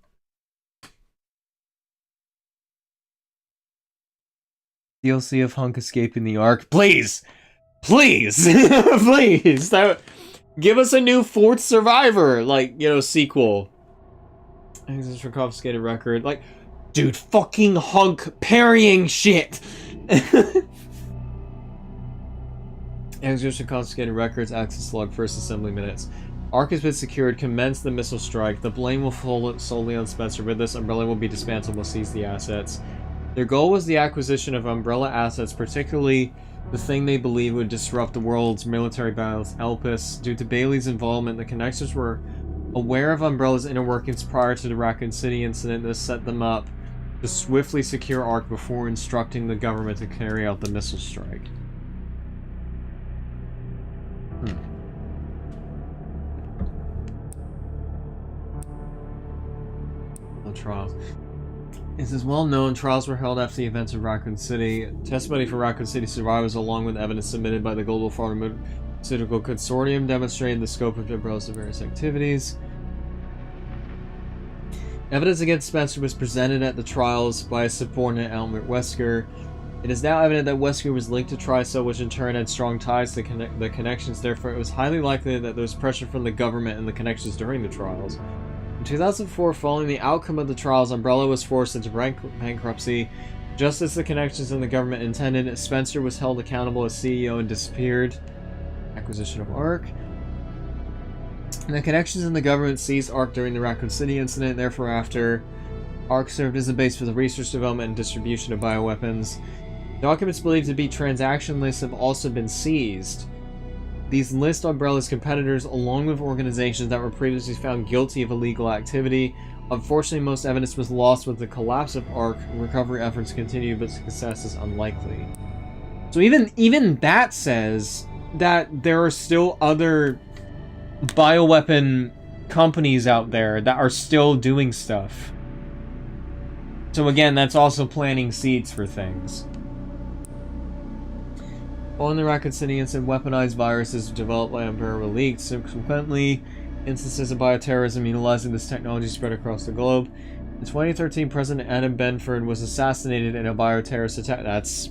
DLC of Hunk escaping the Ark. Please! Please! Please! Give us a new 4th Survivor, like, you know, sequel. Access for confiscated record. Like, dude, fucking Hunk parrying shit! Execution confiscated records, access log, first assembly minutes. Ark has been secured, commence the missile strike. The blame will fall solely on Spencer. With this, Umbrella will be dismantled and will seize the assets. Their goal was the acquisition of Umbrella assets, particularly the thing they believe would disrupt the world's military balance, Elpis. Due to Bailey's involvement, the Connectors were aware of Umbrella's inner workings prior to the Raccoon City incident that set them up to swiftly secure Ark before instructing the government to carry out the missile strike. Trials. It is well known trials were held after the events of Raccoon City. Testimony for Raccoon City survivors, along with evidence submitted by the Global Pharmaceutical Consortium, demonstrated the scope of Umbrella's various activities. Evidence against Spencer was presented at the trials by a subordinate, Albert Wesker. It is now evident that Wesker was linked to TriCell, which in turn had strong ties to the Connections. Therefore, it was highly likely that there was pressure from the government and the Connections during the trials. In 2004, following the outcome of the trials, Umbrella was forced into bankruptcy. Just as the Connections and the government intended, Spencer was held accountable as CEO and disappeared. Acquisition of Ark. The Connections and the government seized Ark during the Raccoon City incident. Therefore, after Ark served as a base for the research, development, and distribution of bioweapons. Documents believed to be transaction lists have also been seized. These list Umbrella's competitors along with organizations that were previously found guilty of illegal activity. Unfortunately, most evidence was lost with the collapse of Ark. Recovery efforts continue, but success is unlikely. So even that says that there are still other bioweapon companies out there that are still doing stuff. So again, that's also planting seeds for things. Following the Raccoon City incident, weaponized viruses developed by Umbrella were leaked. Subsequently, instances of bioterrorism utilizing this technology spread across the globe. In 2013, President Adam Benford was assassinated in a bioterrorist attack. That's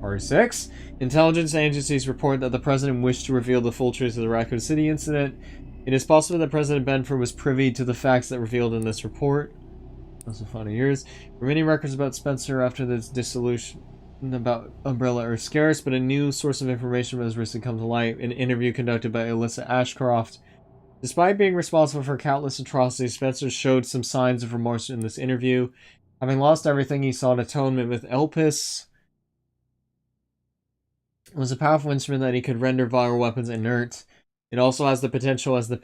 R6. Intelligence agencies report that the president wished to reveal the full truth of the Raccoon City incident. It is possible that President Benford was privy to the facts that revealed in this report. Also found in years. Remaining records about Spencer after the dissolution about Umbrella are scarce, but a new source of information has recently come to light. An interview conducted by Alyssa Ashcroft. Despite being responsible for countless atrocities, Spencer showed some signs of remorse in this interview. Having lost everything, he sought atonement with Elpis. It was a powerful instrument that he could render viral weapons inert. It also has the potential as the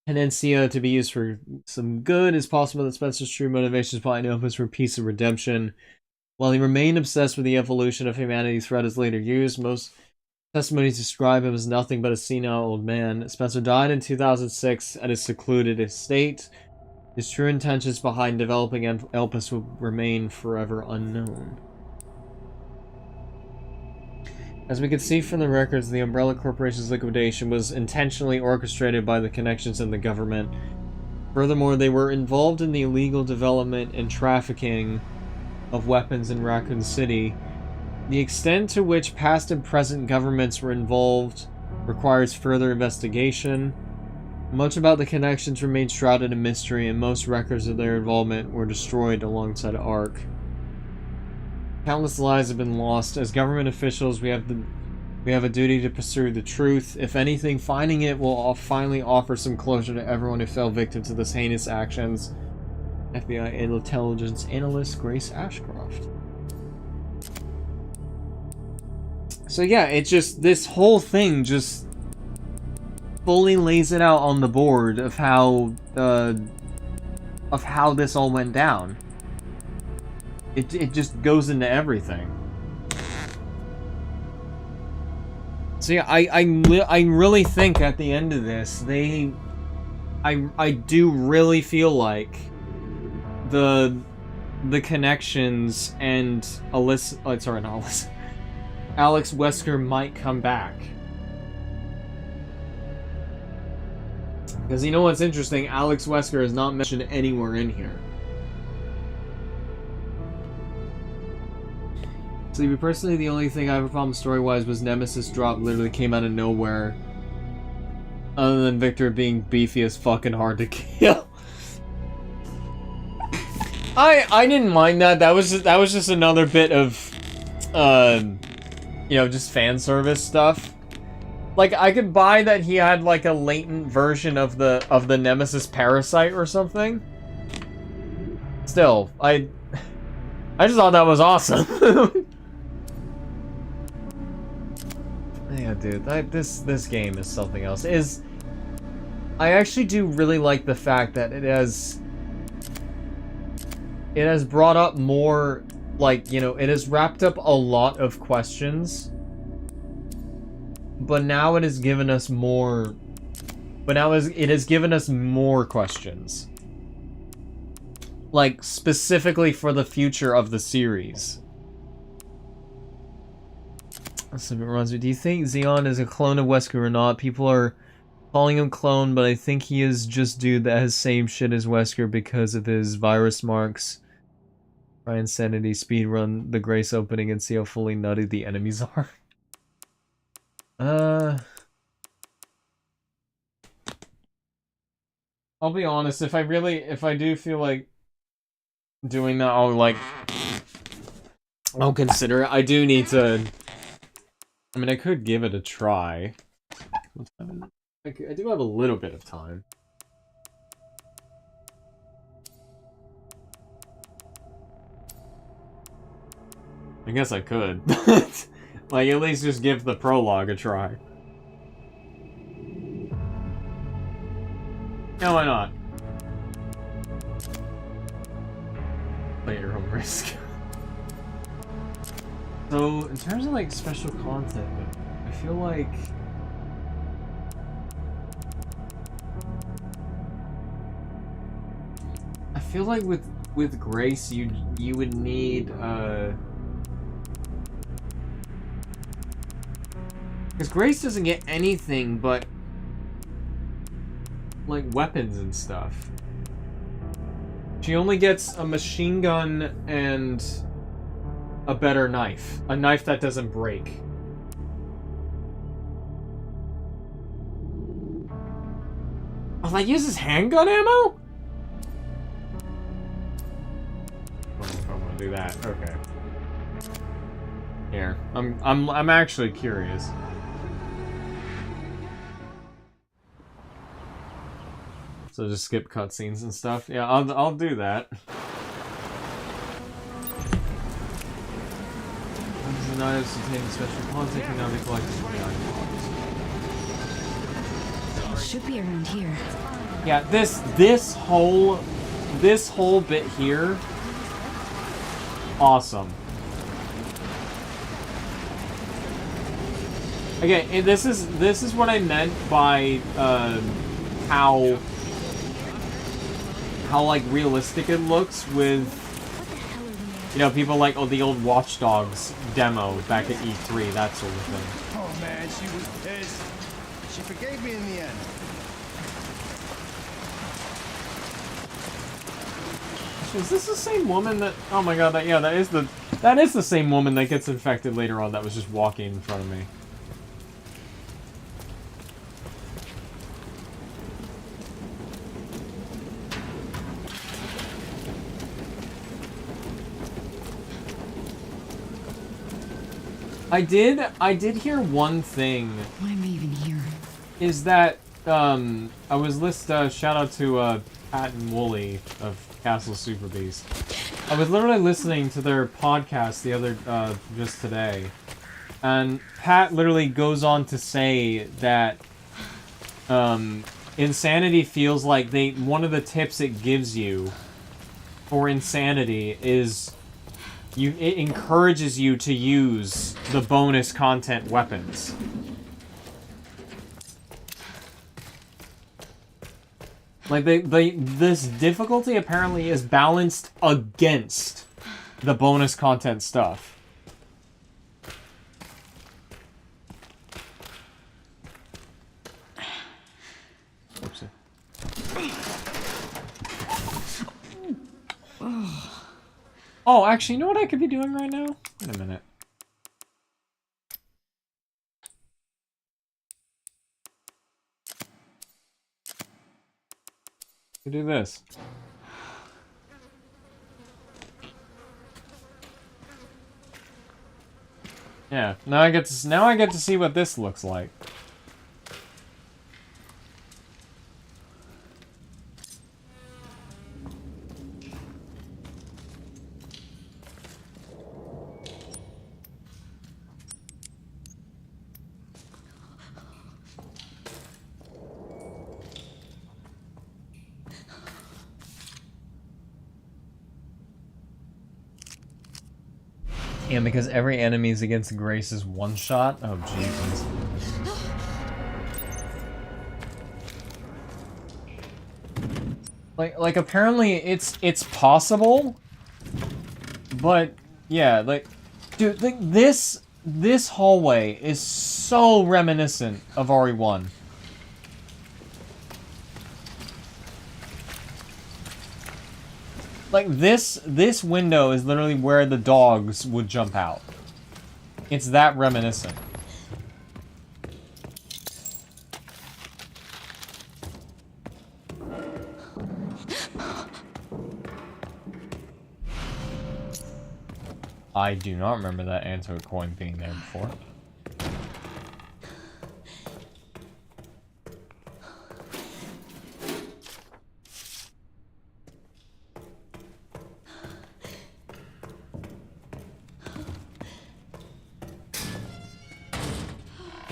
Panacea to be used for some good. It's possible that Spencer's true motivations behind Elpis were peace and redemption. While he remained obsessed with the evolution of humanity throughout his later years, most testimonies describe him as nothing but a senile old man. Spencer died in 2006 at his secluded estate. His true intentions behind developing Elpis will remain forever unknown. As we can see from the records, the Umbrella Corporation's liquidation was intentionally orchestrated by the connections in the government. Furthermore, they were involved in the illegal development and trafficking of weapons in Raccoon City. The extent to which past and present governments were involved requires further investigation. Much about the connections remains shrouded in mystery, and most records of their involvement were destroyed alongside ARC. Countless lives have been lost. As government officials, we have a duty to pursue the truth. If anything, finding it will finally offer some closure to everyone who fell victim to this heinous actions. FBI intelligence analyst Grace Ashcroft. So yeah, it just, this whole thing just fully lays it out on the board of how this all went down. It just goes into everything. So yeah, I really think at the end of this, I do really feel like the connections and Alyssa, oh, sorry, not Alyssa, Alex Wesker might come back. Because you know what's interesting? Alex Wesker is not mentioned anywhere in here. So personally, the only thing I have a problem story-wise was Nemesis drop literally came out of nowhere. Other than Victor being beefy as fucking hard to kill. I didn't mind that. That was just another bit of you know, just fan service stuff. Like, I could buy that he had like a latent version of the Nemesis parasite or something. Still, I just thought that was awesome. Yeah, dude, this game is something else. I actually do really like the fact that it has brought up more, like, you know, it has wrapped up a lot of questions, but now it has given us more. It has given us more questions, like specifically for the future of the series. So it reminds me, do you think Xeon is a clone of Wesker or not? People are calling him clone, but I think he is just dude that has same shit as Wesker because of his virus marks. Try Insanity speedrun the Grace opening and see how fully nutty the enemies are. I'll be honest, if I do feel like doing that, I'll consider it. I do need to. I mean, I could give it a try. I do have a little bit of time. I guess I could. Like, at least just give the prologue a try. No, why not? Play at your own risk. So, in terms of, like, special content, I feel like... with Grace, you would need, because Grace doesn't get anything but, like, weapons and stuff. She only gets a machine gun and a better knife. A knife that doesn't break. Oh, that uses handgun ammo? I want to do that. Okay. Here, I'm actually curious. So just skip cutscenes and stuff. Yeah, I'll do that. The knives containing special content can now be collected from the item box. It should be around here. Yeah, this whole bit here, awesome. Okay, this is what I meant by how like realistic it looks with, you know, people like the old Watch Dogs demo back at E3, that sort of thing. Oh man, she was pissed. She forgave me in the end. Is this the same woman that? Oh my god, that is the same woman that gets infected later on. That was just walking in front of me. I did hear one thing. Why am I even here? Is that I was shout out to Pat and Wooly of Castle Super Beast. I was literally listening to their podcast the other just today, and Pat literally goes on to say that insanity feels like one of the tips it gives you for insanity is it encourages you to use the bonus content weapons. Like, this difficulty apparently is balanced against the bonus content stuff. Oopsie. Oh, actually, you know what I could be doing right now? Wait a minute. Do this. Yeah, now I get to see what this looks like. Yeah, because every enemy is against Grace is one shot? Oh, Jesus. Like apparently it's possible, but yeah, like, dude, like this hallway is so reminiscent of RE1. Like, this window is literally where the dogs would jump out. It's that reminiscent. I do not remember that antidote coin being there before.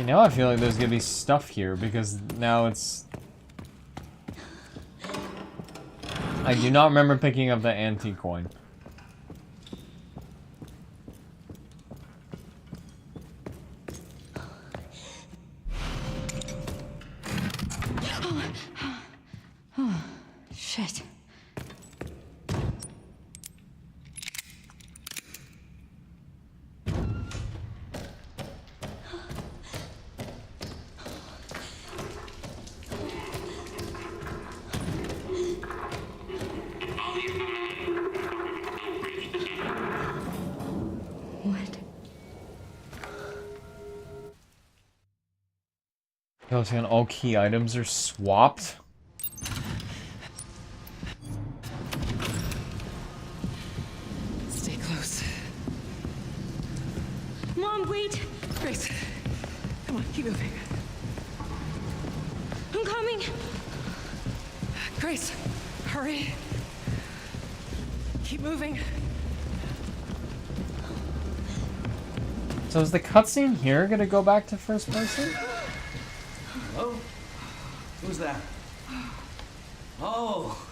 Now I feel like there's gonna be stuff here, because now it's... I do not remember picking up that antique coin. Oh, shit. And all key items are swapped. Stay close. on, wait. Grace, come on, keep moving. I'm coming. Grace, hurry. Keep moving. So is the cutscene here gonna go back to first person? Hello? Who's that? Oh,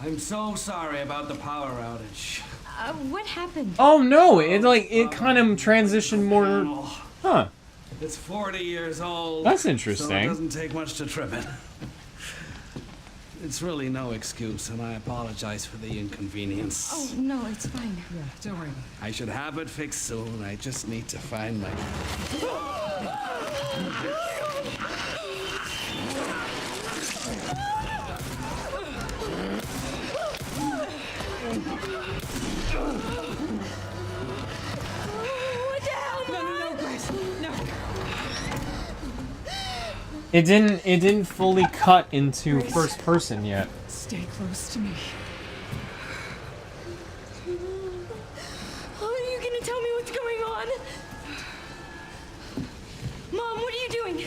I'm so sorry about the power outage. What happened? Oh no, it kind of transitioned more. Huh. It's 40 years old. That's So it interesting. doesn't take much to trip it. It's really no excuse, and I apologize for the inconvenience. Oh, no, it's fine. Yeah, don't worry. I should have it fixed soon. I just need to find my... What the hell? No, Grace, no. It didn't fully cut into first person yet. Stay close to me. Are you gonna tell me what's going on? Mom, what are you doing?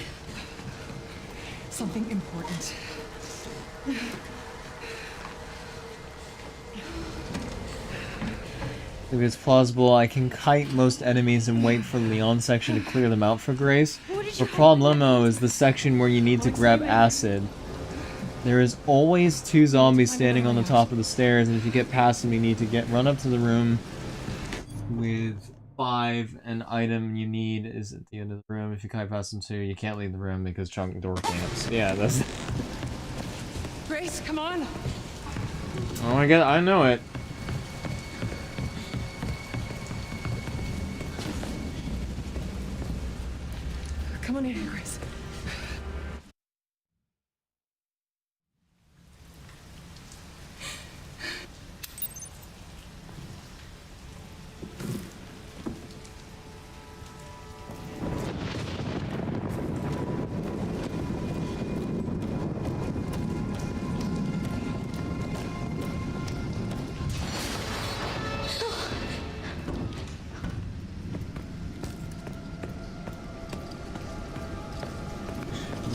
Something important. If it's plausible, I can kite most enemies and wait for the Leon section to clear them out for Grace. The problemo is the section where you need to grab acid. There is always 2 zombies standing on the top of the stairs, and if you get past them, you need to run up to the room with 5. An item you need is at the end of the room. If you kite past them 2, you can't leave the room because chunk door camps. Yeah, that's... Grace, come on. Oh my god, I know it. Come on in here, Grace.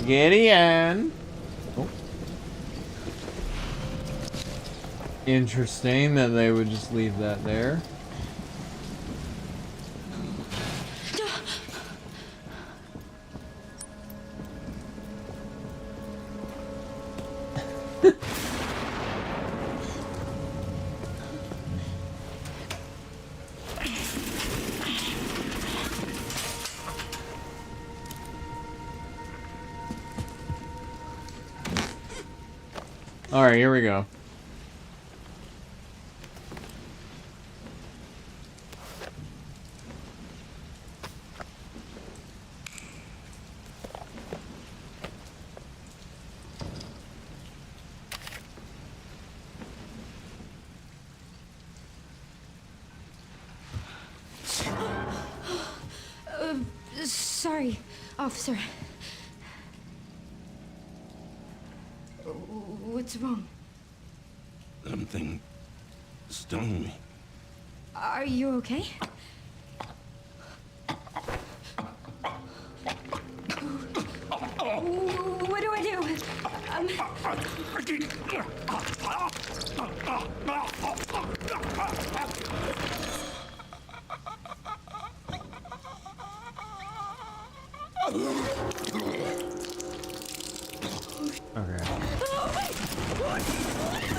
Gideon! Oh. Interesting that they would just leave that there. Alright, here we go. Sorry, officer. What's wrong? Something stung me. Are you okay? What do I do? Okay.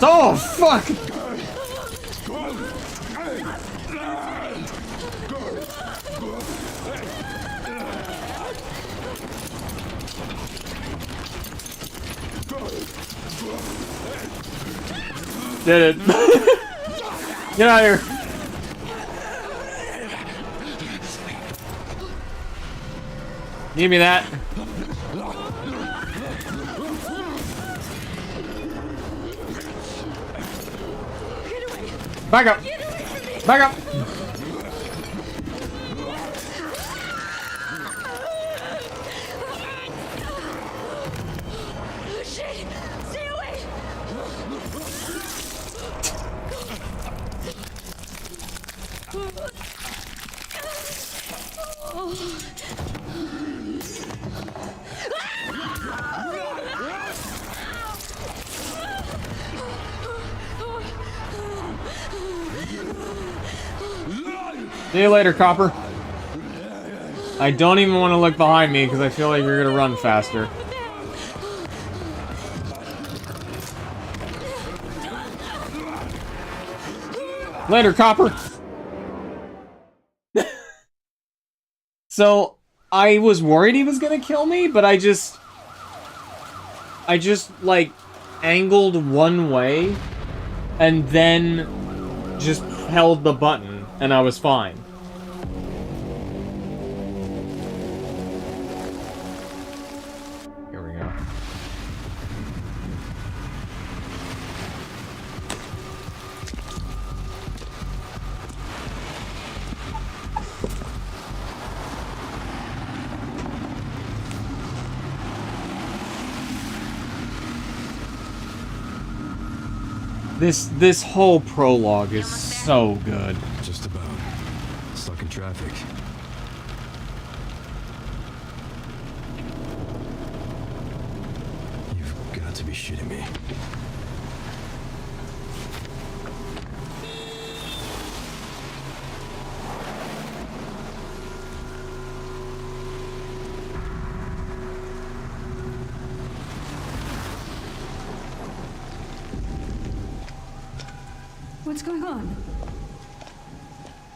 Oh, fuck! Did it. Get out of here. Give me that. Back up. Back up. Oh, shit! Stay away! See you later, Copper. I don't even want to look behind me because I feel like you're gonna run faster. Later, Copper. So, I was worried he was gonna kill me, but I just like angled one way and then just held the button and I was fine. Here we go. This whole prologue is so good. Just about. Stuck in traffic. You've got to be shitting me. What's going on?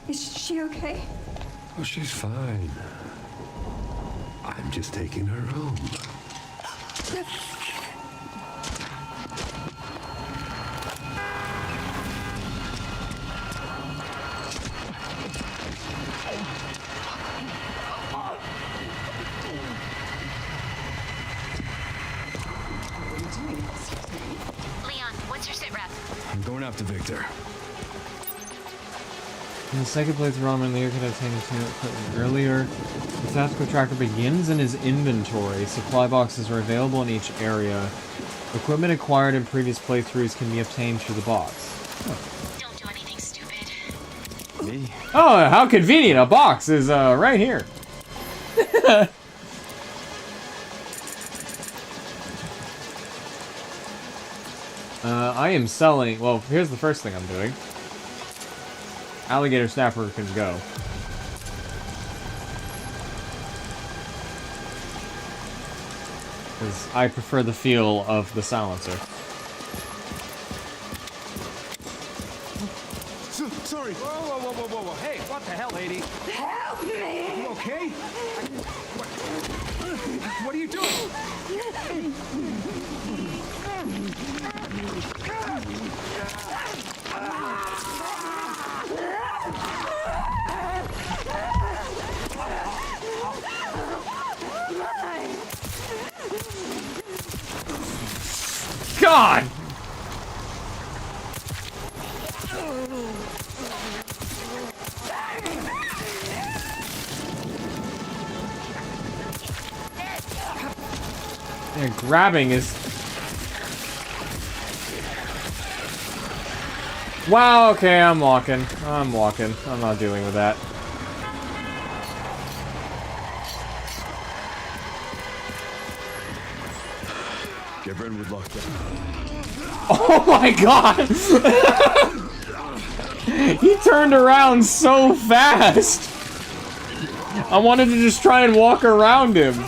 Is she okay? Oh, she's fine. I'm just taking her home. Leon, what's your sit rep? I'm going after Victor. In the second place, Roman Lear can obtain a equipment earlier. The tactical tracker begins in his inventory. Supply boxes are available in each area. Equipment acquired in previous playthroughs can be obtained through the box. Don't do anything stupid. Me? Oh, how convenient! A box is right here. I am selling. Well, here's the first thing I'm doing. Alligator Snapper can go. Because I prefer the feel of the silencer. Sorry. Whoa. Hey, what the hell, lady? Help me! You okay? What are you doing? God! Yeah, grabbing is... Wow, okay, I'm walking. I'm not dealing with that. Get Redwood locked up. Oh my god! He turned around so fast! I wanted to just try and walk around him.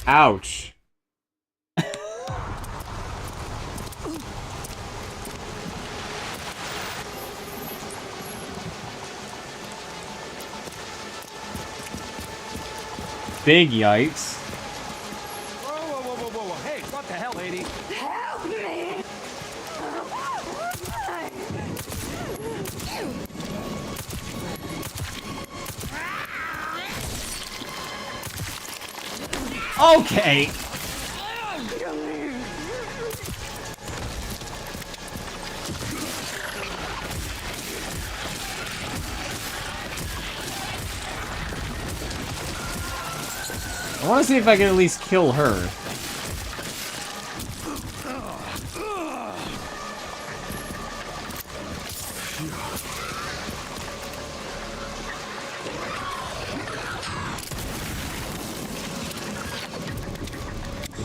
Ouch. Big yikes. Whoa. Hey, what the hell, lady? Help me! Okay. I want to see if I can at least kill her. Do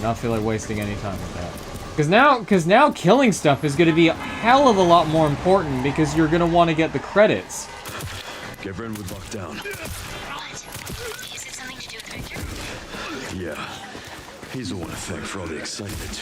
not feel like wasting any time with that. Because now killing stuff is going to be a hell of a lot more important because you're going to want to get the credits. Get Renwood locked down. What? Is it something to do with Victor? Yeah. He's the one to thank for all the excitement.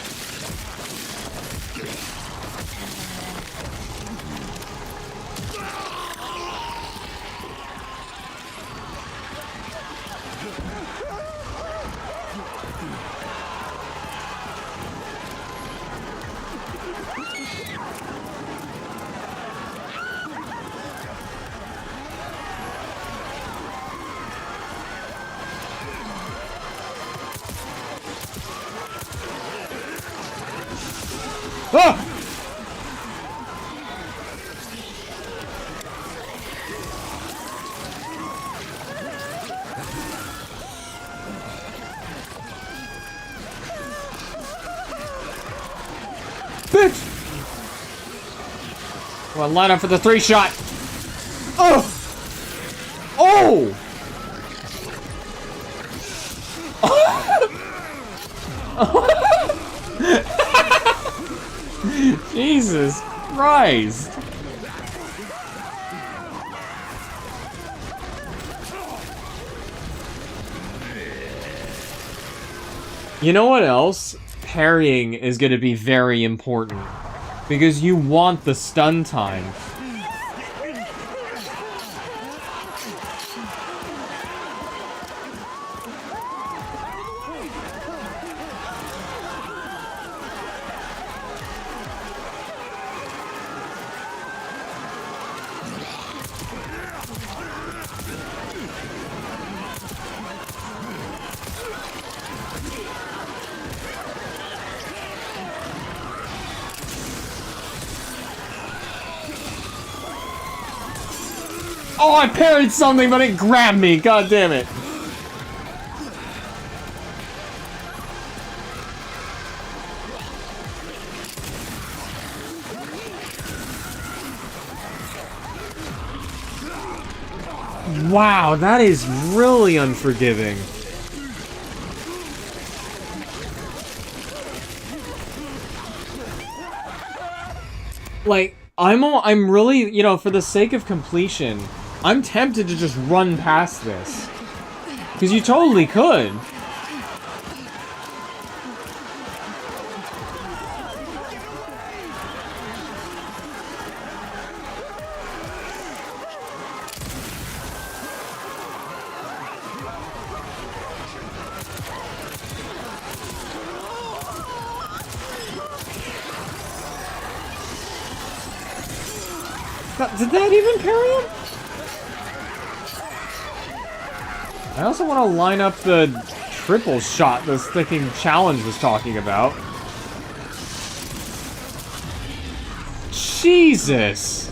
Ah! Bitch! Well, line up for the 3-shot. Oh! Oh! Jesus Christ! You know what else? Parrying is going to be very important. Because you want the stun time. Oh, I parried something, but it grabbed me. God damn it. Wow, that is really unforgiving. Like, I'm really, you know, for the sake of completion, I'm tempted to just run past this. Because you totally could. Did that even parry him? I also want to line up the triple shot this sticking challenge was talking about. Jesus!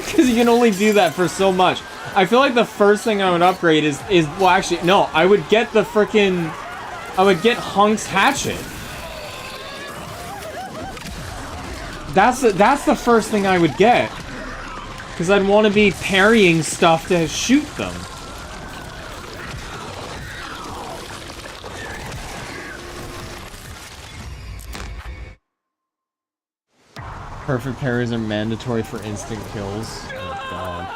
Because you can only do that for so much. I feel like the first thing I would upgrade is well, actually, no, I would get the frickin', I would get Hunk's hatchet. That's the first thing I would get. Because I'd want to be parrying stuff to shoot them. Perfect parries are mandatory for instant kills. Oh god.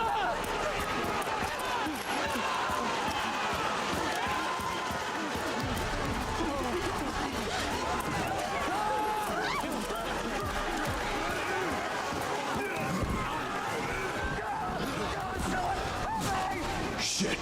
Shit.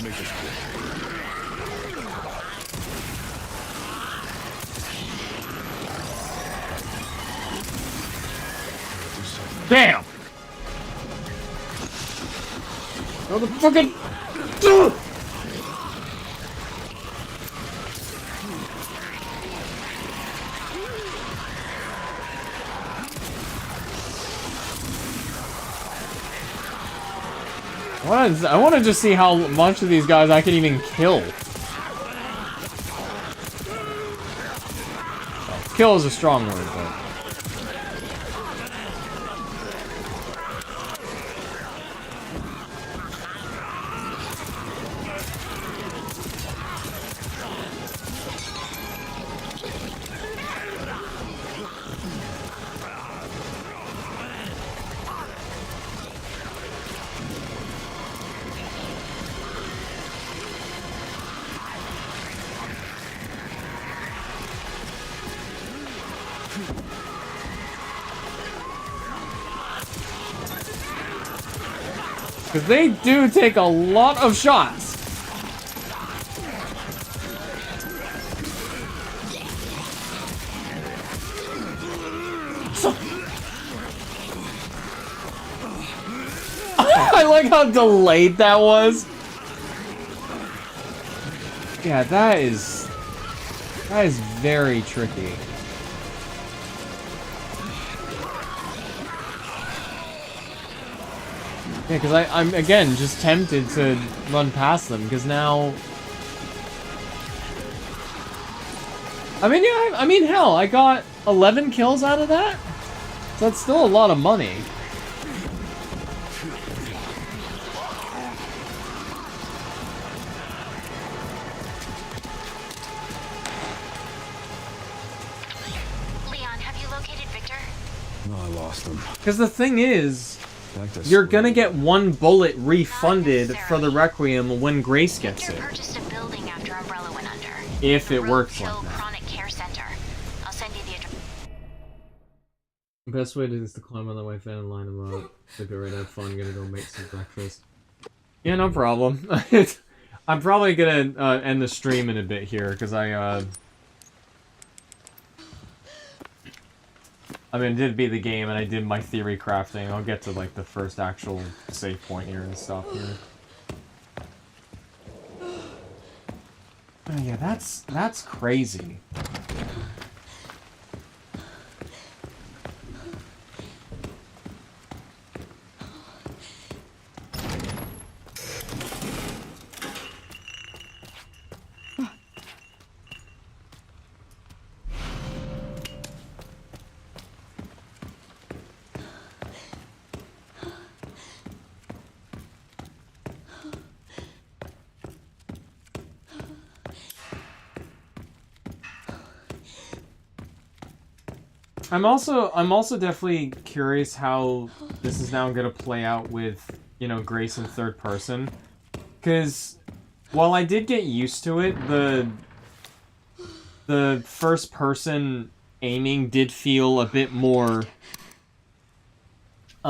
Let's make this quick. Damn! Oh, the fucking... Ugh! I want to just see how much of these guys I can even kill. Well, kill is a strong word, but... Because they do take a lot of shots. I like how delayed that was. Yeah, that is very tricky. Yeah, because I'm, again, just tempted to run past them, because now... I mean, yeah, I mean, hell, I got 11 kills out of that? So that's still a lot of money. Leon, have you located Victor? No, I lost him. Because the thing is... You're gonna get one bullet refunded for the Requiem when Grace gets it. Purchased a building after Umbrella went under. If it works like that. Chronic Care Center. I'll send you the address. Best way to is to climb on the Wi-Fi and line them up. Sleep it right, have fun, gonna go make some breakfast. Yeah, no problem. I'm probably gonna end the stream in a bit here, because I mean, it did beat the game, and I did my theory crafting. I'll get to, like, the first actual save point here and stuff here. Oh, yeah, that's crazy. I'm also definitely curious how this is now gonna play out with, you know, Grace in third person. Because while I did get used to it, the first person aiming did feel a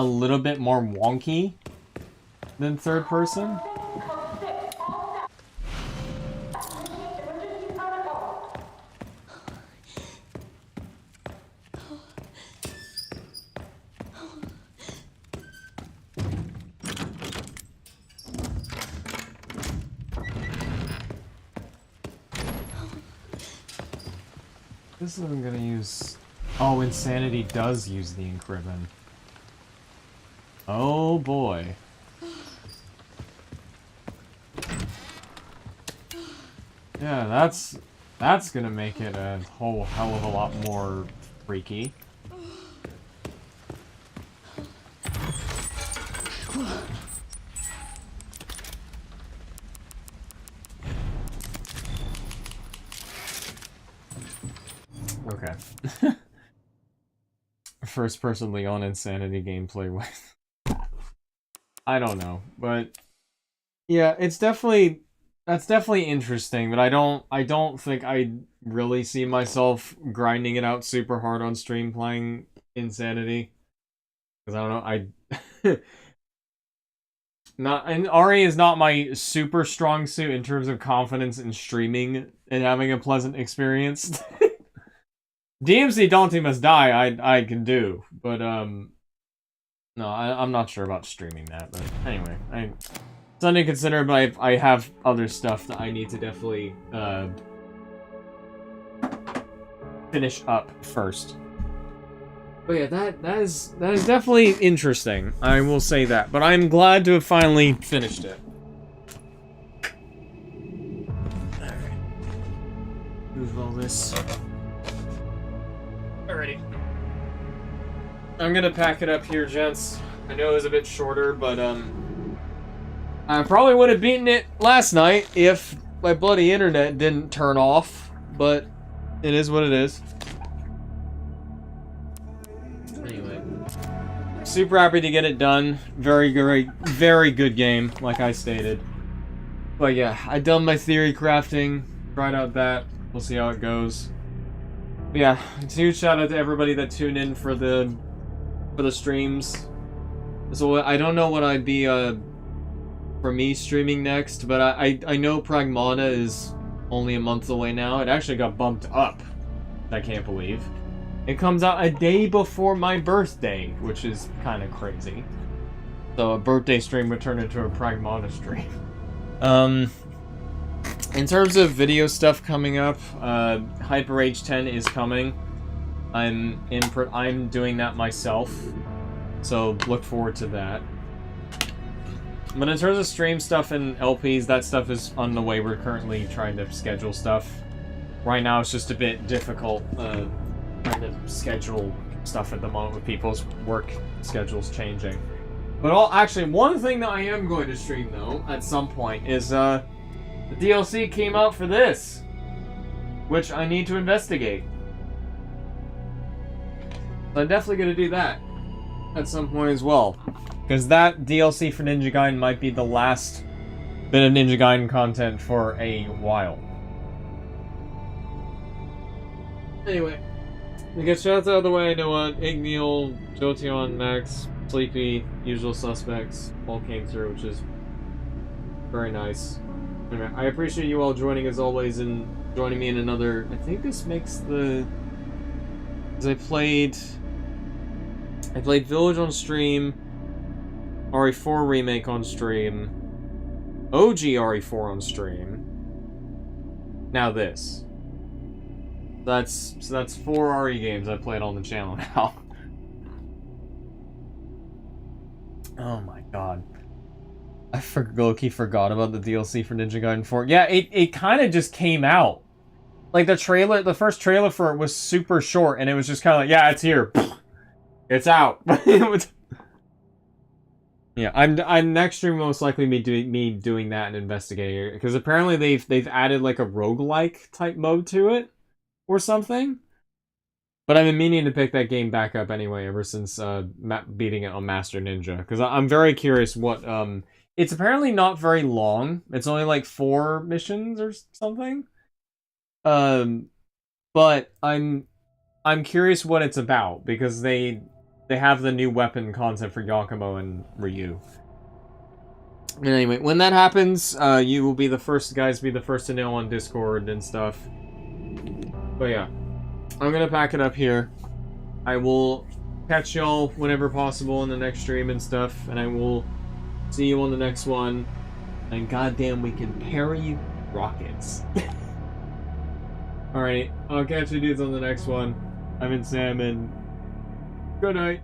little bit more wonky than third person. This is what I'm gonna use. Oh, Insanity does use the Incriven. Oh boy. Yeah, that's gonna make it a whole hell of a lot more freaky. Okay. First person Leon Insanity gameplay with. I don't know, but yeah, that's definitely interesting, but I don't think I really see myself grinding it out super hard on stream playing Insanity. Because I don't know, And Ari is not my super strong suit in terms of confidence in streaming and having a pleasant experience. DMC Dante Must Die, I can do, but no, I'm not sure about streaming that. But anyway, something to consider. But I have other stuff that I need to definitely finish up first. But yeah, that is definitely interesting. I will say that. But I'm glad to have finally finished it. Alright. Move all this. Alrighty. I'm gonna pack it up here, gents. I know it was a bit shorter, but I probably would have beaten it last night if my bloody internet didn't turn off. But it is what it is. Anyway, super happy to get it done. Very good game, like I stated. But yeah, I done my theory crafting, tried out that. We'll see how it goes. But yeah, it's a huge shout out to everybody that tuned in for the streams. So I don't know what I'd be for me streaming next, but I know Pragmata is only a month away now. It actually got bumped up. I can't believe. It comes out a day before my birthday, which is kind of crazy. So a birthday stream would turn into a Pragmata stream. In terms of video stuff coming up, Hyper Age 10 is coming. I'm doing that myself, so look forward to that. But in terms of stream stuff and LPs, that stuff is on the way. We're currently trying to schedule stuff. Right now it's just a bit difficult trying to schedule stuff at the moment with people's work schedules changing. But actually, one thing that I am going to stream though at some point is the DLC came out for this, which I need to investigate. So I'm definitely going to do that at some point as well. Because that DLC for Ninja Gaiden might be the last bit of Ninja Gaiden content for a while. Anyway, we get shoutouts out of the way. I know what Igneal, Jotion, Max, Sleepy, Usual Suspects all came through, which is very nice. Anyway, I appreciate you all joining as always and joining me in another. I think this makes the. Because I played Village on stream, RE4 Remake on stream, OG RE4 on stream. Now this. That's 4 RE games I played on the channel now. Oh my god. I low-key forgot about the DLC for Ninja Gaiden 4. Yeah, it kind of just came out. Like the first trailer for it was super short, and it was just kind of like, yeah, it's here. It's out. Yeah, I'm next stream most likely me doing that and investigating it, because apparently they've added like a roguelike type mode to it or something. But I've been meaning to pick that game back up anyway ever since beating it on Master Ninja, because I'm very curious what it's apparently not very long. It's only like 4 missions or something. But I'm curious what it's about, because they have the new weapon concept for Yakumo and Ryu. And anyway, when that happens, you will be the first guys to be the first to know on Discord and stuff. But yeah, I'm gonna pack it up here. I will catch y'all whenever possible in the next stream and stuff, and I will see you on the next one. And goddamn, we can parry rockets. Alrighty, I'll catch you dudes on the next one. I've been Sam, and good night.